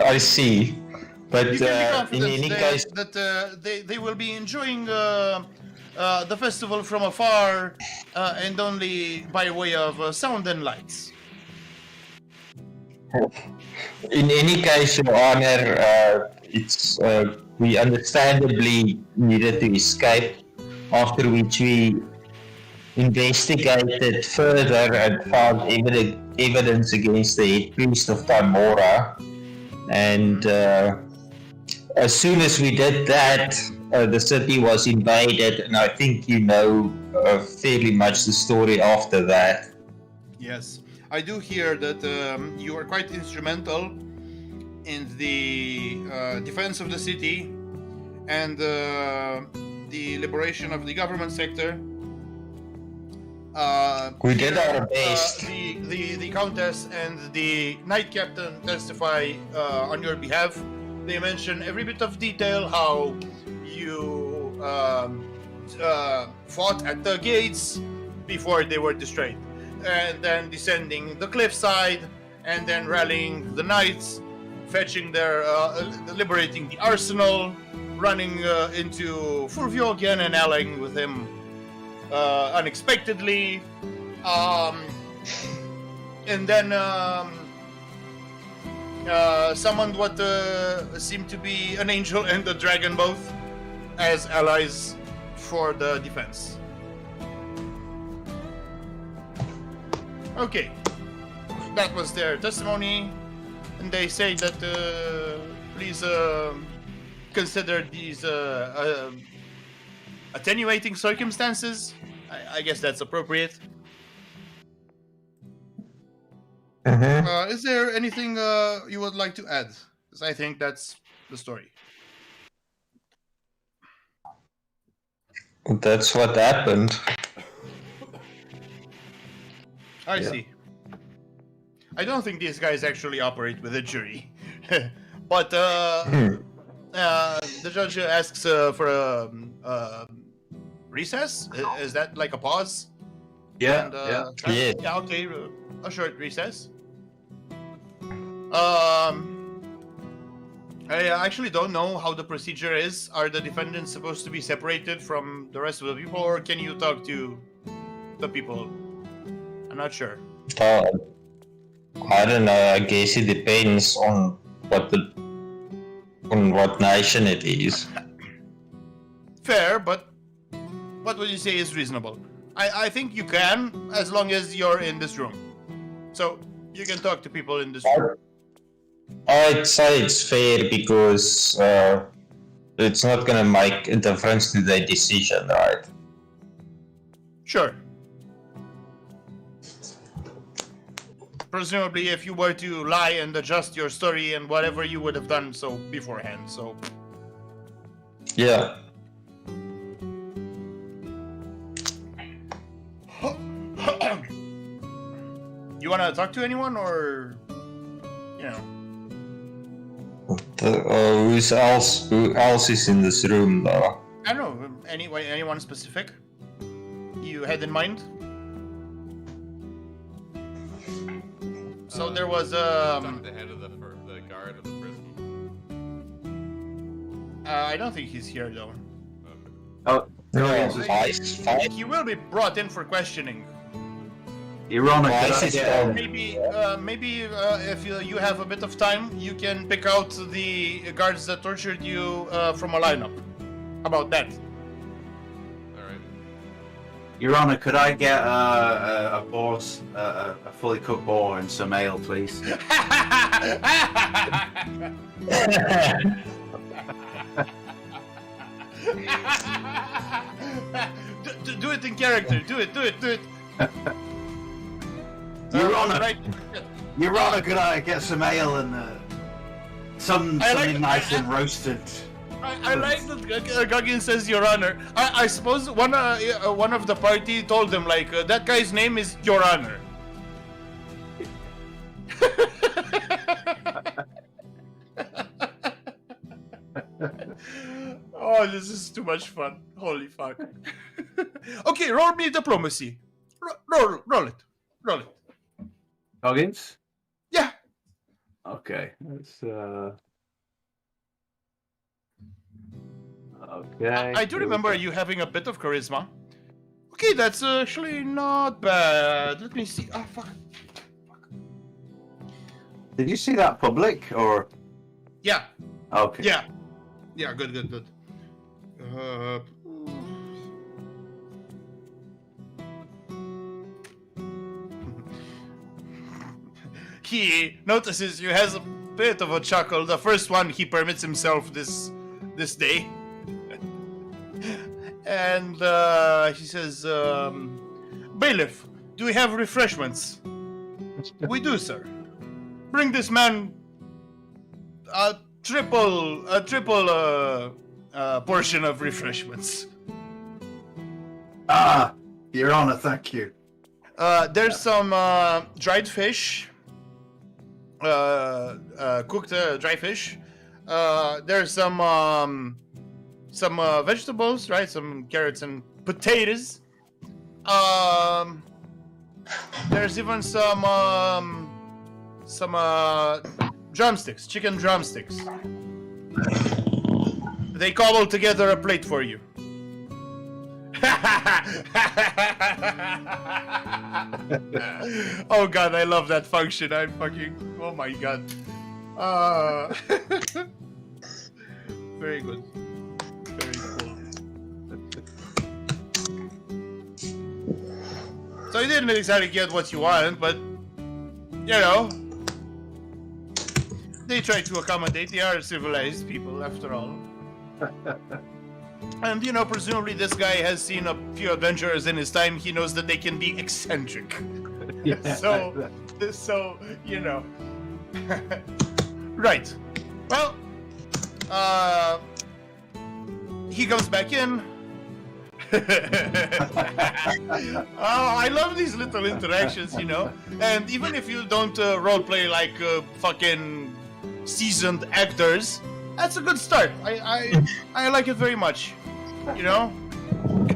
I see. But You can be in confident any case, that they will be enjoying the festival from afar and only by way of sound and lights. In any case, Your Honor, we understandably needed to escape, after which we investigated further and found evidence against the head priest of Timora. And as soon as we did that, the city was invaded, and I think you know fairly much the story after that. Yes, I do hear that you are quite instrumental in the defense of the city and the liberation of the government sector. We did our best. The Countess and the Knight Captain testify on your behalf. They mention every bit of detail how you fought at the gates before they were destroyed, and then descending the cliffside, and then rallying the knights, fetching their liberating the arsenal, running into Fulvio again and allying with him unexpectedly, and then summoned what seemed to be an angel and a dragon both as allies for the defense. Okay, that was their testimony, and they say that please consider these attenuating circumstances. I guess that's appropriate. Is there anything you would like to add? Because I think that's the story. That's what happened. I see. I don't think these guys actually operate with a jury. But the judge asks for a recess. Is that like a pause? Yeah, And, Yeah. Yeah, okay, a short recess. I actually don't know how the procedure is. Are the defendants supposed to be separated from the rest of the people, or can you talk to the people? I'm not sure. I don't know. I guess it depends on what nation it is. Fair, but what would you say is reasonable? I think you can, as long as you're in this room. So you can talk to people in this room. I'd say it's fair because it's not going to make a difference to their decision, right? Sure. Presumably, if you were to lie and adjust your story and whatever, you would have done so beforehand, so... Yeah. You want to talk to anyone, or... You know... Who else is in this room, though? I don't know, anyone specific you had in mind? So there was Talk the head of the guard of the prison. I don't think he's here though. Oh, He will be brought in for questioning. Ironica. Maybe if you have a bit of time, you can pick out the guards that tortured you from a lineup. About that. Alright. Your Honor, could I get a fully cooked boar and some ale, please? Do it in character. Do it. Your Honor, right. Your Honor, could I get some ale and something nice and roasted? I like that Gagin says Your Honor. I suppose one of the party told him like that guy's name is Your Honor. Oh, this is too much fun. Holy fuck. Okay, roll me diplomacy. Roll it. Coggins? Yeah. Okay, let's okay. I do remember you having a bit of charisma. Okay, that's actually not bad. Let me see. Oh, fuck. Did you see that public or? Yeah. Okay. Yeah. Yeah. Good. He notices you has a bit of a chuckle. The first one he permits himself this day. And he says, Bailiff, do we have refreshments? We do, sir. Bring this man a triple portion of refreshments. Ah, Your Honor, thank you. There's some dried fish, cooked dry fish. There's some vegetables, right? Some carrots and potatoes. There's even some drumsticks, chicken drumsticks. They cobble together a plate for you. Oh god, I love that function. Oh my god. Very good. Very cool. So you didn't exactly get what you wanted, but you know, they try to accommodate. They are civilized people after all. And, you know, presumably this guy has seen a few adventurers in his time. He knows that they can be eccentric. Yeah. So, you know. Right. Well, he comes back in. Oh, I love these little interactions, you know. And even if you don't roleplay like fucking seasoned actors, that's a good start. I like it very much. You know,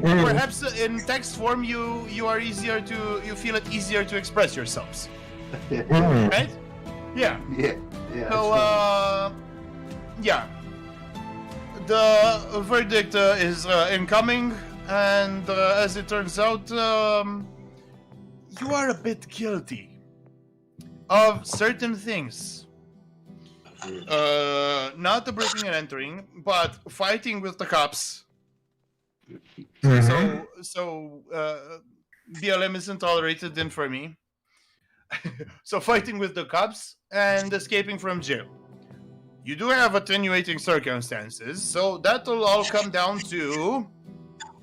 perhaps in text form you feel it easier to express yourselves, right? Yeah. Yeah. So yeah, the verdict is incoming, and as it turns out, you are a bit guilty of certain things. Not the breaking and entering, but fighting with the cops. So BLM isn't tolerated then for me. So fighting with the cops and escaping from jail. You do have attenuating circumstances, so that'll all come down to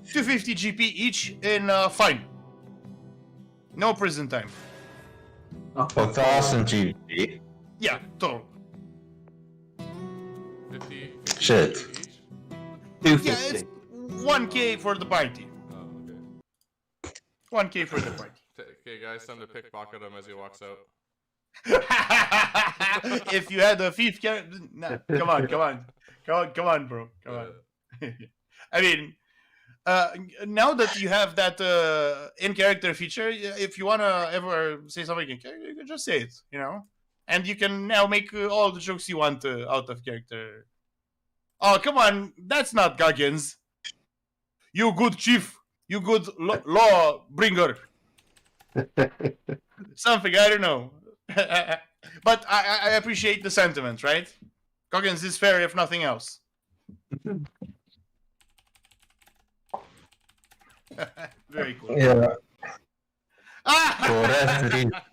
250 GP each in fine. No prison time. 1,000 GP. Yeah, total. 50 Shit. each? 250. Yeah, it's 1K for the party. Oh, okay. 1K for the party. Okay, guys, time to pickpocket him as he walks out. If you had a thief character, nah, come on, bro, come on. I mean, now that you have that in-character feature, if you wanna ever say something in character, you can just say it, you know, and you can now make all the jokes you want out of character. Oh, come on, that's not Goggins. You good chief, you good law bringer. Something, I don't know. But I appreciate the sentiment, right? Goggins is fair if nothing else. Very cool. Yeah. Ah!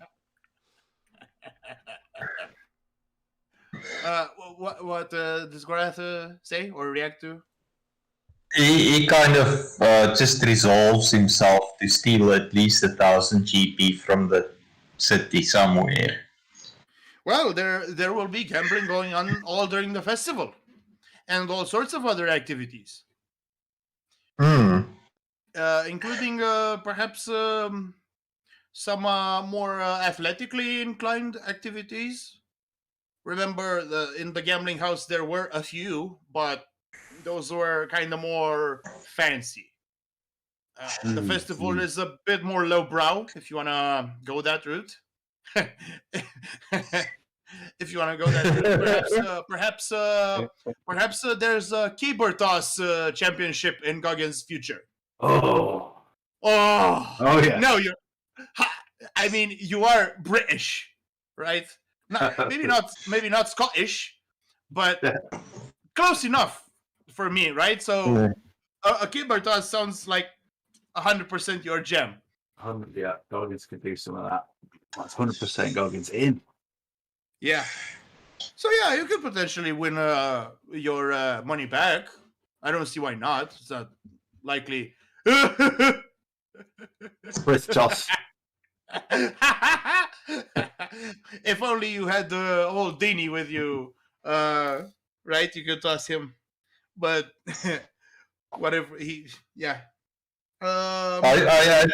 What does Gorath say or react to? He kind of just resolves himself to steal at least 1,000 GP from the city somewhere. Well, there will be gambling going on all during the festival, and all sorts of other activities, including perhaps some more athletically inclined activities. Remember, in the gambling house there were a few, but those were kind of more fancy. The festival is a bit more lowbrow, if you want to go that route. If you want to go that route, perhaps there's a keyboard toss championship in Goggins' future. Oh Oh yeah. No, I mean, you are British, right? maybe not Scottish, but close enough for me, right? So a Kimbertos sounds like 100% your gem. Yeah, Goggins could do some of that. That's 100% Goggins in. Yeah. So yeah, you could potentially win your money back. I don't see why not. It's not likely. With toss. If only you had the old Dini with you, right? You could toss him, but whatever he, yeah. I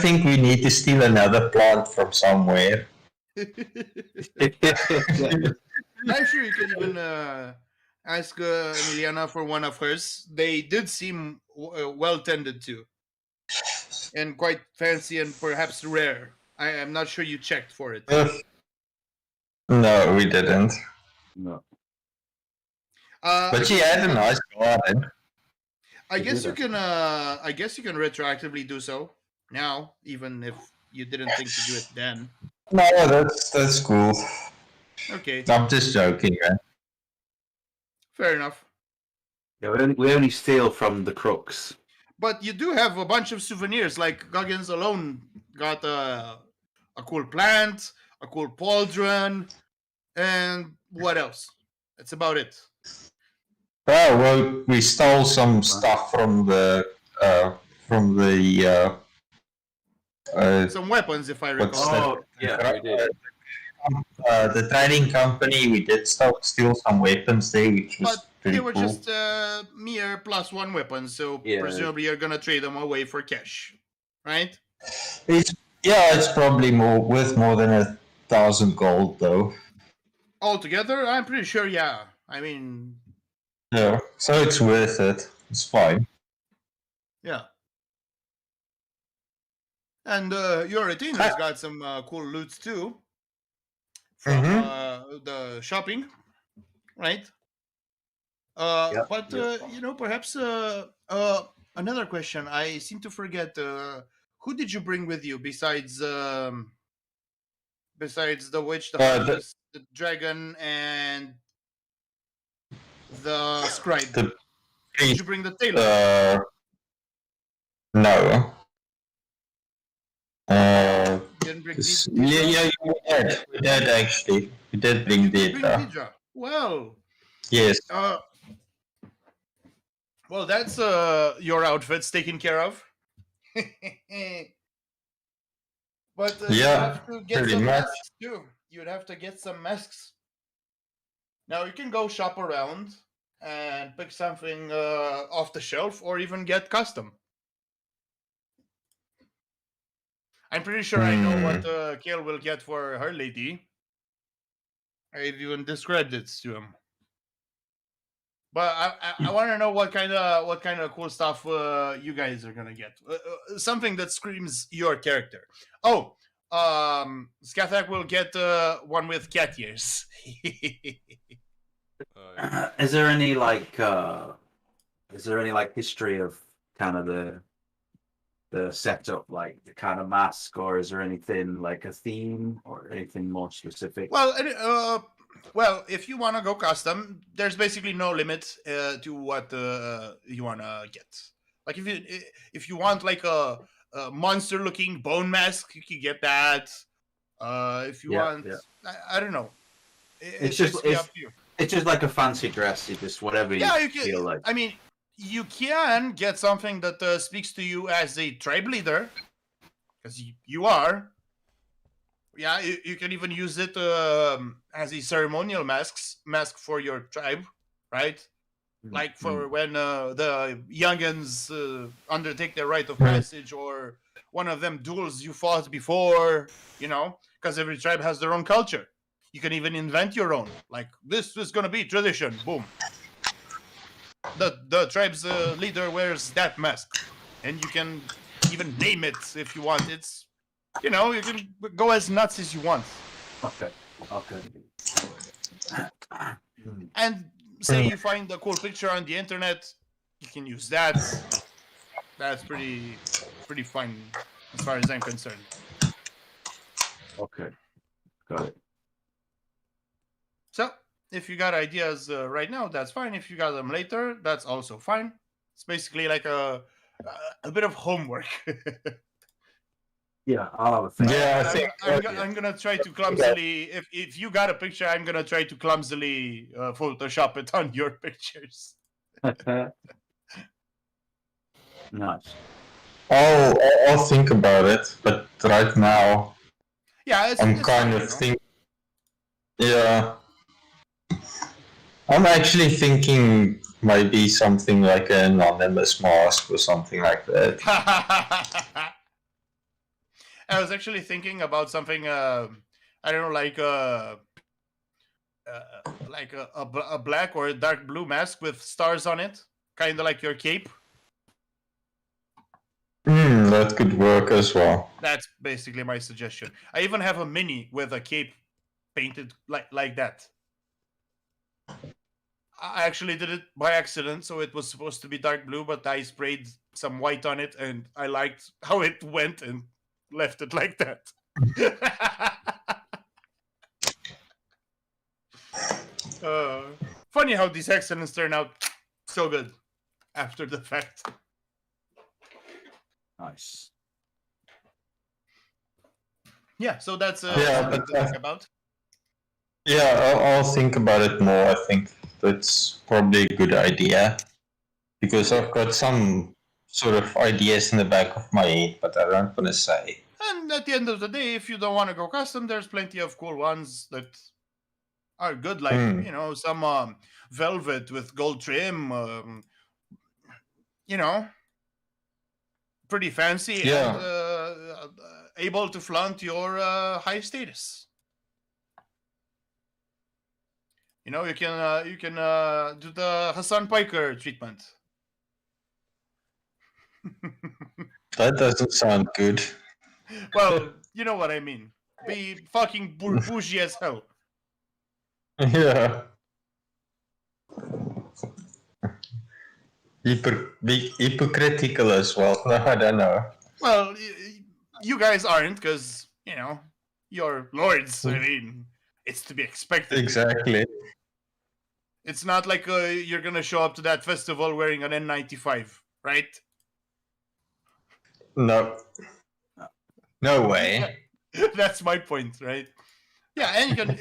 think we need to steal another plant from somewhere. I'm sure you could even ask Emiliana for one of hers. They did seem well tended to, and quite fancy and perhaps rare. I am not sure you checked for it. No, we didn't. No. But she had a nice garden. I guess you can. I guess you can retroactively do so now, even if you didn't think to do it then. No, that's cool. Okay. I'm just joking, man. Fair enough. Yeah, we only steal from the crooks. But you do have a bunch of souvenirs. Like Goggins alone got a cool plant, a cool pauldron, and what else? That's about it. Oh, well, we stole some stuff from the Some weapons, if I recall. Oh, yeah, we did. The trading company. We did steal some weapons there, which was pretty they were cool. just mere +1 weapons, so presumably you're gonna trade them away for cash, right? It's probably worth more than 1,000 gold, though. Altogether, I'm pretty sure. Yeah, I mean, Yeah, so it's worth it. It's fine. yeah. And your retainer's got some cool loots too from the shopping, right? But you know, perhaps another question. I seem to forget. Who did you bring with you besides the witch, the harpist, the dragon, and the scribe? Did you bring the tailor? No. Didn't bring We did actually. We did bring Deidre. Well. Yes. Well, that's your outfits taken care of. But you have to get some masks too. You'd have to get some masks. Now you can go shop around and pick something off the shelf, or even get custom. I'm pretty sure I know what Kale will get for her lady. I even described it to him. But I want to know what kind of cool stuff you guys are gonna get. Something that screams your character. Oh, Skathak will get one with cat ears. Is there any history of kind of the setup, like the kind of mask, or is there anything like a theme or anything more specific? Well, if you want to go custom, there's basically no limit to what you want to get. Like if you want like a monster-looking bone mask, you can get that. If you want, I don't know. It's just up to you. It's just like a fancy dress. It's just whatever you feel like. I mean, you can get something that speaks to you as a tribe leader, because you are. Yeah, you can even use it as a ceremonial mask for your tribe, right? Like for when the youngins undertake their rite of passage, or one of them duels you fought before, you know, because every tribe has their own culture. You can even invent your own. Like, this is going to be tradition. Boom. The tribe's leader wears that mask. And you can even name it if you want. It's, you know, you can go as nuts as you want. Okay. And say you find a cool picture on the internet, you can use that. That's pretty fun as far as I'm concerned. Okay. Got it. if you got ideas right now, that's fine. If you got them later, that's also fine. It's basically like a bit of homework. Yeah, I'll have a think. Yeah, I And think. I'm gonna try to clumsily. If you got a picture, I'm gonna try to clumsily Photoshop it on your pictures. Nice. I'll think about it, but right now Yeah, I'm it's kind fine, of you know? think. Yeah, I'm actually thinking maybe something like an anonymous mask or something like that. I was actually thinking about something. I don't know, like a black or a dark blue mask with stars on it, kind of like your cape. That could work as well. That's basically my suggestion. I even have a mini with a cape painted like that. I actually did it by accident, so it was supposed to be dark blue, but I sprayed some white on it, and I liked how it went and left it like that. Funny how these accidents turn out so good after the fact. Nice. Yeah, so that's Yeah, something but to think about. Yeah, I'll think about it more. I think that's probably a good idea because I've got some sort of ideas in the back of my head, but I don't want to say. And at the end of the day, if you don't want to go custom, there's plenty of cool ones that are good, like some velvet with gold trim. Pretty fancy Yeah. and able to flaunt your high status. You can do the Hassan Piker treatment. That doesn't sound good. Well, you know what I mean. Be fucking bougie as hell. Yeah. Be hypocritical as well. No, I don't know. Well, you guys aren't, because you're lords. I mean, it's to be expected. Exactly. It's not like you're gonna show up to that festival wearing an N95, right? No. No way. That's my point, right? Yeah, and you can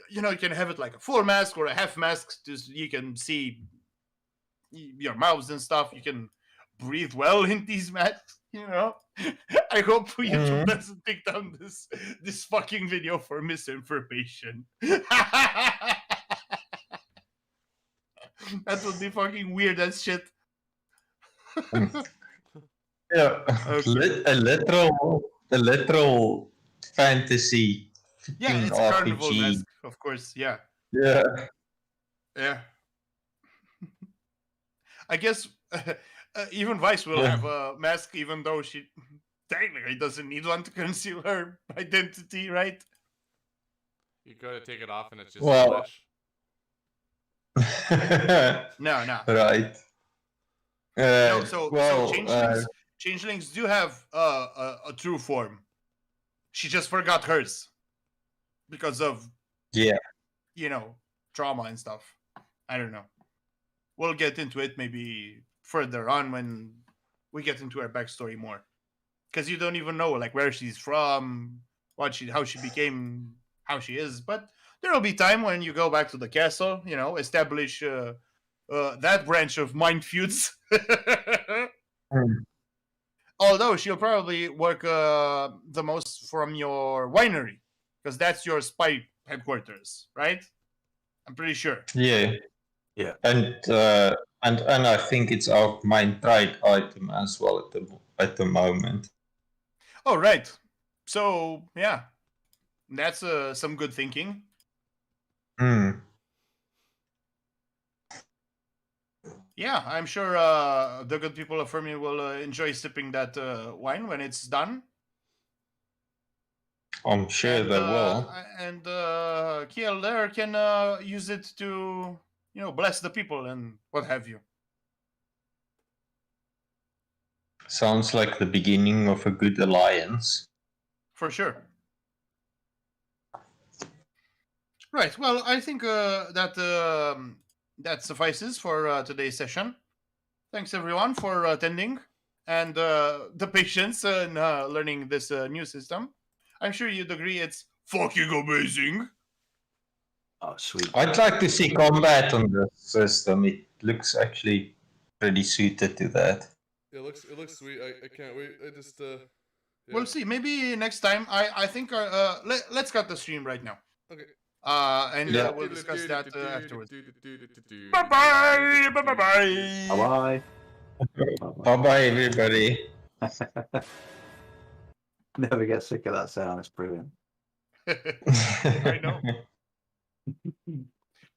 you can have it like a full mask or a half mask, just you can see your mouths and stuff. You can breathe well in these masks. I hope YouTube doesn't take down this fucking video for misinformation. That would be fucking weird as shit. Yeah. Okay. A literal fantasy. Yeah, it's a carnival mask, of course. Yeah. Yeah. Yeah. I guess even Vice will have a mask, even though she technically doesn't need one to conceal her identity, right? You go to take it off and it's just Well- flesh. No. Right. No, so changelings do have a true form. She just forgot hers because of trauma and stuff. I don't know. We'll get into it maybe further on when we get into her backstory more, because you don't even know like where she's from, how she became how she is. But there will be time when you go back to the castle, establish that branch of mind feuds. Although she'll probably work the most from your winery, because that's your spy headquarters, right? I'm pretty sure. Yeah. Yeah. And I think it's our main trade item as well at the moment. Oh, right. So yeah, that's some good thinking. Yeah, I'm sure the good people of Fermi will enjoy sipping that wine when it's done. I'm sure they will. And Kiel there can use it to, bless the people and what have you. Sounds like the beginning of a good alliance. For sure. Right. Well, I think that suffices for today's session. Thanks everyone for attending and the patience in learning this new system. I'm sure you'd agree it's fucking amazing. Oh, sweet. I'd like to see combat on this system. It looks actually pretty suited to that. It looks sweet. I can't wait. I just yeah. We'll see. Maybe next time. I think let's cut the stream right now. Okay. And Yeah. we'll discuss that afterwards. Bye Bye bye. Bye bye. Bye-bye. Bye-bye, everybody. Never get sick of that sound. It's brilliant. I know.